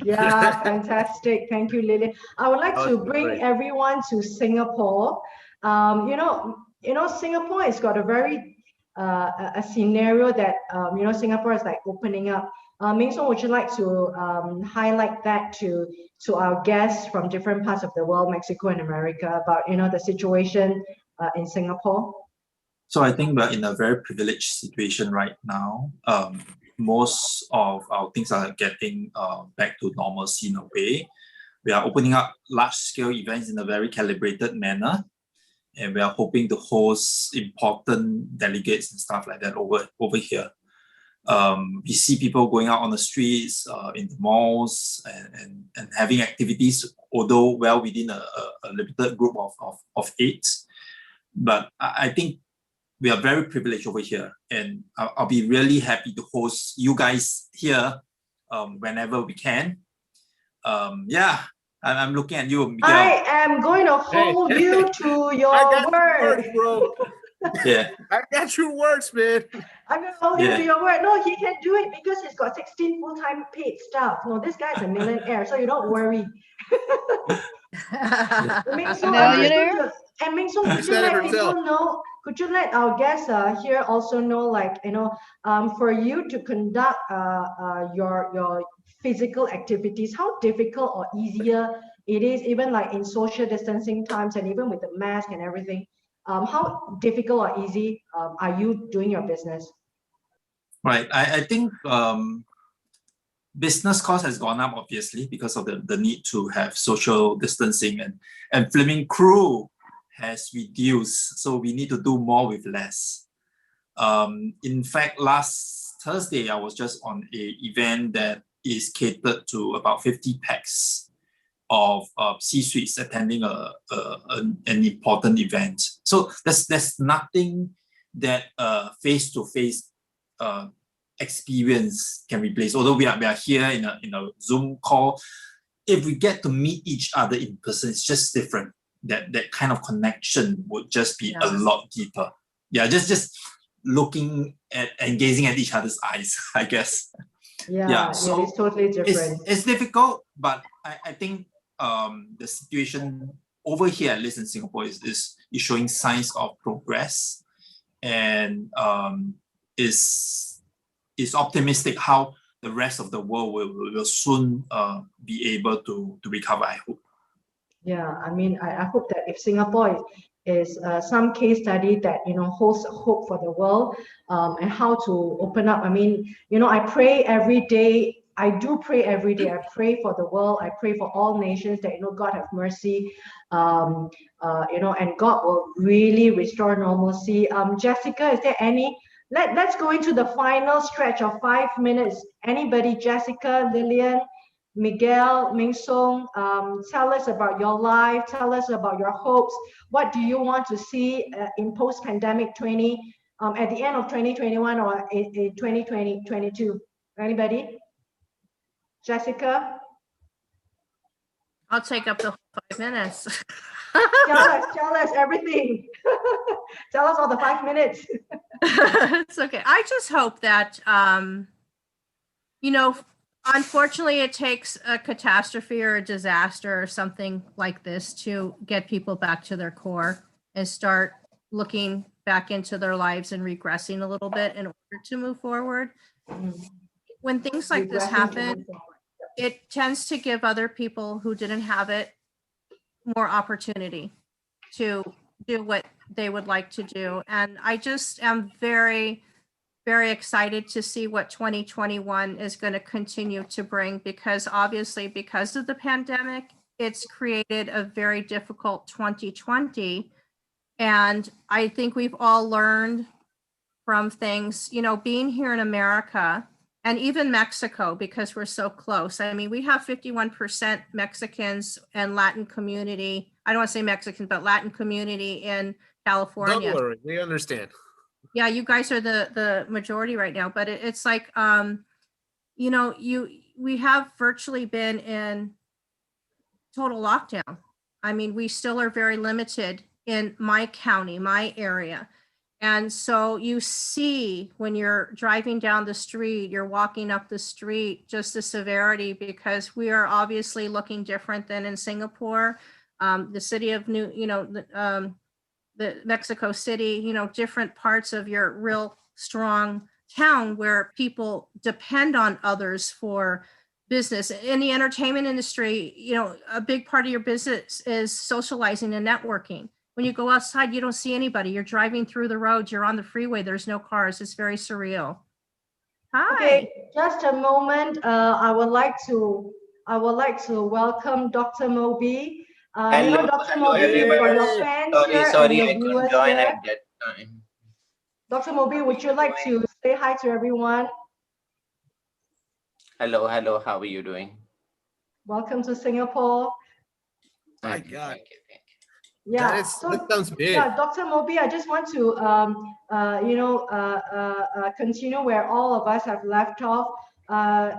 Yeah, fantastic. Thank you, Lily. I would like to bring everyone to Singapore. Singapore has got a very a scenario that Singapore is like opening up. Ming Song, would you like to highlight that to our guests from different parts of the world, Mexico and America, about the situation in Singapore? So I think we're in a very privileged situation right now. Most of our things are getting back to normalcy in a way. We are opening up large-scale events in a very calibrated manner, and we are hoping to host important delegates and stuff like that over here. We see people going out on the streets, in the malls, and having activities, although well within a limited group of 8. But I think we are very privileged over here, and I'll be really happy to host you guys here whenever we can. I'm looking at you, Miguel. I am going to hold you to your word. Bro. Yeah, I got your words, man. I'm going to hold you to your word. No, he can do it because he's got 16 full-time paid staff. No, this guy's a millionaire, so you don't worry. Millionaire? And Ming Song, could you let people know? Could you let our guests here also know, for you to conduct your physical activities, how difficult or easier it is, even like in social distancing times and even with the mask and everything? How difficult or easy are you doing your business? Right. I think business cost has gone up, obviously, because of the need to have social distancing, and filming crew has reduced, so we need to do more with less. In fact, last Thursday, I was just on an event that is catered to about 50 packs of C-suites attending an important event. So there's nothing that face-to-face experience can replace. Although we are here in a Zoom call, if we get to meet each other in person, it's just different. That kind of connection would just be a lot deeper. Yeah, just looking at and gazing at each other's eyes, I guess. So it's totally different. It's difficult, but I think the situation over here, at least in Singapore, is showing signs of progress, and is optimistic how the rest of the world will soon be able to recover, I hope. Yeah, I mean, I hope that if Singapore is some case study that holds hope for the world, and how to open up. I mean, I pray every day. I do pray every day. I pray for the world. I pray for all nations that God have mercy, and God will really restore normalcy. Jessica, is there any? Let's go into the final stretch of 5 minutes. Anybody? Jessica, Lillian, Miguel, Ming Song, tell us about your life, tell us about your hopes. What do you want to see in post-pandemic 20, at the end of 2021 or in 2022? Anybody? Jessica? I'll take up the whole 5 minutes. Tell us everything. Tell us all the 5 minutes. It's okay. I just hope that, you know, unfortunately, it takes a catastrophe or a disaster or something like this to get people back to their core and start looking back into their lives and regressing a little bit in order to move forward. When things like this happen, it tends to give other people who didn't have it more opportunity to do what they would like to do. And I just am very, very excited to see what 2021 is going to continue to bring, because obviously, because of the pandemic, it's created a very difficult 2020. And I think we've all learned from things, you know, being here in America and even Mexico, because we're so close. I mean, we have 51% Mexicans and Latin community. I don't want to say Mexican, but Latin community in California. Don't worry, we understand. Yeah, you guys are the majority right now, but it's like, you know, we have virtually been in total lockdown. I mean, we still are very limited in my county, my area. And so you see when you're driving down the street, you're walking up the street, just the severity, because we are obviously looking different than in Singapore, the city of the Mexico City, you know, different parts of your real strong town where people depend on others for business. In the entertainment industry, you know, a big part of your business is socializing and networking. When you go outside, you don't see anybody. You're driving through the roads, you're on the freeway, there's no cars. It's very surreal. Hi. Okay, just a moment. I would like to welcome Dr. Moby. You know, Dr. Moby, for your fans here and your viewers here. Dr. Moby, would you like to say hi to everyone? Hello, how are you doing? Welcome to Singapore. My God. Thank you. Yeah, that sounds big. Yeah, Dr. Moby, I just want to continue where all of us have left off. A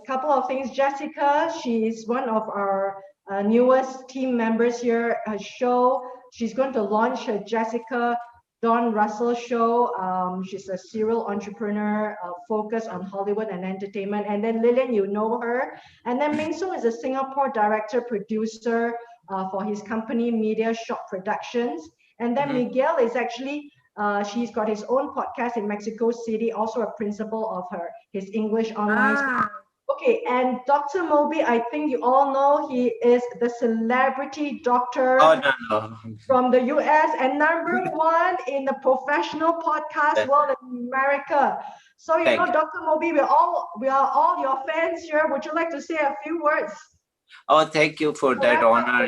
couple of things. Jessica, she is one of our newest team members here. Her show, she's going to launch her Jessica Dawn Russell show. She's a serial entrepreneur focused on Hollywood and entertainment. And then Lillian, you know her. And then Ming Song is a Singapore director, producer for his company, Media Shop Productions. And then Miguel is actually, she's got his own podcast in Mexico City, also a principal of his English online school. Okay, and Dr. Moby, I think you all know he is the celebrity doctor from the US and #1 in the professional podcast world in America. So you know, Dr. Moby, we are all your fans here. Would you like to say a few words? Oh, thank you for that honor.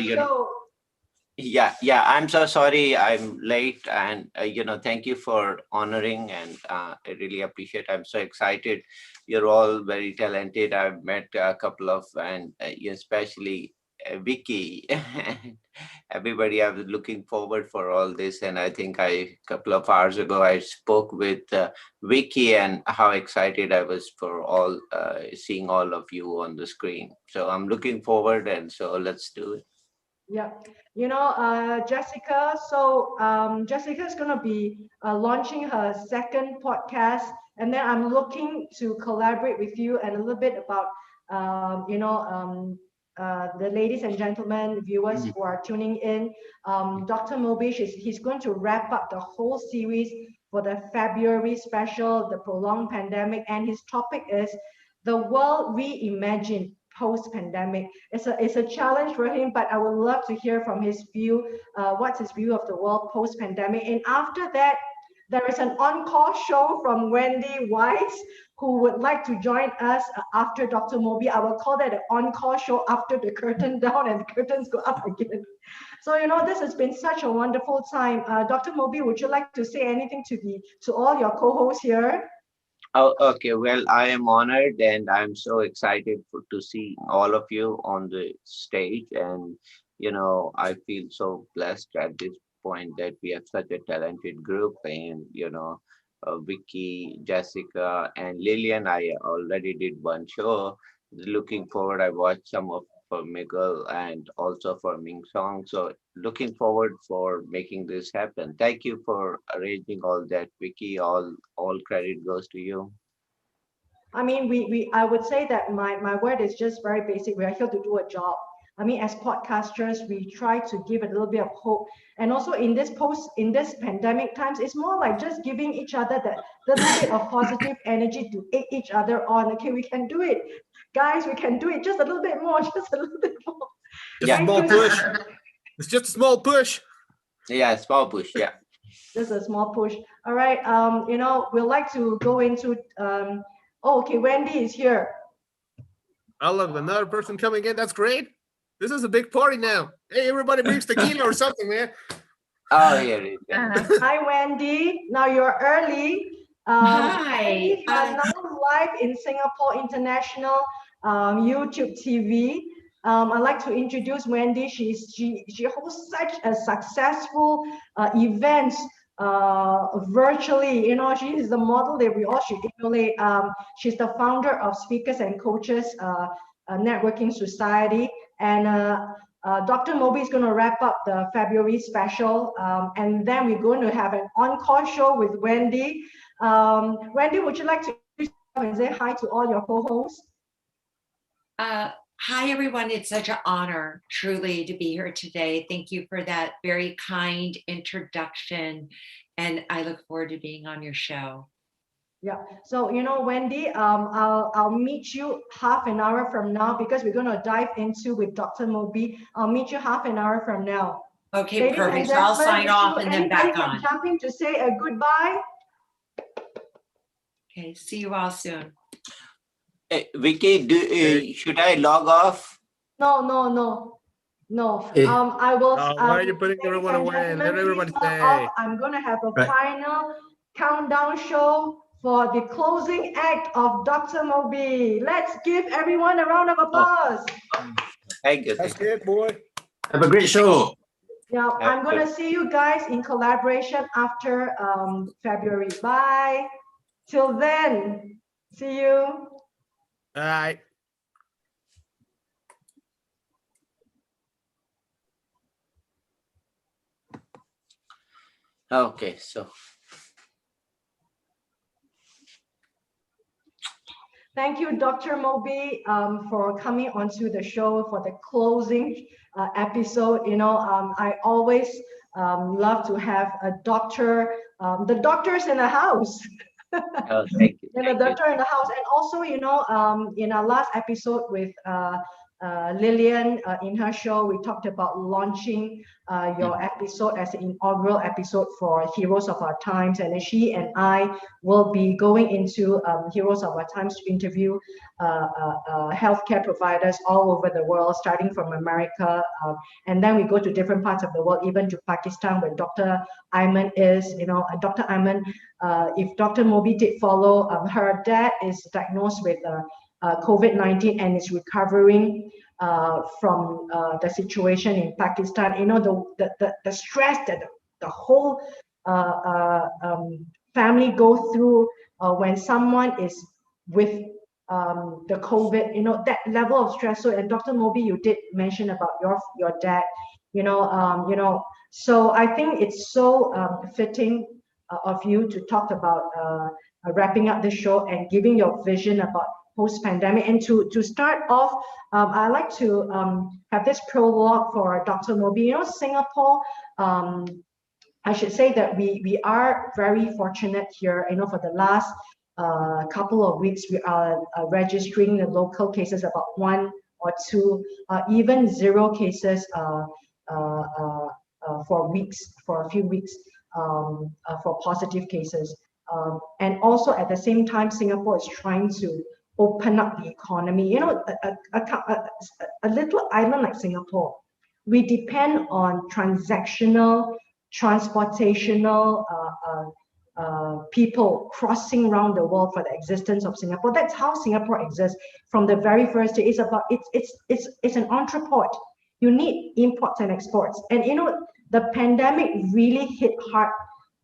Yeah, I'm so sorry I'm late, and thank you for honoring, and I really appreciate. I'm so excited. You're all very talented. I've met a couple of, and especially Vicky. Everybody, I was looking forward for all this, and I think a couple of hours ago I spoke with Vicky, and how excited I was for all seeing all of you on the screen. So I'm looking forward, and so let's do it. Yeah, you know, Jessica. So Jessica is going to be launching her second podcast, and then I'm looking to collaborate with you and a little bit about, the ladies and gentlemen viewers who are tuning in. Dr. Moby, he's going to wrap up the whole series for the February special, the prolonged pandemic, and his topic is the world reimagined post-pandemic. It's a challenge for him, but I would love to hear from his view. What's his view of the world post-pandemic? And after that, there is an encore show from Wendy Weiss, who would like to join us after Dr. Moby. I will call that an encore show after the curtain down and the curtains go up again. So, you know, this has been such a wonderful time. Dr. Moby, would you like to say anything to all your co-hosts here? Oh, okay. Well, I am honored and I'm so excited to see all of you on the stage. And, I feel so blessed at this point that we have such a talented group. And, Vicky, Jessica, and Lillian, I already did one show. Looking forward, I watched some of for Miguel and also for Ming Song. So looking forward for making this happen. Thank you for arranging all that, Vicky. All credit goes to you. I mean, I would say that my word is just very basic. We are here to do a job. I mean, as podcasters, we try to give a little bit of hope. And also in this pandemic times, it's more like just giving each other that little bit of positive energy to egg each other on. Okay, we can do it. Guys, we can do it. Just a little bit more, just a little bit more. Just a small push. It's just a small push. Yeah, small push. Yeah. Just a small push. All right. We'd like to go into oh, okay, Wendy is here. I love another person coming in. That's great. This is a big party now. Hey, everybody brings tequila or something, man. Oh, here it is. Hi, Wendy. Now you're early. Hi. You are now live in Singapore International YouTube TV. I'd like to introduce Wendy. She hosts such a successful events virtually. She is the model that we all should emulate. She's the founder of Speakers and Coaches Networking Society, and Dr. Moby is going to wrap up the February special, and then we're going to have an encore show with Wendy. Wendy, would you like to say hi to all your co-hosts? Hi, everyone. It's such an honor, truly, to be here today. Thank you for that very kind introduction, and I look forward to being on your show. Yeah. So, Wendy, I'll meet you half an hour from now because we're going to dive into with Dr. Moby. I'll meet you half an hour from now. Okay, Ladies perfect. So I'll sign off and then back on. Jump in to say a goodbye. Okay, see you all soon. Hey, Vicky, should I log off? No. I will. Why are you putting everyone away? Let everybody stay. I'm going to have a final countdown show for the closing act of Dr. Moby. Let's give everyone a round of applause. Thank you. That's good, boy. Have a great show. Yeah, I'm going to see you guys in collaboration after February. Bye. Till then, see you. All right. Okay, so. Thank you, Dr. Moby, for coming onto the show for the closing episode. I always love to have a doctor, the doctors in the house. Oh, thank you. The doctor in the house. And also, in our last episode with Lillian, in her show, we talked about launching your episode as an inaugural episode for Heroes of Our Times, and she and I will be going into Heroes of Our Times to interview healthcare providers all over the world, starting from America, and then we go to different parts of the world, even to Pakistan, where Dr. Ayman is. Dr. Ayman, if Dr. Moby did follow, her dad is diagnosed with COVID-19 and is recovering from the situation in Pakistan. The stress that the whole family go through when someone is with the COVID, that level of stress. So, and Dr. Moby, you did mention about your dad, so I think it's so fitting of you to talk about wrapping up the show and giving your vision about post-pandemic. And to start off, I'd like to have this prologue for Dr. Moby. Singapore, I should say that we are very fortunate here. For the last couple of weeks, we are registering the local cases about 1 or 2, even 0 cases for a few weeks for positive cases. And also at the same time, Singapore is trying to open up the economy. A little island like Singapore, we depend on transactional, transportational people crossing around the world for the existence of Singapore. That's how Singapore exists from the very first day. It's an entrepot. You need imports and exports. And the pandemic really hit hard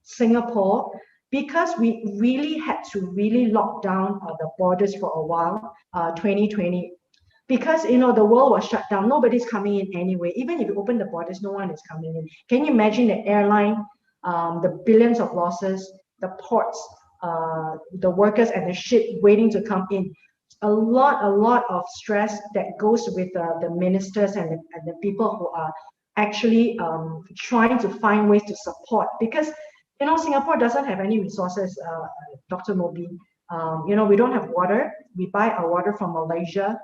Singapore because we really had to really lock down the borders for a while, 2020. Because the world was shut down, nobody's coming in anyway. Even if you open the borders, no one is coming in. Can you imagine the airline, the billions of losses, the ports, the workers and the ship waiting to come in? A lot of stress that goes with the ministers and the people who are actually trying to find ways to support. Because Singapore doesn't have any resources, Dr. Moby. We don't have water. We buy our water from Malaysia.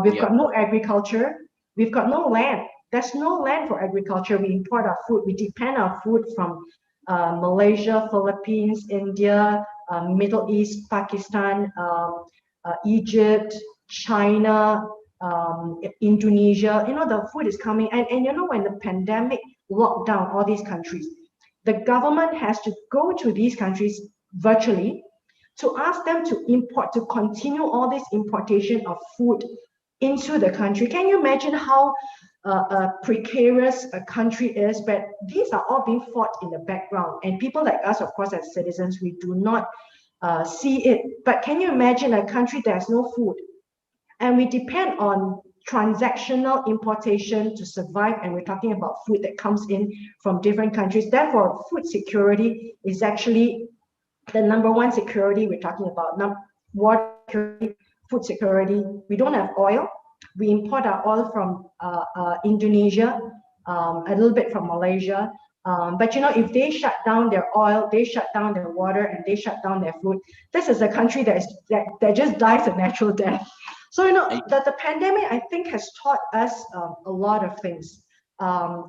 We've got no agriculture. We've got no land. There's no land for agriculture. We import our food. We depend our food from Malaysia, Philippines, India, Middle East, Pakistan, Egypt, China, Indonesia. The food is coming. And when the pandemic locked down all these countries, the government has to go to these countries virtually to ask them to import, to continue all this importation of food into the country. Can you imagine how precarious a country is? But these are all being fought in the background. And people like us, of course, as citizens, we do not see it. But can you imagine a country that has no food? And we depend on transactional importation to survive, and we're talking about food that comes in from different countries. Therefore, food security is actually the number one security we're talking about. Water security, food security. We don't have oil. We import our oil from Indonesia, a little bit from Malaysia. But if they shut down their oil, they shut down their water, and they shut down their food, this is a country that just dies a natural death. So the pandemic, I think, has taught us a lot of things.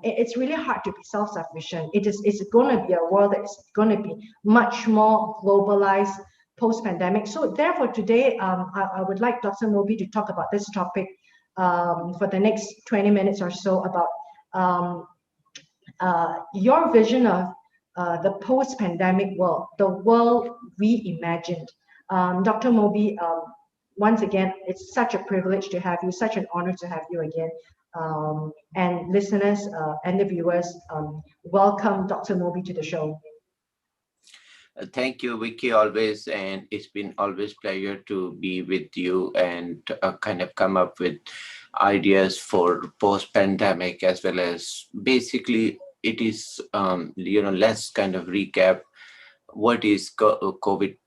It's really hard to be self-sufficient. It's going to be a world that's going to be much more globalized post-pandemic. So therefore, today, I would like Dr. Moby to talk about this topic for the next 20 minutes or so, about your vision of the post-pandemic world, the world reimagined. Dr. Moby, once again, it's such a privilege to have you, such an honor to have you again. And listeners and the viewers, welcome Dr. Moby to the show. Thank you, Vicky, always. And it's been always pleasure to be with you and kind of come up with ideas for post-pandemic, as well as basically it is, let's kind of recap what is COVID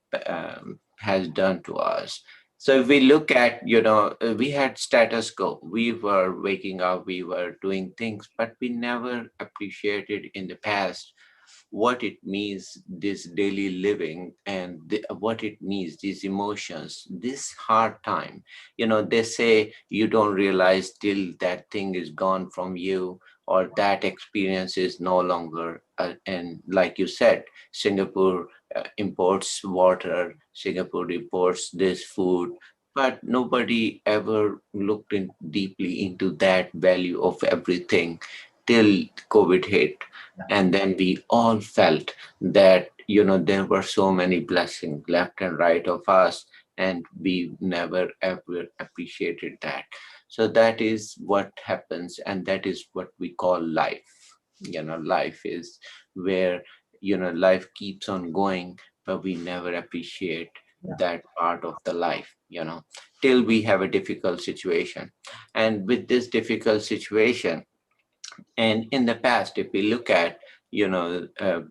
has done to us. So if we look at, we had status quo. We were waking up, we were doing things, but we never appreciated in the past what it means, this daily living, and what it means, these emotions, this hard time. They say you don't realize till that thing is gone from you, or that experience is no longer. And like you said, Singapore imports water, Singapore imports this food, but nobody ever looked deeply into that value of everything till COVID hit. And then we all felt that, there were so many blessings left and right of us, and we never ever appreciated that. So that is what happens, and that is what we call life. Life is where, life keeps on going, but we never appreciate that part of the life, till we have a difficult situation. And with this difficult situation, and in the past, if we look at,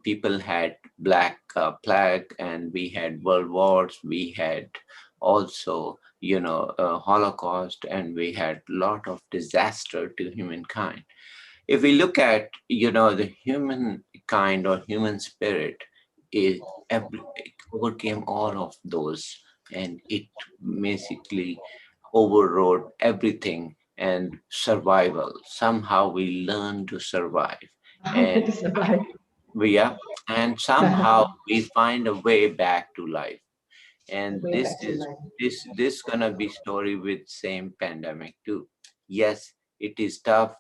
people had Black Plague, and we had world wars, we had also, Holocaust, and we had a lot of disaster to humankind. If we look at, the humankind or human spirit, it overcame all of those, and it basically overrode everything. And survival, somehow we learn to survive, and and somehow we find a way back to life. And this gonna be story with same pandemic too. Yes, it is tough,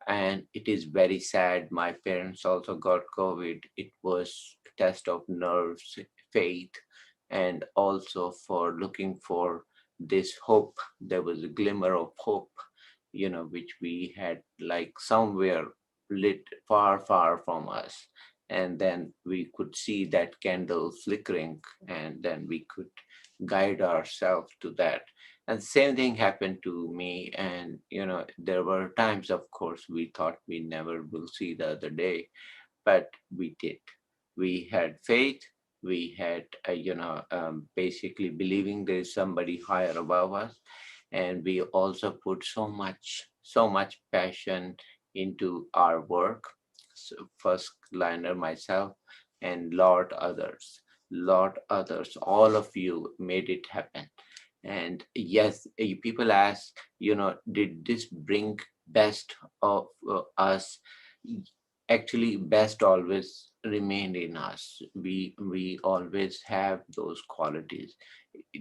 and it is very sad. My parents also got COVID. It was test of nerves, faith, and also for looking for this hope. There was a glimmer of hope, which we had like somewhere lit far, far from us. And then we could see that candle flickering, and then we could guide ourselves to that. And same thing happened to me. And, there were times, of course, we thought we never will see the other day, but we did. We had faith. We had, basically believing there is somebody higher above us. And we also put so much passion into our work. So first liner myself and lot others, all of you made it happen. And yes, people ask, did this bring best of us? Actually, best always remained in us. We always have those qualities.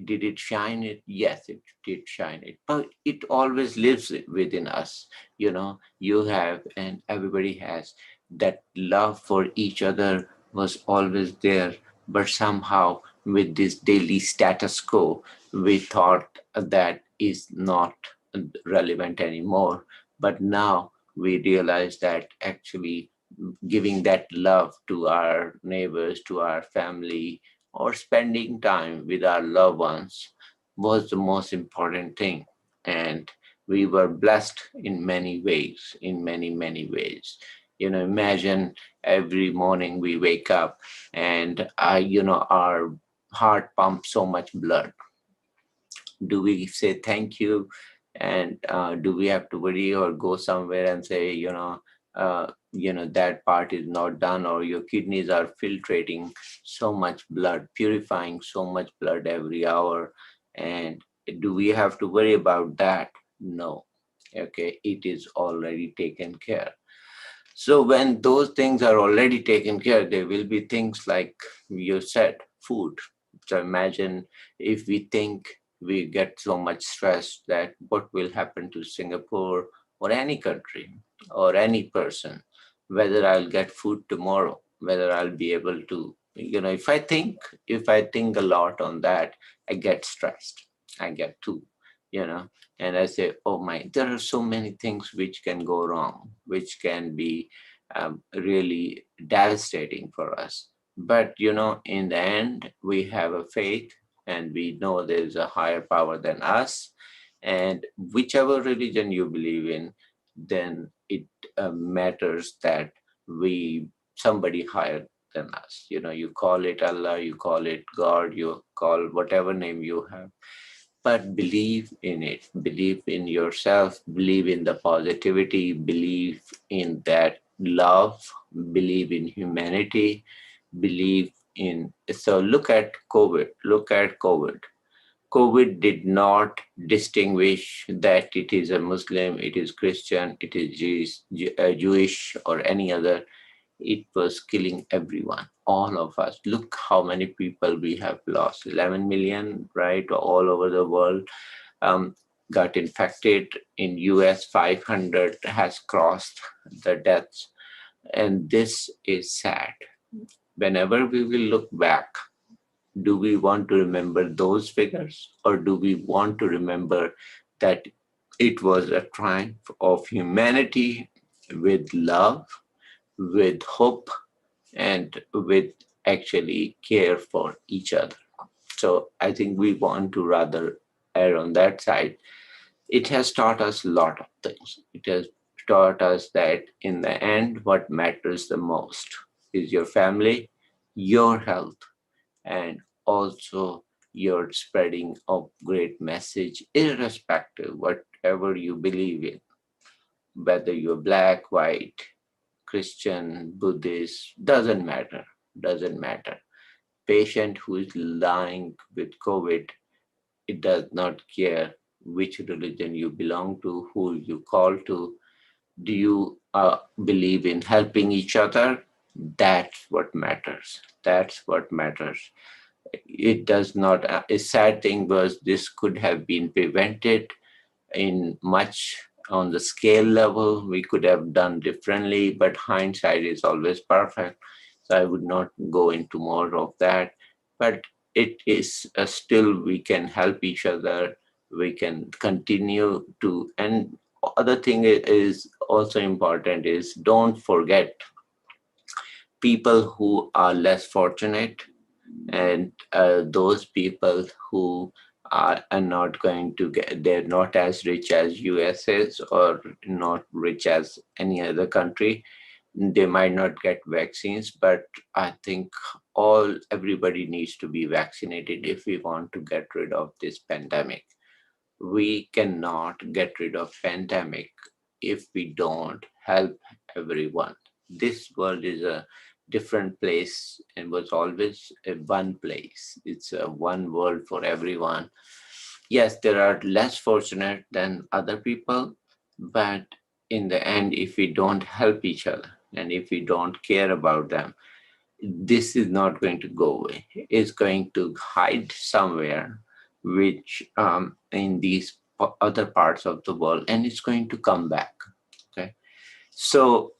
Did it shine it? Yes, it did shine it, but it always lives within us. You have, and everybody has, that love for each other was always there. But somehow with this daily status quo, we thought that is not relevant anymore. But now we realize that actually giving that love to our neighbors, to our family, or spending time with our loved ones was the most important thing. And we were blessed in many ways, in many, many ways. Imagine every morning we wake up and our heart pumps so much blood. Do we say thank you? And do we have to worry or go somewhere and say, that part is not done, or your kidneys are filtrating so much blood, purifying so much blood every hour? And do we have to worry about that? No. Okay, it is already taken care. So when those things are already taken care, there will be things like you said, food. So imagine if we think we get so much stress that what will happen to Singapore or any country or any person, whether I'll get food tomorrow, whether I'll be able to, if I think a lot on that, I get stressed. I get too, you know, and I say, oh my, there are so many things which can go wrong, which can be really devastating for us. But, in the end, we have a faith and we know there's a higher power than us. And whichever religion you believe in, then it matters that somebody higher than us. You call it Allah, you call it God, you call whatever name you have, but believe in it, believe in yourself, believe in the positivity, believe in that love, believe in humanity, believe in. So look at COVID. COVID did not distinguish that it is a Muslim, it is Christian, it is Jewish or any other. It was killing everyone, all of us. Look how many people we have lost. 11 million, right, all over the world got infected. In US, 500 has crossed the deaths. And this is sad. Whenever we will look back, do we want to remember those figures, or do we want to remember that it was a triumph of humanity with love, with hope, and with actually care for each other? So I think we want to rather err on that side. It has taught us a lot of things. It has taught us that in the end, what matters the most is your family, your health, and also your spreading of great message, irrespective whatever you believe in, whether you're black, white, Christian, Buddhist, doesn't matter. Patient who is lying with COVID, it does not care which religion you belong to, who you call to. Do you believe in helping each other? That's what matters. That's what matters. It does not. A sad thing was this could have been prevented in much on the scale level. We could have done differently, but hindsight is always perfect. So I would not go into more of that, but it is still we can help each other. We can continue to, and other thing is also important is don't forget people who are less fortunate, and those people who are not going to get, they're not as rich as US is, or not rich as any other country. They might not get vaccines, but I think everybody needs to be vaccinated if we want to get rid of this pandemic. We cannot get rid of pandemic if we don't help everyone. This world is a different place and was always a one place. It's a one world for everyone. Yes, there are less fortunate than other people, but in the end, if we don't help each other and if we don't care about them, this is not going to go away. It's going to hide somewhere, which in these other parts of the world, and it's going to come back. Okay. So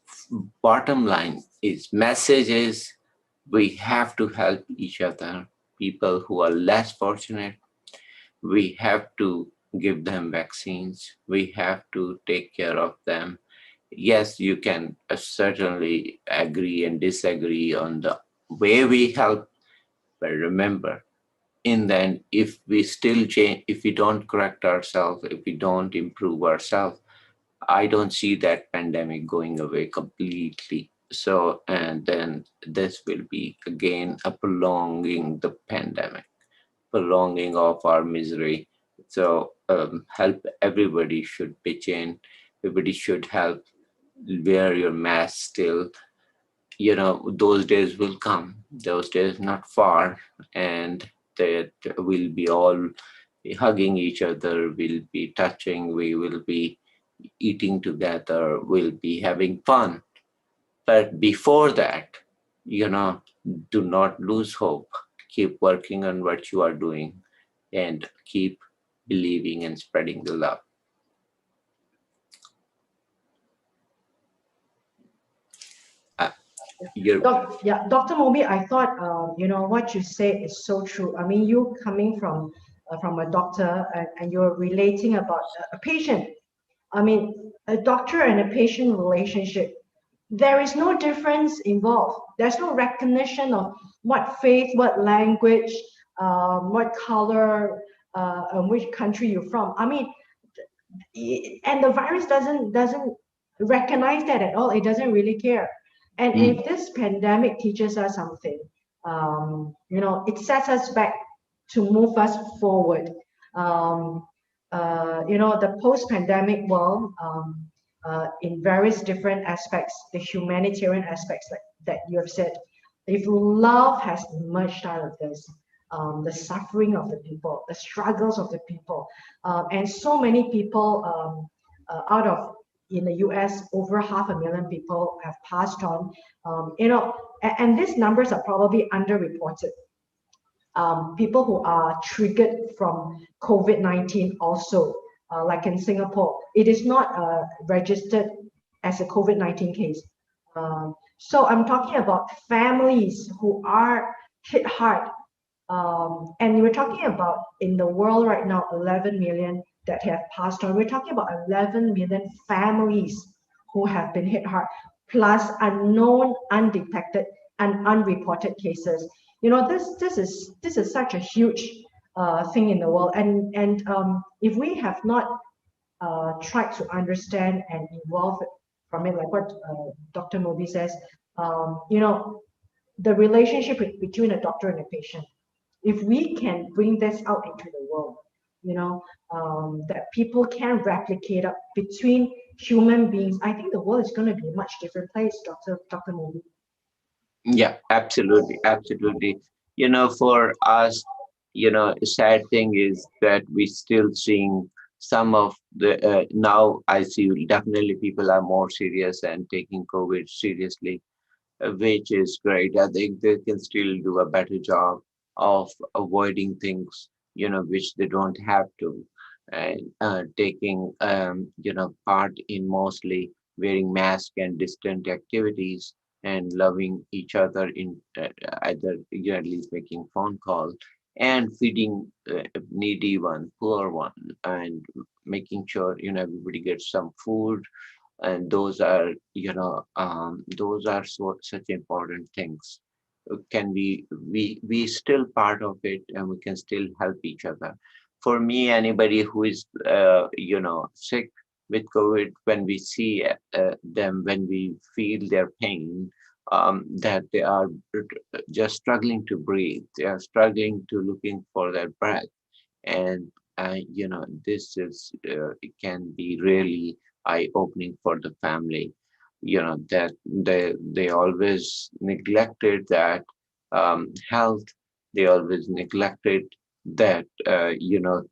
bottom line is message is we have to help each other. People who are less fortunate, we have to give them vaccines. We have to take care of them. Yes, you can certainly agree and disagree on the way we help, but remember, in the end, if we still change, if we don't correct ourselves, if we don't improve ourselves, I don't see that pandemic going away completely. So, and then this will be again a prolonging the pandemic, prolonging of our misery. So, help, everybody should pitch in, everybody should help, wear your mask still. Those days will come, those days not far, and that we'll be all hugging each other, we'll be touching, we will be eating together, we'll be having fun. But before that, you know, do not lose hope. Keep working on what you are doing and keep believing and spreading the love. Dr. Moby, I thought, what you say is so true. I mean, you coming from a doctor, and you're relating about a patient. I mean, a doctor and a patient relationship, there is no difference involved. There's no recognition of what faith, what language, what color, and which country you're from. I mean, and the virus doesn't recognize that at all. It doesn't really care. And if this pandemic teaches us something, it sets us back to move us forward. The post-pandemic world, in various different aspects, the humanitarian aspects that you have said, if love has emerged out of this, the suffering of the people, the struggles of the people, and so many people out of in the US, over 500,000 people have passed on. And these numbers are probably underreported. People who are triggered from COVID-19 also, like in Singapore, it is not registered as a COVID-19 case. So I'm talking about families who are hit hard. And we're talking about in the world right now, 11 million that have passed on. We're talking about 11 million families who have been hit hard, plus unknown, undetected, and unreported cases. This is such a huge thing in the world, and if we have not tried to understand and evolve from it, like what Dr. Moby says, the relationship between a doctor and a patient, if we can bring this out into the world, that people can replicate up between human beings, I think the world is going to be a much different place, Dr. Moby. Yeah, absolutely, absolutely. For us, sad thing is that we still seeing some of the now I see definitely people are more serious and taking COVID seriously, which is great. I think they can still do a better job of avoiding things, which they don't have to, and taking, part in mostly wearing mask and distant activities. and loving each other in either at least making phone calls and feeding needy one, poor one, and making sure everybody gets some food. And those are those are such important things. Can we still part of it, and we can still help each other. For me, anybody who is sick with COVID, when we see them, when we feel their pain, that they are just struggling to breathe, they are struggling to looking for their breath. And this is it can be really eye-opening for the family, that they always neglected that health. They always neglected that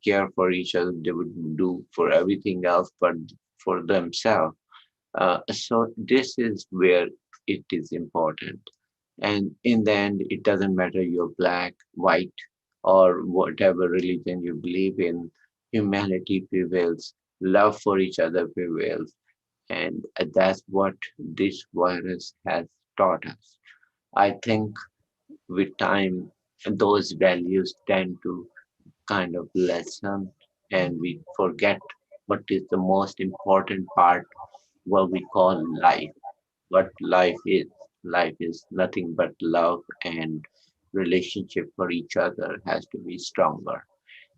care for each other. They would do for everything else but for themselves. So this is where it is important. And in the end, it doesn't matter you're black, white, or whatever religion you believe in. Humanity prevails, love for each other prevails. And that's what this virus has taught us. I think with time, those values tend to kind of lessen, and we forget what is the most important part, what we call life. What life is. Life is nothing but love, and relationship for each other has to be stronger.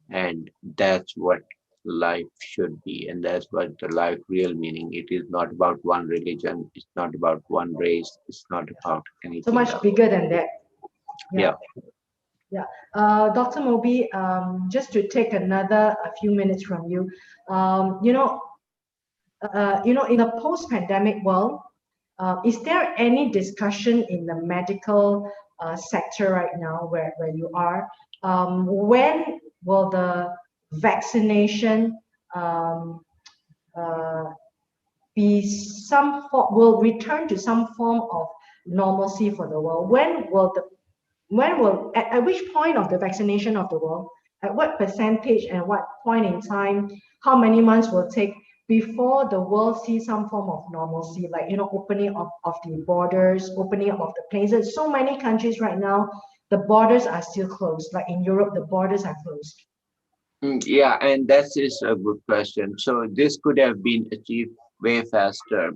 And that's what life should be. And that's what the life real meaning. It is not about one religion. It's not about one race. It's not about So anything much else. bigger than that. Yeah. Yeah. Dr. Moby, just to take another a few minutes from you, in a post-pandemic world, is there any discussion in the medical sector right now where you are? When will the vaccination um, uh, will return to some form of normalcy for the world? At which point of the vaccination of the world, at what percentage and what point in time, how many months will take before the world sees some form of normalcy, like opening up of the borders, opening up of the places. So many countries right now, the borders are still closed. Like in Europe, the borders are closed. Yeah, and that is a good question. So this could have been achieved way faster.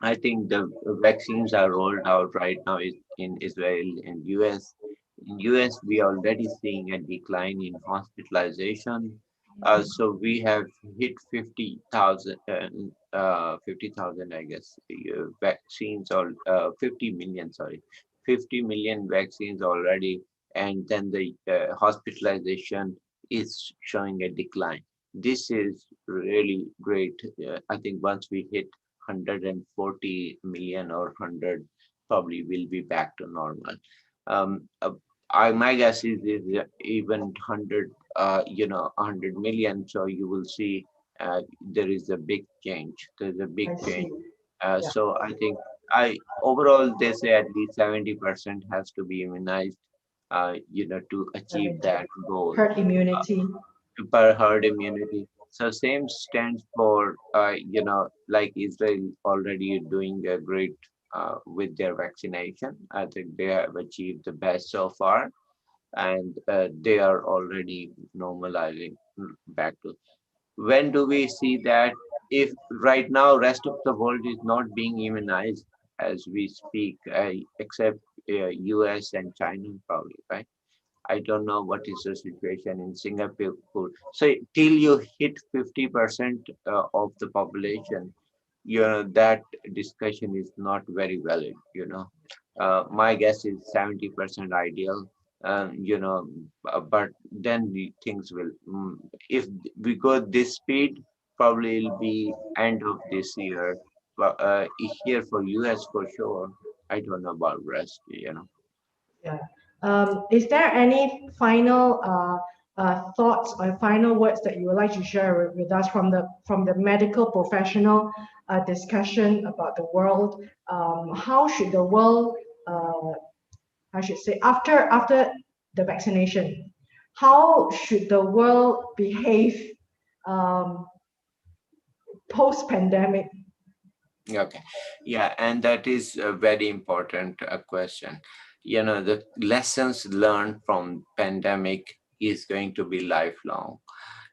I think the vaccines are rolled out right now in Israel and US. In US, we are already seeing a decline in hospitalization. So we have hit 50,000, 50,000, I guess, vaccines, or 50 million, sorry, 50 million vaccines already. And then the hospitalization is showing a decline. This is really great. I think once we hit 140 million or 100, probably will be back to normal. Um, uh, my guess is even 100, 100 million. So you will see there is a big change. There's a big I change. see. Yeah. So I think overall they say at least 70% has to be immunized, to achieve that goal. Herd immunity. Per herd immunity. So same stands for, like Israel already doing a great with their vaccination. I think they have achieved the best so far, and they are already normalizing back to. When do we see that? If right now rest of the world is not being immunized as we speak, except US and China probably, right? I don't know what is the situation in Singapore. So till you hit 50% of the population, that discussion is not very valid. My guess is 70% ideal. But then the things will. If we go this speed, probably it'll be end of this year. But here for US for sure. I don't know about rest. Yeah. Is there any final thoughts or final words that you would like to share with us from the medical professional discussion about the world? How should the world, I should say, after the vaccination, how should the world behave um, post-pandemic? Okay. Yeah, and that is a very important question. The lessons learned from pandemic is going to be lifelong.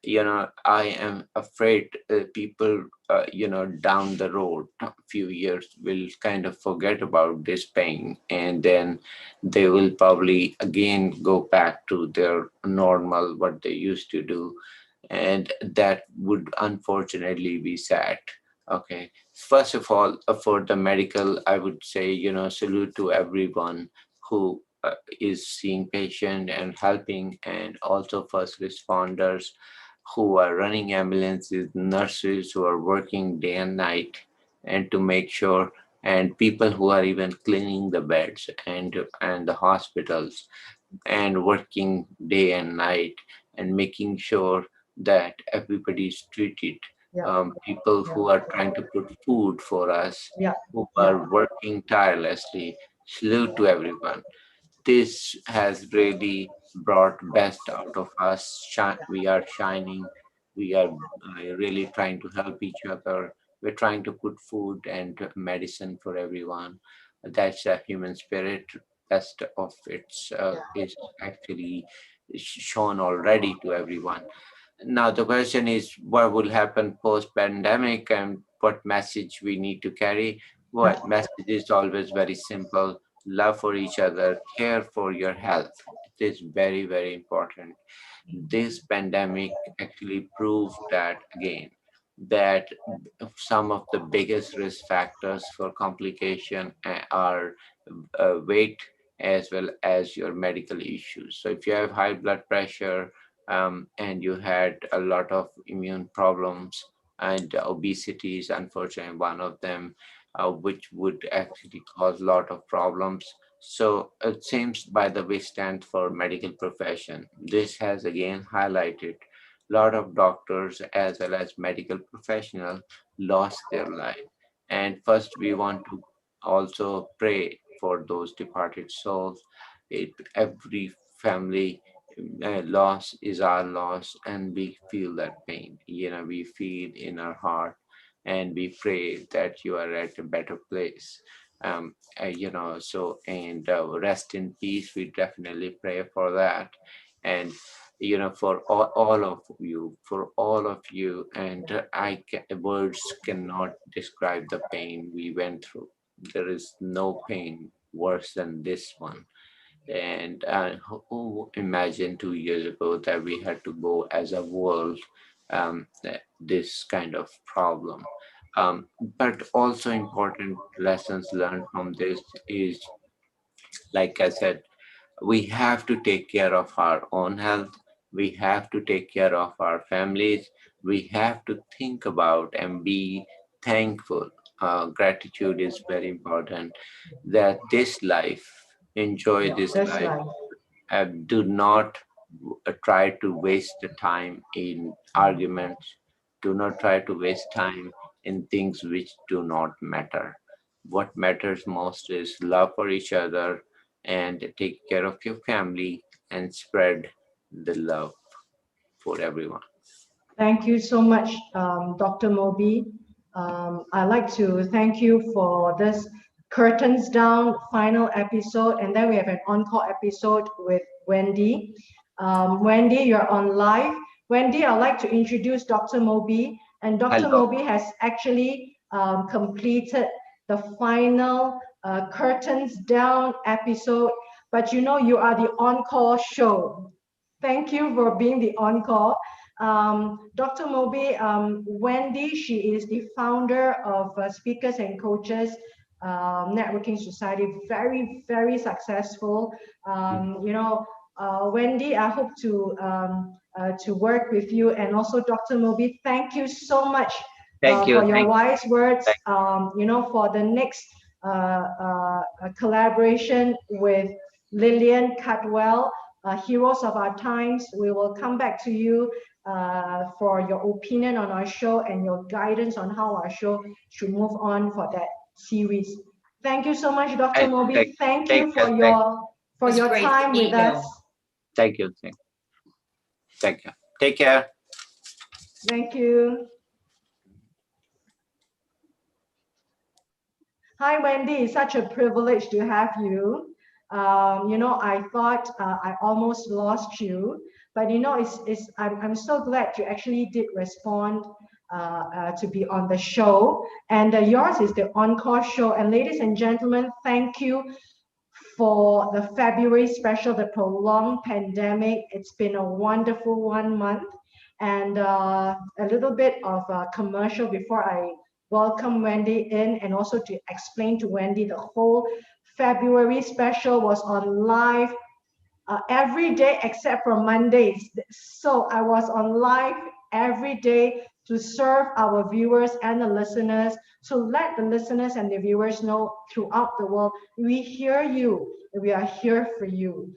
I am afraid people, down the road, a few years, will kind of forget about this pain, and then they will probably again go back to their normal, what they used to do. And that would unfortunately be sad. Okay. First of all, for the medical, I would say, salute to everyone who is seeing patient and helping, and also first responders who are running ambulances, nurses who are working day and night, and to make sure, and people who are even cleaning the beds and the hospitals, and working day and night, and making sure that everybody is treated. Yeah. People Yeah. who are trying to put food for us, Yeah. who Yeah. are working tirelessly. Salute to everyone. This has really brought best out of us. We are shining. We are really trying to help each other. We're trying to put food and medicine for everyone. That's a human spirit. Best of its is actually shown already to everyone. Now the question is, what will happen post-pandemic, and what message we need to carry? What message is always very simple: love for each other, care for your health. It is very, very important. This pandemic actually proved that again, that some of the biggest risk factors for complication are weight, as well as your medical issues. So if you have high blood pressure, and you had a lot of immune problems, and obesity is unfortunately one of them, which would actually cause a lot of problems. So it seems, by the way, stands for medical profession. This has again highlighted a lot of doctors as well as medical professionals lost their life. And first, we want to also pray for those departed souls. Every family loss is our loss, and we feel that pain. We feel in our heart, and we pray that you are at a better place. So, and rest in peace. We definitely pray for that. And for all of you, and words cannot describe the pain we went through. There is no pain worse than this one. And who imagined 2 years ago that we had to go as a world, this kind of problem? But also important lessons learned from this is, like I said, we have to take care of our own health. We have to take care of our families. We have to think about and be thankful. Gratitude is very important. That this life, enjoy this That's life. life. Do not try to waste the time in arguments. Do not try to waste time in things which do not matter. What matters most is love for each other, and take care of your family, and spread the love for everyone. Thank you so much, Dr. Moby. I'd like to thank you for this curtains down final episode, and then we have an encore episode with Wendy. Wendy, you're on live. Wendy, I'd like to introduce Dr. Moby, and Dr. Hello. Moby has actually completed the final curtains down episode, but you are the encore show. Thank you for being the encore. Dr. Moby, Wendy, she is the founder of Speakers and Coaches Networking Society. Very, very successful. Wendy, I hope to work with you, and also Dr. Moby. Thank you so much Thank you. for your wise words. Thank For the next collaboration with Lillian Cutwell, Heroes of Our Times. We will come back to you for your opinion on our show and your guidance on how our show should move on for that series. Thank you so much, Dr. Moby. Thank you for your time with us. Thank you. Thank you. Take care. Thank you. Hi, Wendy. It's such a privilege to have you. I thought I almost lost you, but I'm so glad you actually did respond to be on the show. And yours is the encore show. And ladies and gentlemen, thank you for the February special, the prolonged pandemic. It's been a wonderful 1 month. And a little bit of a commercial before I welcome Wendy in, and also to explain to Wendy the whole February special was on live every day except for Mondays. So I was on live every day to serve our viewers and the listeners, to let the listeners and the viewers know throughout the world, we hear you. We are here for you.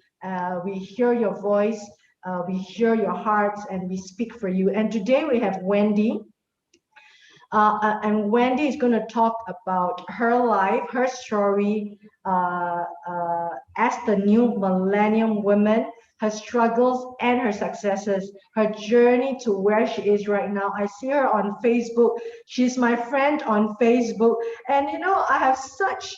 We hear your voice. We hear your hearts, and we speak for you. And today we have Wendy. And Wendy is going to talk about her life, her story as the new millennium woman, her struggles and her successes, her journey to where she is right now. I see her on Facebook. She's my friend on Facebook. And I have such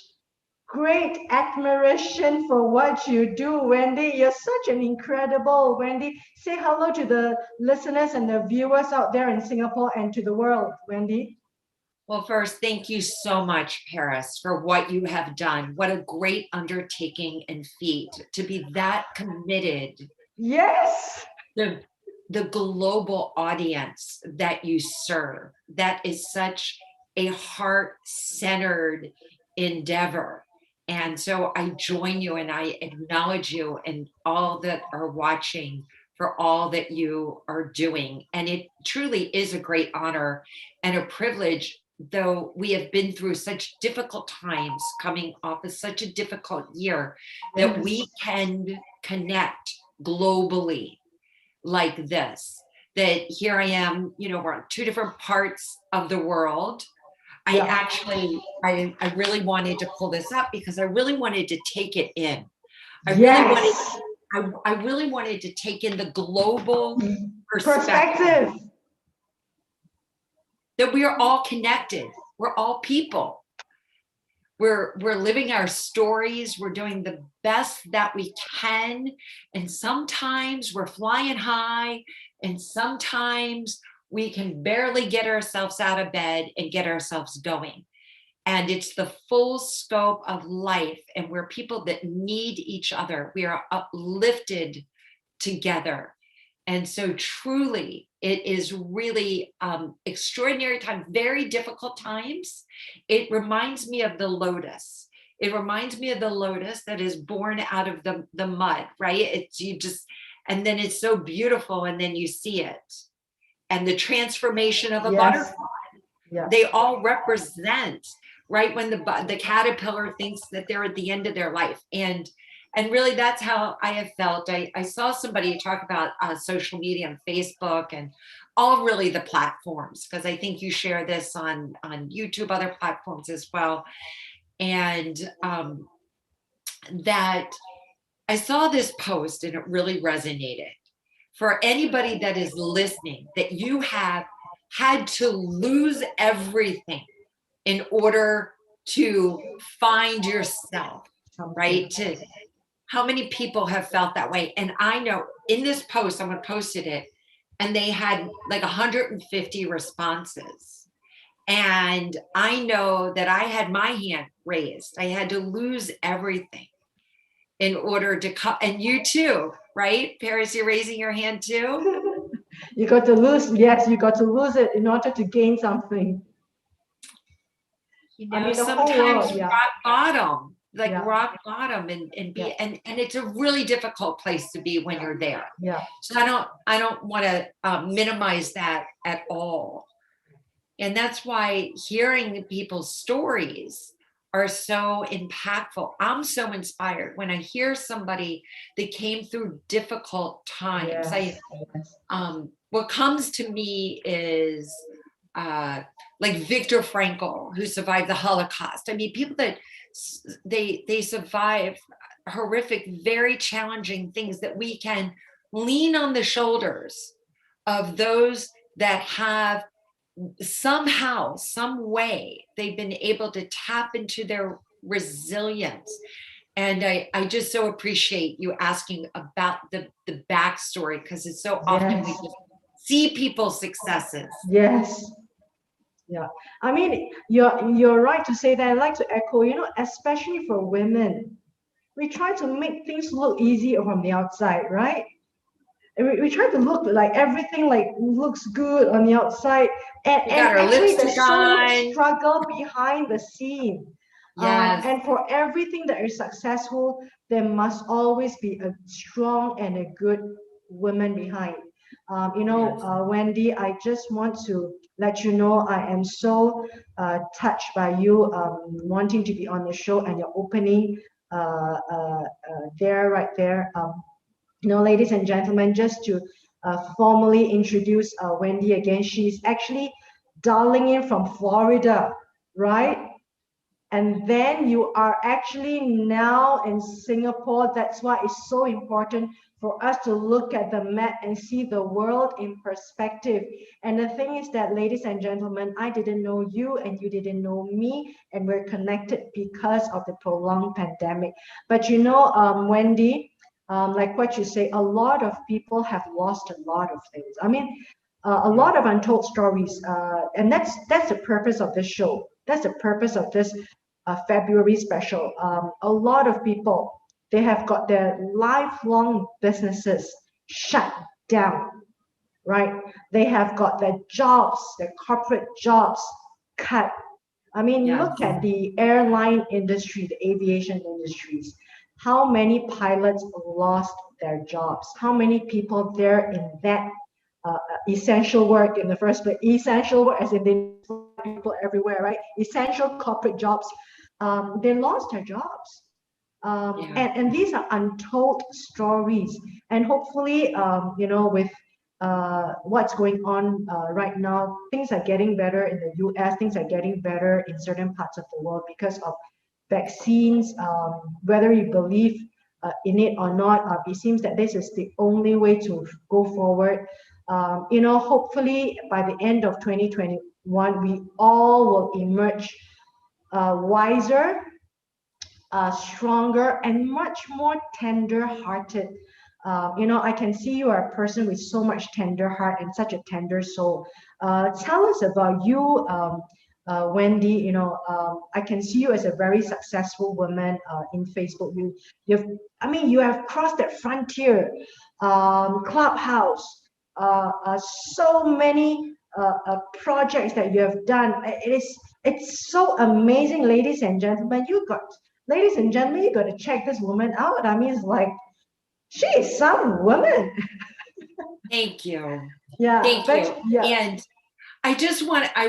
great admiration for what you do, Wendy. You're such an incredible Wendy. Say hello to the listeners and the viewers out there in Singapore and to the world, Wendy. Well, first, thank you so much, Paris, for what you have done. What a great undertaking and feat to be that committed. Yes. The global audience that you serve. That is such a heart-centered endeavor. And so I join you and I acknowledge you and all that are watching for all that you are doing. And it truly is a great honor and a privilege, though we have been through such difficult times coming off of such a difficult year, that we can connect globally like this. That here I am, we're on two different parts of the world. I really wanted to pull this up because I really wanted to take it in. I really wanted to take in the global perspective that we are all connected. We're all people. We're living our stories. We're doing the best that we can. And sometimes we're flying high, and sometimes we can barely get ourselves out of bed and get ourselves going. And it's the full scope of life, and we're people that need each other. We are uplifted together. And so truly, it is really extraordinary time, very difficult times. It reminds me of the lotus. It reminds me of the lotus that is born out of the mud, right? And then it's so beautiful, and then you see it. And the transformation of a butterfly. Yeah. They all represent, right, when the caterpillar thinks that they're at the end of their life. And really, that's how I have felt. I saw somebody talk about social media and Facebook and all really the platforms, because I think you share this on YouTube, other platforms as well. And that I saw this post and it really resonated. For anybody that is listening, that you have had to lose everything in order to find yourself, right? How many people have felt that way? And I know in this post, someone posted it, and they had like 150 responses. And I know that I had my hand raised. I had to lose everything in order to come. And you too, right? Paris, you're raising your hand too? You got to lose, yes, you got to lose it in order to gain something. Sometimes rock bottom, rock bottom, and it's a really difficult place to be when you're there. Yeah. So I don't want to minimize that at all. And that's why hearing people's stories are so impactful. I'm so inspired when I hear somebody that came through difficult times. What comes to me is like Viktor Frankl, who survived the Holocaust. I mean, people that they survive horrific, very challenging things, that we can lean on the shoulders of those that have somehow, some way, they've been able to tap into their resilience. And I just so appreciate you asking about the backstory, because it's so often we Yes. just see people's successes. Yes. Yeah. I mean, you're right to say that. I'd like to echo, especially for women, we try to make things look easy from the outside, right? And we try to look like everything like looks good on the outside, We got and our actually lipstick there's so much on. struggle behind the scene. Yes. And for everything that is successful, there must always be a strong and a good woman behind. Wendy, I just want to let you know I am so touched by you wanting to be on the show and your opening right there. Ladies and gentlemen, just to formally introduce Wendy again, she's actually dialing in from Florida, right? And then you are actually now in Singapore. That's why it's so important for us to look at the map and see the world in perspective. And the thing is that, ladies and gentlemen, I didn't know you and you didn't know me, and we're connected because of the prolonged pandemic. But Wendy, like what you say, a lot of people have lost a lot of things. I mean, a lot of untold stories, and that's the purpose of this show. That's the purpose of this February special. A lot of people, they have got their lifelong businesses shut down, right? They have got their jobs, their corporate jobs cut. I mean, Yes. look at the airline industry, the aviation industries. How many pilots lost their jobs? How many people there in that essential work in the first place? Essential work, as in they people everywhere, right? Essential corporate jobs. They lost their jobs. And these are untold stories. And hopefully, with what's going on right now, things are getting better in the US, things are getting better in certain parts of the world because of vaccines. Whether you believe in it or not, it seems that this is the only way to go forward. Hopefully by the end of 2021, we all will emerge wiser, stronger, and much more tender-hearted. I can see you are a person with so much tender heart and such a tender soul. Tell us about you, Wendy. I can see you as a very successful woman in Facebook. You have crossed that frontier. Clubhouse, so many projects that you have done. It's so amazing, ladies and gentlemen. Ladies and gentlemen, you got to check this woman out. I mean, it's like, she is some woman. Thank you. Yeah. Thank you. Yeah. And I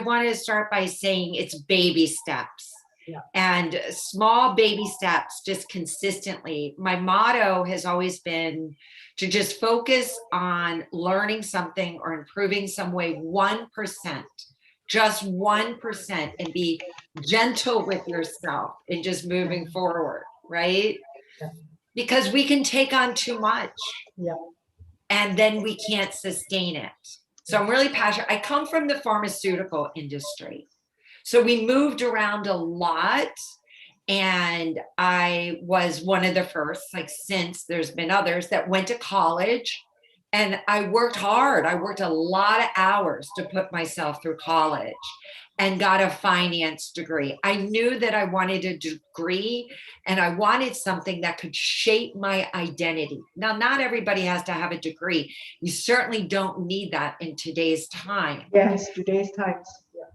want to start by saying it's baby steps. Yeah. And small baby steps, just consistently. My motto has always been to just focus on learning something or improving some way, 1%, just 1%, and be gentle with yourself and just moving forward, right? Yeah. Because we can take on too much. Yeah. And then we can't sustain it. So I'm really passionate. I come from the pharmaceutical industry. So we moved around a lot. And I was one of the first, like, since there's been others that went to college. And I worked hard. I worked a lot of hours to put myself through college and got a finance degree. I knew that I wanted a degree and I wanted something that could shape my identity. Now, not everybody has to have a degree. You certainly don't need that in today's time. Yes, today's times. Yeah.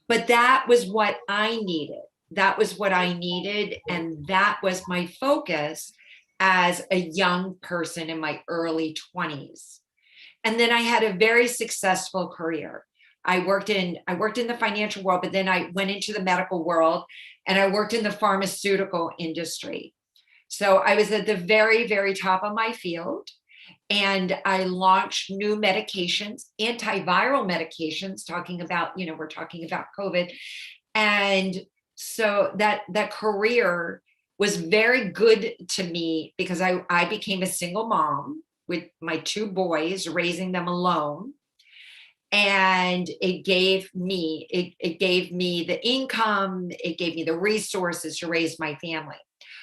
But that was what I needed. That was what I needed. And that was my focus as a young person in my early 20s. And then I had a very successful career. I worked in the financial world, but then I went into the medical world and I worked in the pharmaceutical industry. So I was at the very, very top of my field. And I launched new medications, antiviral medications, talking about, we're talking about COVID. And so that career was very good to me because I became a single mom with my 2 boys, raising them alone. And it gave me the income, it gave me the resources to raise my family.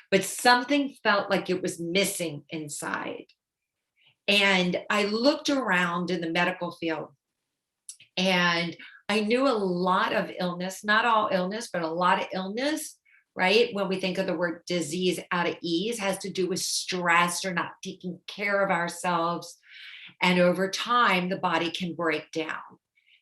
But something felt like it was missing inside. And I looked around in the medical field, and I knew a lot of illness, not all illness, but a lot of illness, right? When we think of the word disease out of ease, has to do with stress or not taking care of ourselves. And over time, the body can break down.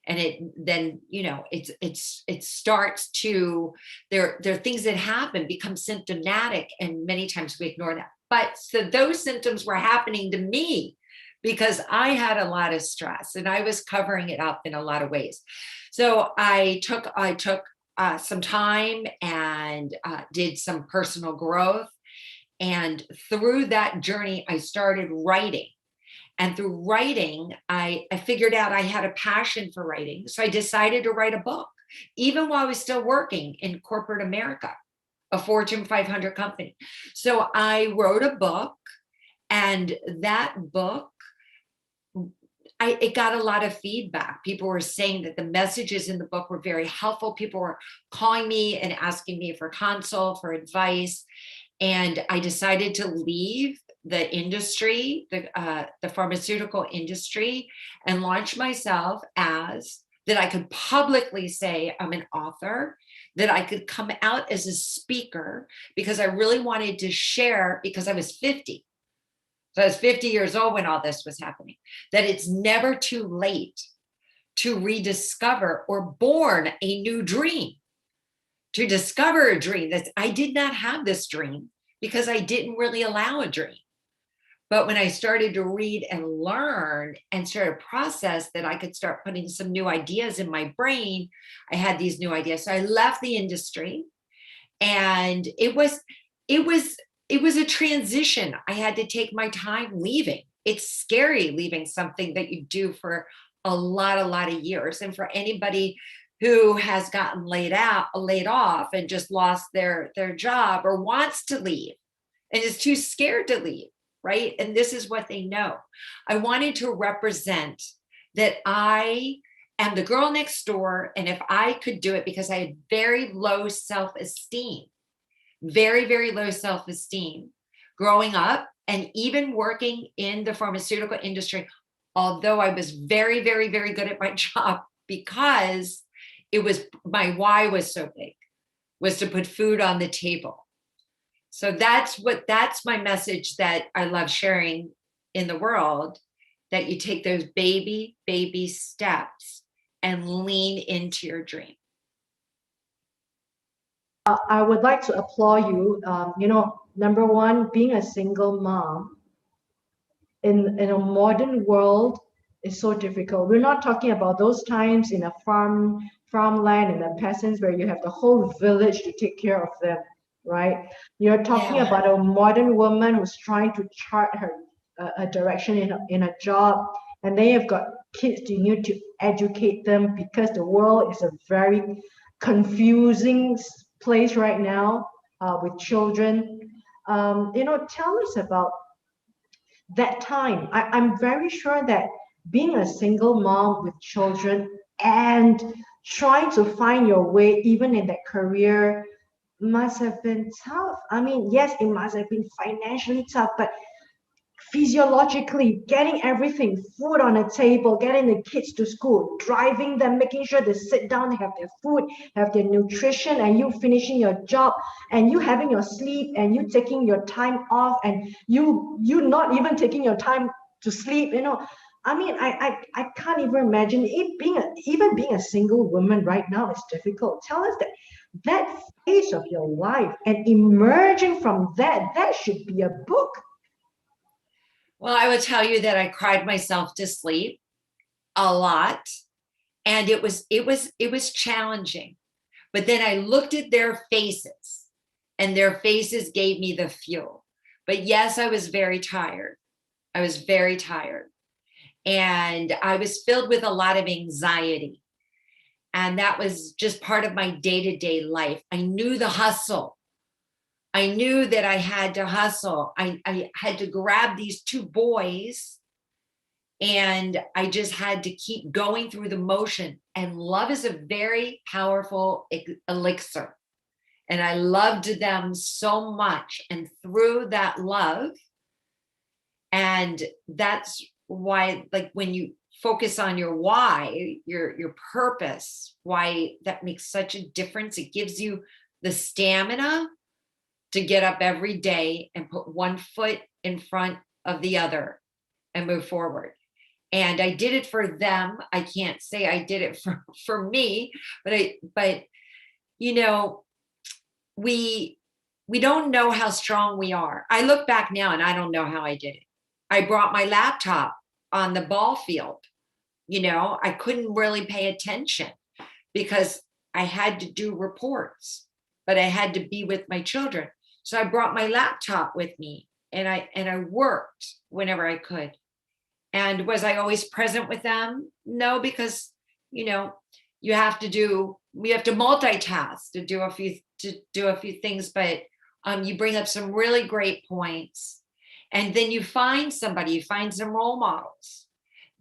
And it then, it starts to, there are things that happen, become symptomatic, and many times we ignore that. But so those symptoms were happening to me because I had a lot of stress and I was covering it up in a lot of ways. So I took some time and did some personal growth. And through that journey, I started writing. And through writing, I figured out I had a passion for writing. So I decided to write a book, even while I was still working in corporate America, a Fortune 500 company. So I wrote a book, and that book, it got a lot of feedback. People were saying that the messages in the book were very helpful. People were calling me and asking me for consult, for advice. And I decided to leave the industry, the pharmaceutical industry, and launch myself as that I could publicly say I'm an author, that I could come out as a speaker, because I really wanted to share, because I was 50. So I was 50 years old when all this was happening, that it's never too late to rediscover or born a new dream, to discover a dream. I did not have this dream because I didn't really allow a dream. But when I started to read and learn and started to process, that I could start putting some new ideas in my brain, I had these new ideas. So I left the industry, and it was a transition. I had to take my time leaving. It's scary leaving something that you do for a lot of years. And for anybody who has gotten laid off and just lost their job, or wants to leave and is too scared to leave, right? And this is what they know. I wanted to represent that I am the girl next door. And if I could do it, because I had very low self-esteem, very, very low self-esteem growing up, and even working in the pharmaceutical industry, although I was very, very, very good at my job, because my why was so big, was to put food on the table. So that's my message that I love sharing in the world, that you take those baby steps and lean into your dream. I would like to applaud you. Number one, being a single mom in a modern world is so difficult. We're not talking about those times in a farmland, in the peasants, where you have the whole village to take care of them, right? You're talking about a modern woman who's trying to chart her a direction in a job, and then you've got kids. You need to educate them, because the world is a very confusing place right now with children. Tell us about that time. I'm very sure that being a single mom with children and trying to find your way, even in that career, must have been tough. I mean, yes, it must have been financially tough, but physiologically, getting everything, food on the table, getting the kids to school, driving them, making sure they sit down, have their food, have their nutrition, and you finishing your job, and you having your sleep, and you taking your time off, and you not even taking your time to sleep. I mean, I can't even imagine it being a single woman right now is difficult. Tell us that phase of your life, and emerging from that should be a book. Well, I would tell you that I cried myself to sleep a lot, and it was challenging. But then I looked at their faces, and their faces gave me the fuel. But yes, I was very tired. I was very tired. And I was filled with a lot of anxiety. And that was just part of my day-to-day life. I knew the hustle. I knew that I had to hustle. I had to grab these two boys And I just had to keep going through the motion. And love is a very powerful elixir. And I loved them so much. And through that love, and that's why, like, when you focus on your why, your purpose, why that makes such a difference. It gives you the stamina to get up every day and put one foot in front of the other and move forward. And I did it for them. I can't say I did it for me, but you know, we don't know how strong we are. I look back now and I don't know how I did it. I brought my laptop on the ball field. You know, I couldn't really pay attention because I had to do reports, but I had to be with my children. So I brought my laptop with me and I worked whenever I could. And was I always present with them? No, because, you know, we have to multitask to do a few things, but you bring up some really great points. And then you find some role models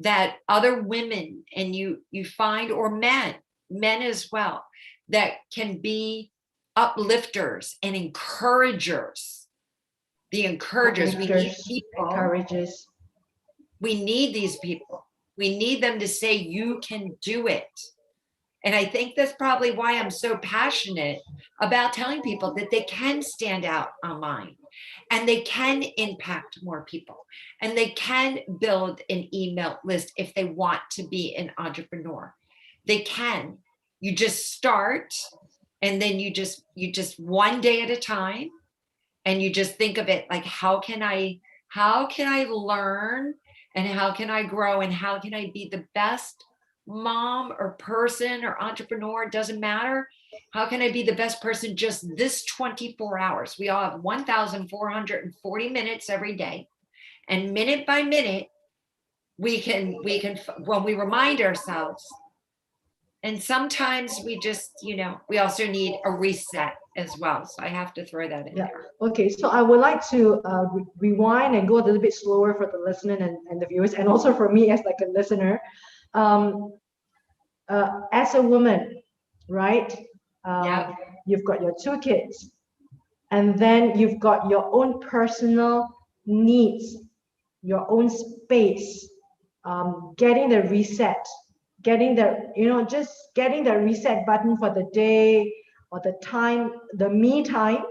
that other women, and you find, or men as well, that can be uplifters and encouragers. The encouragers, we need people. Encourages. We need these people. We need them to say, you can do it. And I think that's probably why I'm so passionate about telling people that they can stand out online and they can impact more people and they can build an email list if they want to be an entrepreneur. They can. You just start, and then you just one day at a time, and you just think of it like, how can I learn, and how can I grow, and how can I be the best mom or person or entrepreneur? It doesn't matter. How can I be the best person just this 24 hours? We all have 1,440 minutes every day. And minute by minute, we can, when we remind ourselves, and sometimes we just, you know, we also need a reset as well. So I have to throw that in there. Okay, so I would like to rewind and go a little bit slower for the listener and the viewers, and also for me as like a listener. As a woman, right? You've got your 2 kids, and then you've got your own personal needs, your own space, getting the reset, getting the, you know, just getting the reset button for the day or the time, the me time,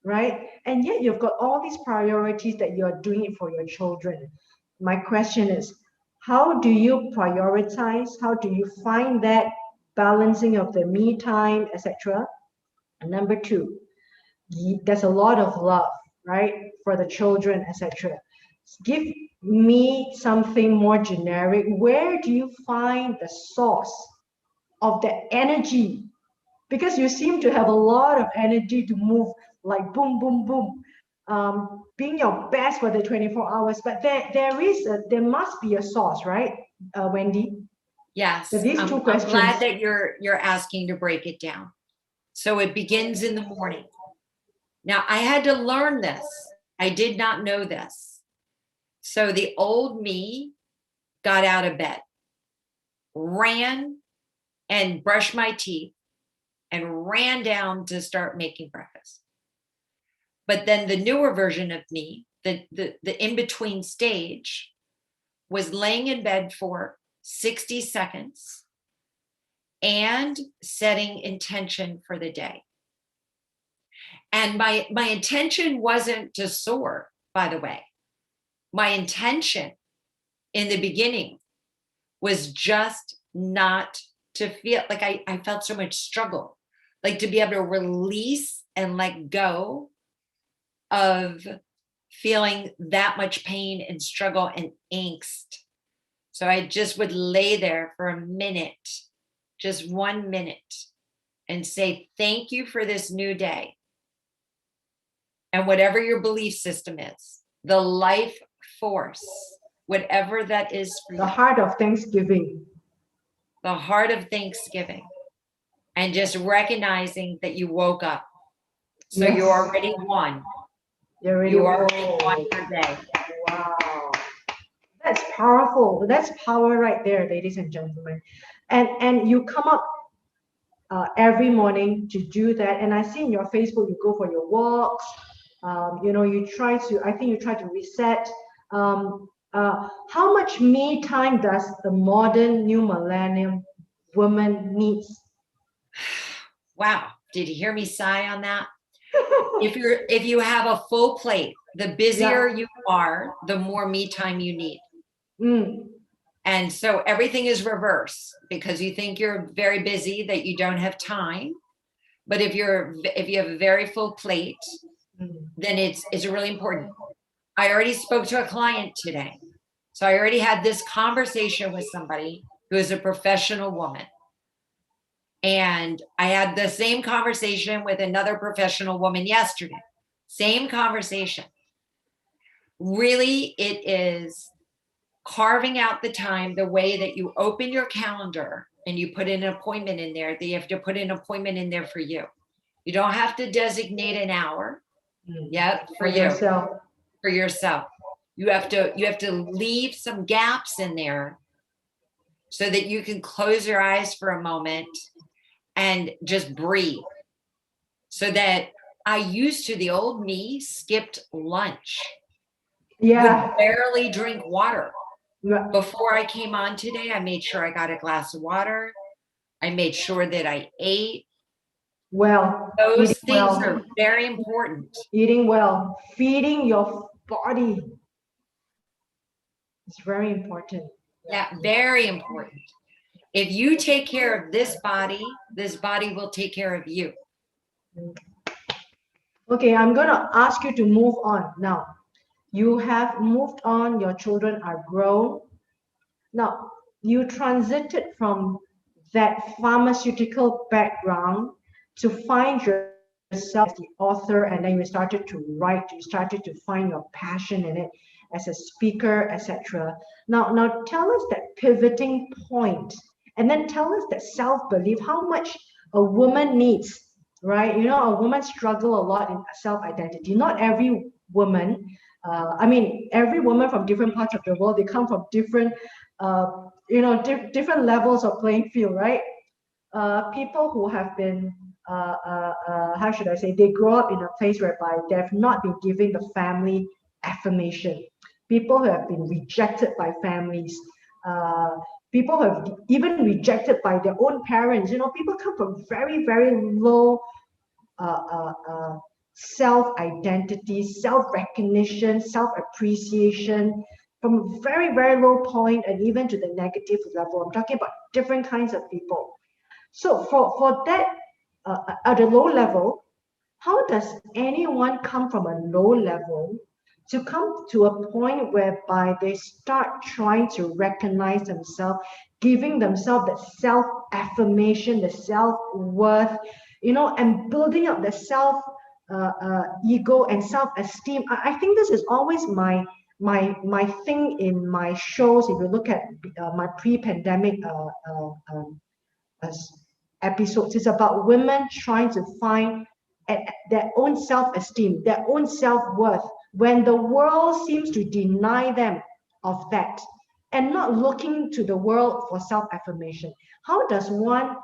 right? And yet you've got all these priorities that you're doing it for your children. My question is, how do you prioritize? How do you find that balancing of the me time, etc.? And number 2, there's a lot of love, right, for the children, etc. Give me something more generic. Where do you find the source of the energy? Because you seem to have a lot of energy to move like boom, boom, boom. Being your best for the 24 hours, but there must be a source, right, Wendy? Yes. So these 2 questions. I'm glad that you're asking to break it down. So it begins in the morning. Now I had to learn this. I did not know this. So the old me got out of bed, ran and brushed my teeth, and ran down to start making breakfast. But then the newer version of me, the in-between stage, was laying in bed for 60 seconds and setting intention for the day. And my intention wasn't to soar, by the way. My intention in the beginning was just not to feel like I felt so much struggle, like to be able to release and let go of feeling that much pain and struggle and angst. So I just would lay there for a minute, just 1 minute, and say, thank you for this new day. And whatever your belief system is, the life force, whatever that is for you. The heart of Thanksgiving. The heart of Thanksgiving. And just recognizing that you woke up. So Yes. you already won. You already won your day. Wow. That's powerful. That's power right there, ladies and gentlemen. And you come up every morning to do that. And I see in your Facebook, you go for your walks. You try to. I think you try to reset. How much me time does the modern new millennium woman needs? Wow. Did you hear me sigh on that? If you have a full plate, the busier you are, the more me time you need. And so everything is reverse because you think you're very busy, that you don't have time. But if you have a very full plate, then it's really important. I already spoke to a client today. So I already had this conversation with somebody who is a professional woman. And I had the same conversation with another professional woman yesterday. Same conversation. Really, it is carving out the time the way that you open your calendar and you put an appointment in there. That you have to put an appointment in there for you. You don't have to designate an hour. Yeah, for yourself. For yourself. You have to leave some gaps in there so that you can close your eyes for a moment and just breathe. So that the old me skipped lunch. Would barely drink water. Before I came on today, I made sure I got a glass of water. I made sure that I ate. Well, those things are very important. Eating well, feeding your body. It's very important. Yeah, very important. If you take care of this body will take care of you. Okay, I'm going to ask you to move on now. You have moved on, your children are grown. Now, you transited from that pharmaceutical background to find yourself as the author, and then you started to write, you started to find your passion in it as a speaker, etc. Now tell us that pivoting point, and then tell us that self-belief, how much a woman needs, right? A woman struggle a lot in self-identity. Not every woman, every woman from different parts of the world, they come from different, different levels of playing field, right? People who have been, how should I say, they grow up in a place whereby they have not been given the family affirmation. People who have been rejected by families, people who have even rejected by their own parents. People come from very, very low self-identity, self-recognition, self-appreciation, from a very, very low point and even to the negative level. I'm talking about different kinds of people. So for that, at a low level, how does anyone come from a low level to come to a point whereby they start trying to recognize themselves, giving themselves the self-affirmation, the self-worth, and building up the self ego and self-esteem? I think this is always my thing in my shows. If you look at my pre-pandemic episodes, it's about women trying to find their own self-esteem, their own self-worth, when the world seems to deny them of that, and not looking to the world for self-affirmation. How does one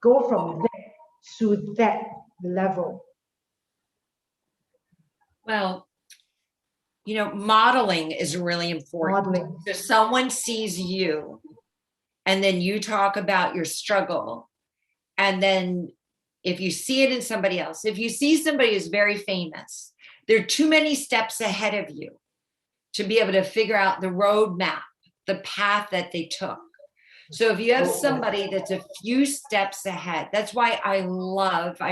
go from there to that level? Well, modeling is really important. Modeling. So someone sees you and then you talk about your struggle. And then if you see it in somebody else, if you see somebody who's very famous, there are too many steps ahead of you to be able to figure out the roadmap, the path that they took. So if you have somebody that's a few steps ahead, that's why I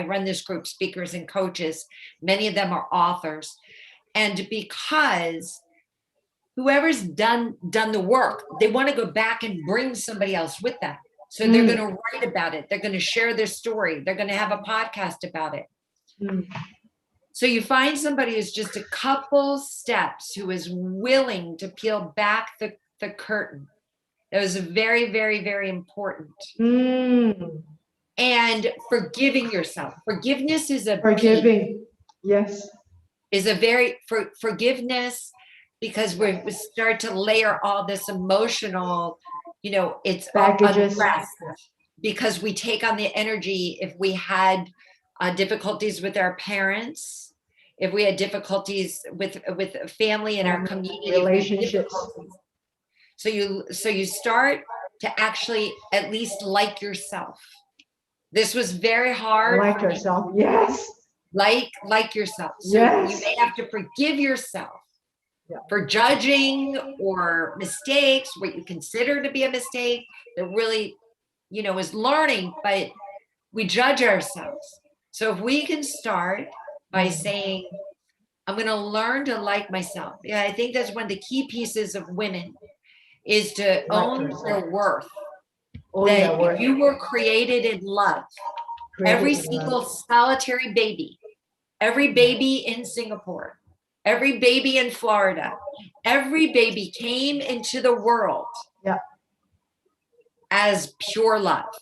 run this group, speakers and coaches. Many of them are authors. And because whoever's done the work, they want to go back and bring somebody else with them. So they're going to write about it. They're going to share their story. They're going to have a podcast about it. So you find somebody who's just a couple steps, who is willing to peel back the curtain. That was very, very, very important. And forgiving yourself. Forgiveness is a forgiving. Yes. Is a very forgiveness because we start to layer all this emotional, it's Baggages. unrest, because we take on the energy. If we had difficulties with our parents, if we had difficulties with family and our community, relationships. So you start to actually at least like yourself. This was very hard. Like yourself, yes. Like yourself. So Yes. you may have to forgive yourself for judging or mistakes, what you consider to be a mistake that really, is learning, but we judge ourselves. So if we can start by saying, I'm going to learn to like myself. Yeah, I think that's one of the key pieces of women is to own their worth. That you were created in love. Every single solitary baby, every baby in Singapore, every baby in Florida, every baby came into the world as pure love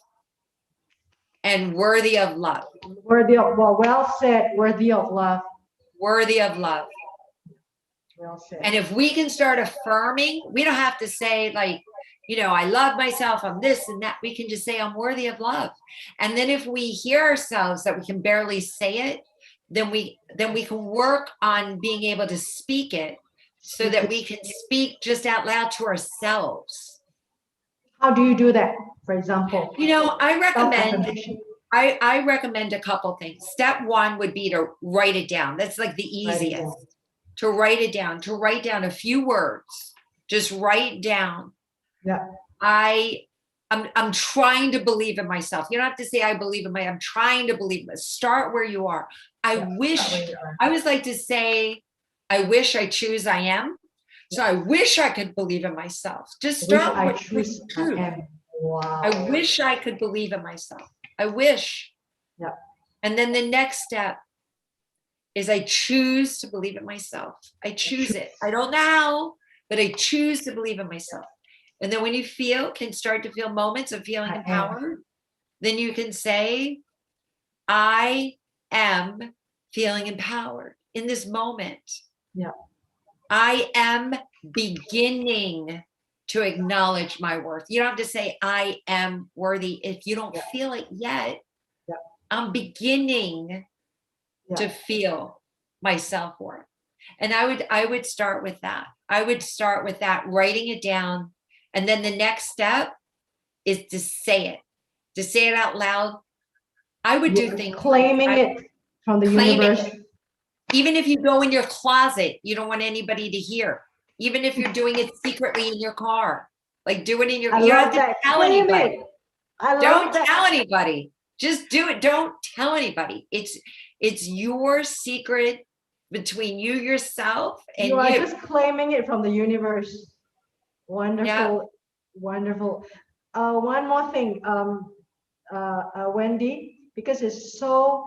and worthy of love. Worthy of, well said, worthy of love. Worthy of love. Well said. And if we can start affirming, we don't have to say like, I love myself, I'm this and that. We can just say I'm worthy of love. And then if we hear ourselves that we can barely say it, then we can work on being able to speak it so that we can speak just out loud to ourselves. How do you do that, for example? I recommend a couple things. Step one would be to write it down. That's like the easiest. To write it down, to write down a few words. Just write down. Yeah. I'm trying to believe in myself. You don't have to say I believe in I'm trying to believe in myself. Start where you are. I always like to say, I wish, I choose, I am. So I wish I could believe in myself. Just start with truth. Wow. I wish I could believe in myself. I wish. Yeah. And then the next step is I choose to believe in myself. I choose it. I don't know how, but I choose to believe in myself. And then when you can start to feel moments of feeling empowered, then you can say, I am feeling empowered in this moment. Yeah. I am beginning to acknowledge my worth. You don't have to say I am worthy if you don't feel it yet. Yeah. I'm beginning to feel my self-worth. And I would start with that. I would start with that, writing it down. And then the next step is to say it out loud. I would do things claiming it from the universe. Even if you go in your closet, you don't want anybody to hear. Even if you're doing it secretly in your car, like do it in your. You don't have to tell anybody. Don't tell anybody. Just do it. Don't tell anybody. It's your secret between you, yourself, and you. You are just claiming it from the universe. Wonderful, wonderful. One more thing, Wendy, because it's so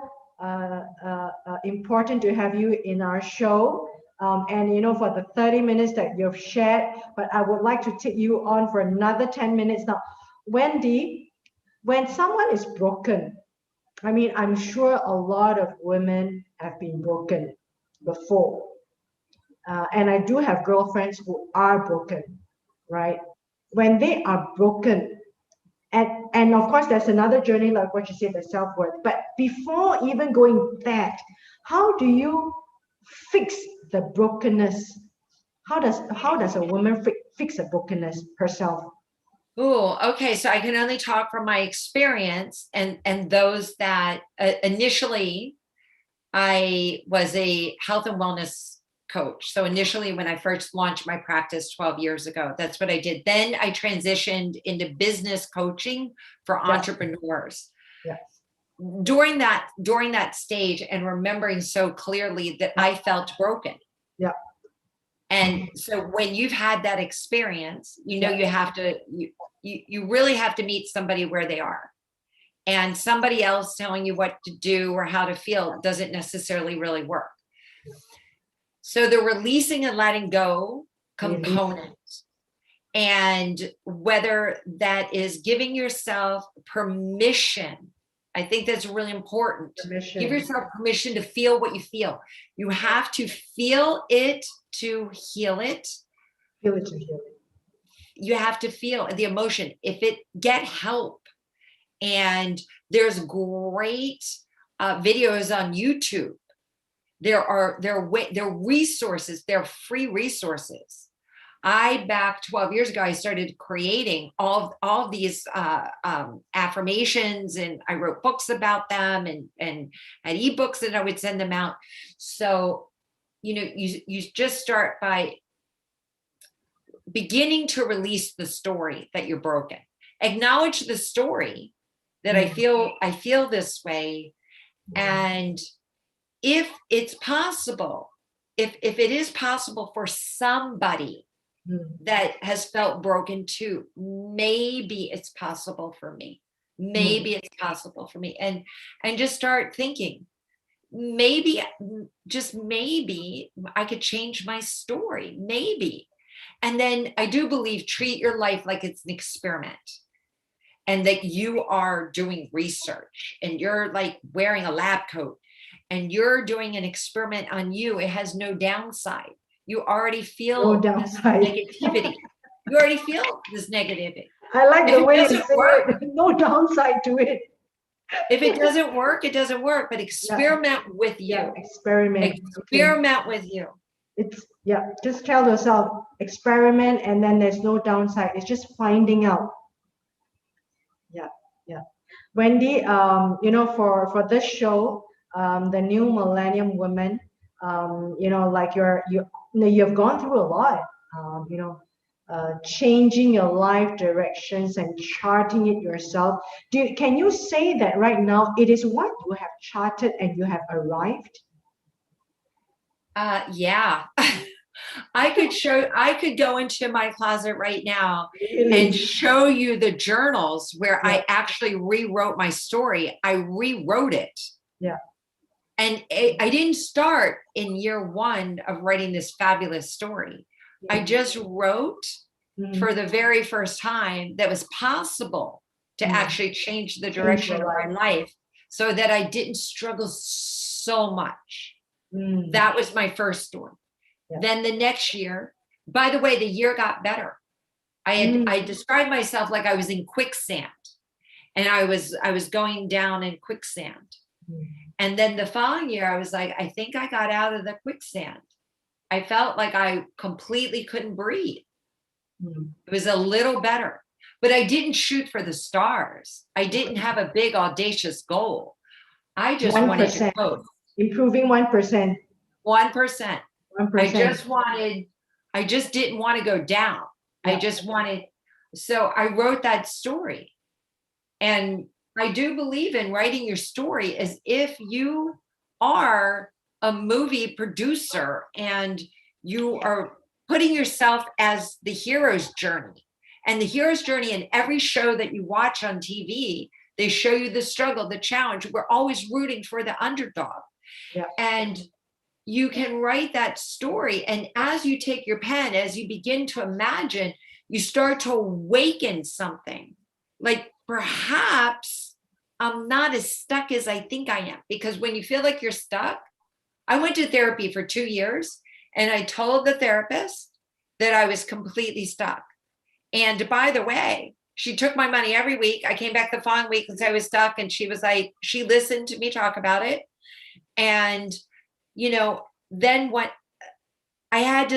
important to have you in our show. And for the 30 minutes that you've shared, but I would like to take you on for another 10 minutes now. Wendy, when someone is broken, I'm sure a lot of women have been broken before. And I do have girlfriends who are broken, right? When they are broken, and of course there's another journey like what you said, the self-worth. But before even going that, how do you fix the brokenness? How does a woman fix a brokenness herself? Oh, okay. So I can only talk from my experience and those that initially I was a health and wellness coach. So initially when I first launched my practice 12 years ago, that's what I did. Then I transitioned into business coaching for entrepreneurs. Yes. During that stage and remembering so clearly that I felt broken. Yeah. And so when you've had that experience, you have to, you really have to meet somebody where they are. And somebody else telling you what to do or how to feel doesn't necessarily really work. So the releasing and letting go component, and whether that is giving yourself permission, I think that's really important. Permission. Give yourself permission to feel what you feel. You have to feel it to heal it. Feel it to heal it. You have to feel the emotion. If it get help, and there's great videos on YouTube. There are resources. They're free resources. Back 12 years ago, I started creating all of these affirmations, and I wrote books about them, and had ebooks that I would send them out. So, you just start by beginning to release the story that you're broken. Acknowledge the story that I feel this way. And if it's possible, if it is possible for somebody that has felt broken too, maybe it's possible for me. Maybe it's possible for me. And just start thinking, maybe, just maybe I could change my story. Maybe. And then I do believe treat your life like it's an experiment, and that you are doing research, and you're like wearing a lab coat, and you're doing an experiment on you. It has no downside. You already feel No downside. negativity. You already feel this negativity. I like If the it way you doesn't say work- it. No downside to it. If it doesn't work, it doesn't work. But experiment with you. Yeah, experiment. Experiment with you. It's just tell yourself, experiment, and then there's no downside. It's just finding out. Yeah. Wendy, for this show, the new Millennium Women, like you've gone through a lot, changing your life directions and charting it yourself. Can you say that right now it is what you have charted and you have arrived? Yeah. I could go into my closet right now Really? and show you the journals where I actually rewrote my story. I rewrote it. Yeah. And I didn't start in year one of writing this fabulous story. I just wrote for the very first time that was possible to actually change the direction of my life, so that I didn't struggle so much. That was my first story. Yeah. Then the next year, by the way, the year got better. I described myself like I was in quicksand, and I was going down in quicksand. And then the following year, I was like, I think I got out of the quicksand. I felt like I completely couldn't breathe. It was a little better, but I didn't shoot for the stars. I didn't have a big audacious goal. I just 1%. wanted to cope. Improving 1%. 1%. I just didn't want to go down. Yeah. So I wrote that story. And I do believe in writing your story as if you are a movie producer and you are putting yourself as the hero's journey. And the hero's journey in every show that you watch on TV, they show you the struggle, the challenge. We're always rooting for the underdog. Yeah. And you can write that story. And as you take your pen, as you begin to imagine, you start to awaken something. Like perhaps I'm not as stuck as I think I am. Because when you feel like you're stuck, I went to therapy for 2 years, and I told the therapist that I was completely stuck. And by the way, she took my money every week. I came back the following week because I was stuck, and she was like, she listened to me talk about it. And then what I had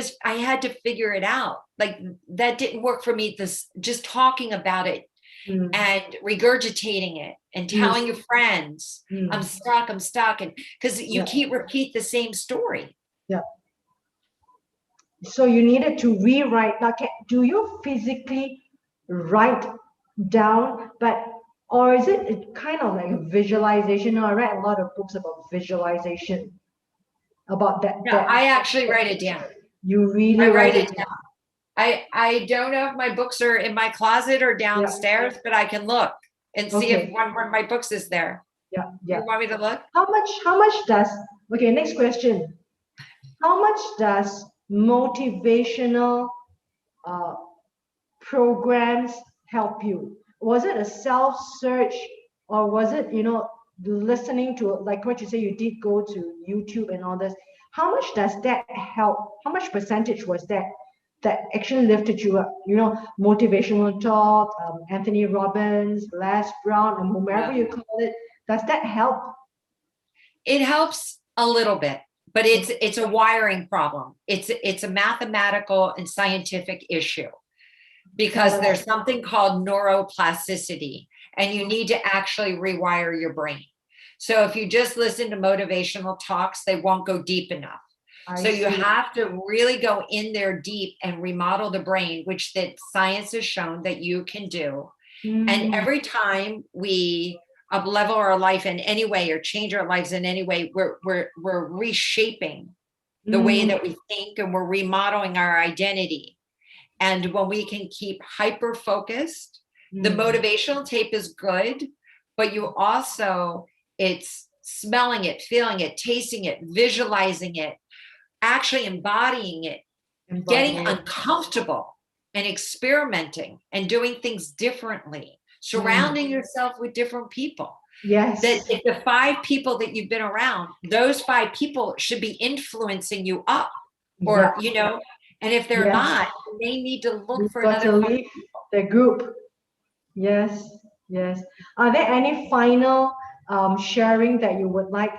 to figure it out. Like that didn't work for me. Just talking about it and regurgitating it and telling your friends, I'm stuck. And because you can't repeat the same story. Yeah. So you needed to rewrite. Now, do you physically write down, or is it kind of like a visualization? I read a lot of books about visualization. About that. No, I actually write it down. You really write it down. I don't know if my books are in my closet or downstairs, but I can look and see if one of my books is there. Yeah. You want me to look? How much does, next question. How much does motivational programs help you? Was it a self-search, or was it, listening to, like what you say, you did go to YouTube and all this? how much does that help? How much percentage was that actually lifted you up? You know, motivational talk, Anthony Robbins, Les Brown, and whomever you call it. Does that help? It helps a little bit, but it's a wiring problem. It's a mathematical and scientific issue, because there's something called neuroplasticity, and you need to actually rewire your brain. So if you just listen to motivational talks, they won't go deep enough. So you have to really go in there deep and remodel the brain, which that science has shown that you can do. And every time we up-level our life in any way or change our lives in any way, we're reshaping the way that we think, and we're remodeling our identity. And when we can keep hyper-focused, the motivational tape is good, but you also, it's smelling it, feeling it, tasting it, visualizing it, actually embodying it, getting uncomfortable and experimenting and doing things differently, surrounding yourself with different people. Yes. That if the 5 people that you've been around, those 5 people should be influencing you up, or, you know, and if they're not, they need to look for another 5 people. The group. Yes, yes. Are there any final sharing that you would like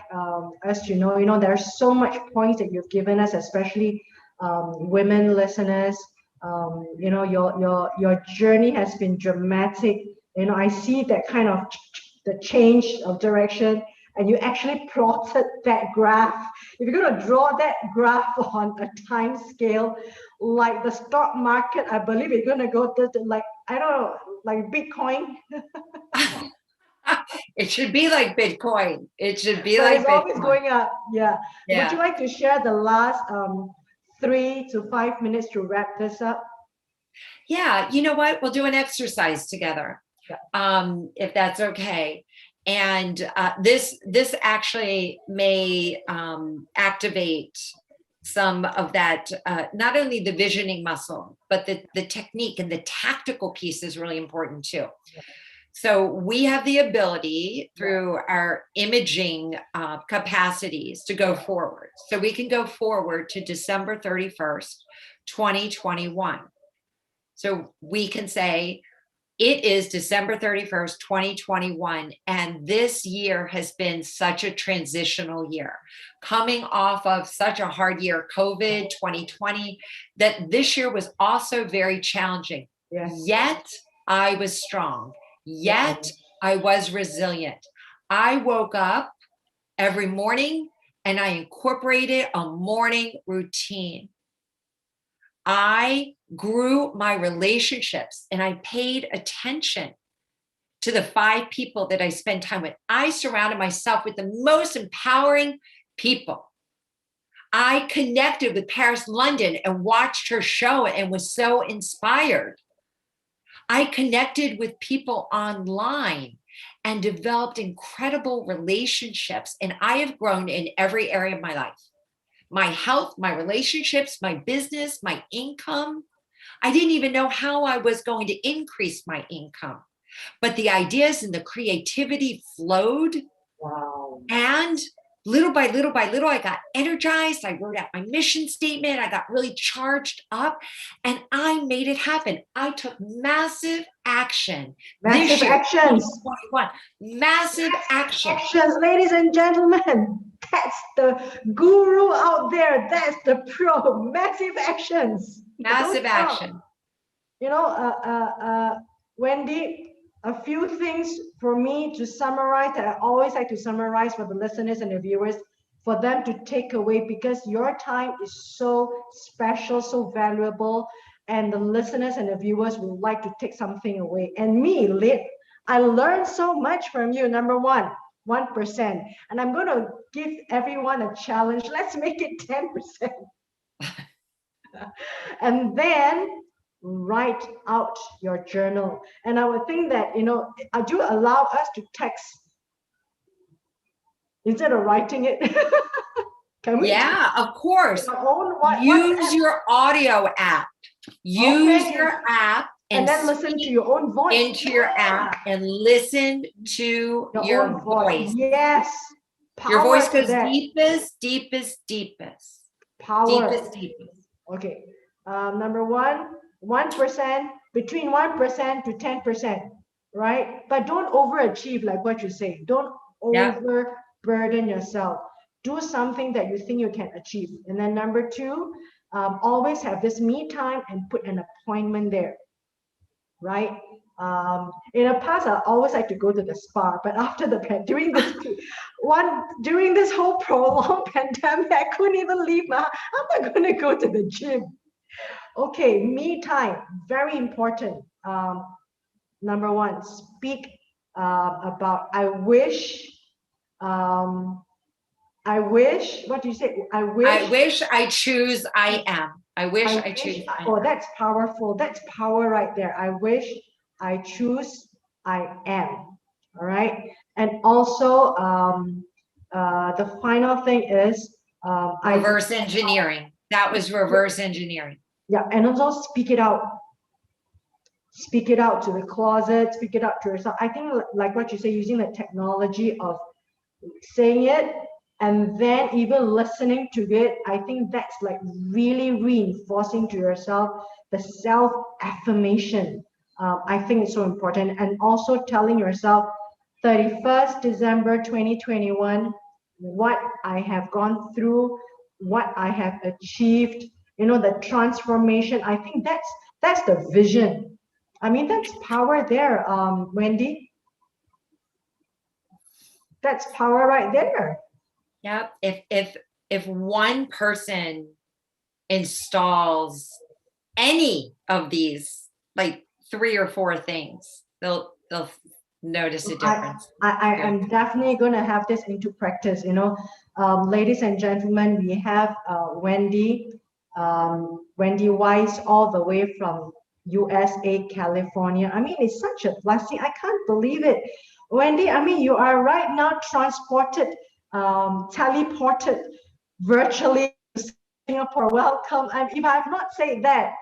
us to know? You know, there's so much points that you've given us, especially women listeners. You know, your journey has been dramatic. You know, I see that kind of the change of direction, and you actually plotted that graph. If you're going to draw that graph on a time scale, like the stock market, I believe you're going to go to like, I don't know, like Bitcoin. It should be like Bitcoin. It should be So like it's Bitcoin. always going up. Yeah. Would you like to share the last 3 to 5 minutes to wrap this up? Yeah, you know what? We'll do an exercise together, if that's okay. And this actually may activate some of that, not only the visioning muscle, but the technique and the tactical piece is really important too. So we have the ability through our imaging capacities to go forward. So we can go forward to December 31st, 2021. So we can say, it is December 31st, 2021, and this year has been such a transitional year, coming off of such a hard year, COVID 2020, that this year was also very challenging. Yet I was strong. Yet I was resilient. I woke up every morning and I incorporated a morning routine. I grew my relationships and I paid attention to the 5 people that I spend time with. I surrounded myself with the most empowering people. I connected with Paris London and watched her show and was so inspired. I connected with people online and developed incredible relationships, and I have grown in every area of my life. My health, my relationships, my business, my income. I didn't even know how I was going to increase my income, but the ideas and the creativity flowed. Wow. And little by little by little, I got energized. I wrote out my mission statement. I got really charged up and I made it happen. I took massive action. Massive actions. 2021. Massive actions. Ladies and gentlemen. That's the guru out there. That's the pro. Massive actions. Massive action. You know, Wendy, a few things for me to summarize that I always like to summarize for the listeners and the viewers, for them to take away, because your time is so special, so valuable, and the listeners and the viewers would like to take something away. And me, Lid, I learned so much from you. Number one, 1%. And I'm going to give everyone a challenge. Let's make it 10%. And then write out your journal. And I would think that, you know, do you allow us to text instead of writing it? Can we? Yeah, of course. Use Use your audio app. Use your app and then listen to your own voice. Into your app and listen to your voice. Yes. Your Power voice to goes that. deepest, deepest, deepest. Power. Deepest, deepest. Okay. Number one, 1%, between 1% to 10%, right? But don't overachieve, like what you say. Don't Yeah. overburden yourself. Do something that you think you can achieve. And then number two, always have this me time and put an appointment there, right? In the past, I always like to go to the spa, but after during this whole prolonged pandemic, I couldn't even leave. I'm not going to go to the gym. Okay, me time, very important. Number one, speak about I wish. What do you say? I wish, I choose, I am. I wish, I choose, I oh, am. that's powerful. That's power right there. I wish, I choose, I am. All right. And also, the final thing is Reverse engineering. That was reverse engineering. Yeah, and also speak it out. Speak it out to the closet, speak it out to yourself. I think like what you say, using the technology of saying it and then even listening to it, I think that's like really reinforcing to yourself the self-affirmation. I think it's so important. And also telling yourself 31st December 2021, what I have gone through, what I have achieved, the transformation. I think that's the vision. I mean, that's power there, Wendy. That's power right there. Yep. If one person installs any of these, like 3 or 4 things, they'll notice a difference. I am definitely going to have this into practice. Ladies and gentlemen, we have Wendy Weiss, all the way from USA, California. I mean, it's such a blessing. I can't believe it. Wendy, I mean, you are right now transported, teleported virtually to Singapore. Welcome. And if I have not said that,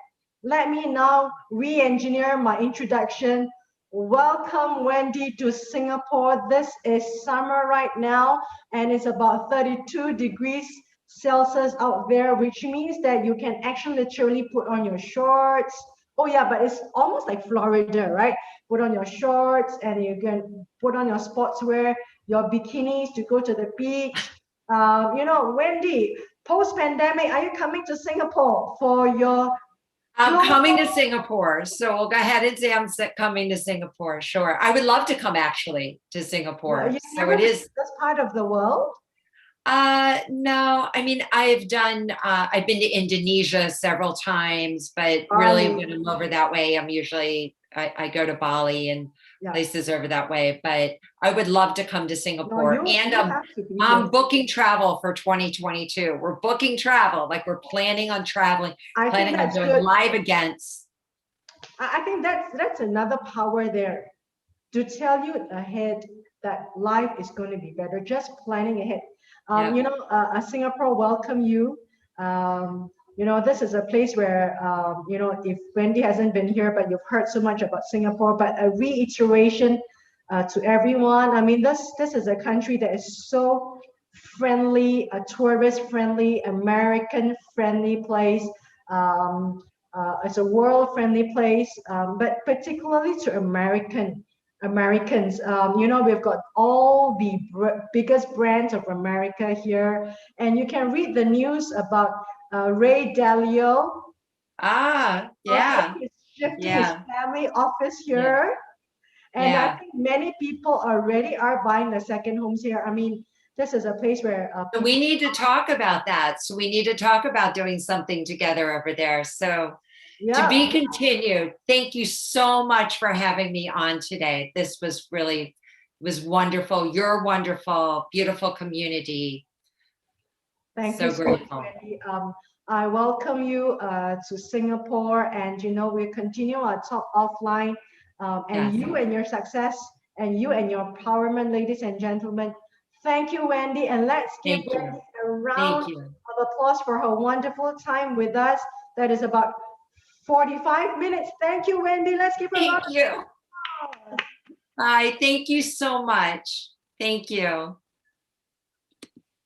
let me now re-engineer my introduction. Welcome, Wendy, to Singapore. This is summer right now, and it's about 32 degrees Celsius out there, which means that you can actually literally put on your shorts. Oh yeah, but it's almost like Florida, right? Put on your shorts and you can put on your sportswear, your bikinis to go to the beach. Wendy, post-pandemic, are you coming to Singapore for your I'm coming to Singapore, so we'll go ahead and say I'm coming to Singapore. Sure, I would love to come actually to Singapore. So it is this part of the world. No, I mean I've been to Indonesia several times, but really when I'm over that way, I'm usually I go to Bali and places over that way. But I would love to come to Singapore, and I'm booking travel for 2022. We're booking travel, like we're planning on traveling, planning on doing live events. I think that's another power there, to tell you ahead that life is going to be better. Just planning ahead. Singapore welcome you. This is a place where, if Wendy hasn't been here, but you've heard so much about Singapore, but a reiteration to everyone. I mean, this is a country that is so friendly, a tourist-friendly, American-friendly place. It's a world-friendly place, but particularly to Americans. We've got all the biggest brands of America here, and you can read the news about Ray Dalio. He's shifting his family office here, and I think many people already are buying the second homes here. I mean, this is a place where we need to talk about that. So we need to talk about doing something together over there. So. To be continued. Thank you so much for having me on today. This was wonderful. You're wonderful, beautiful community. Thank you so grateful. Much, Wendy. I welcome you to Singapore, and we'll continue our talk offline. You and your success, and you and your empowerment, ladies and gentlemen. Thank you, Wendy, and let's give Wendy a round of applause for her wonderful time with us. That is about 45 minutes. Thank you, Wendy. Let's give her a round. Thank you. Bye. Thank you so much. Thank you.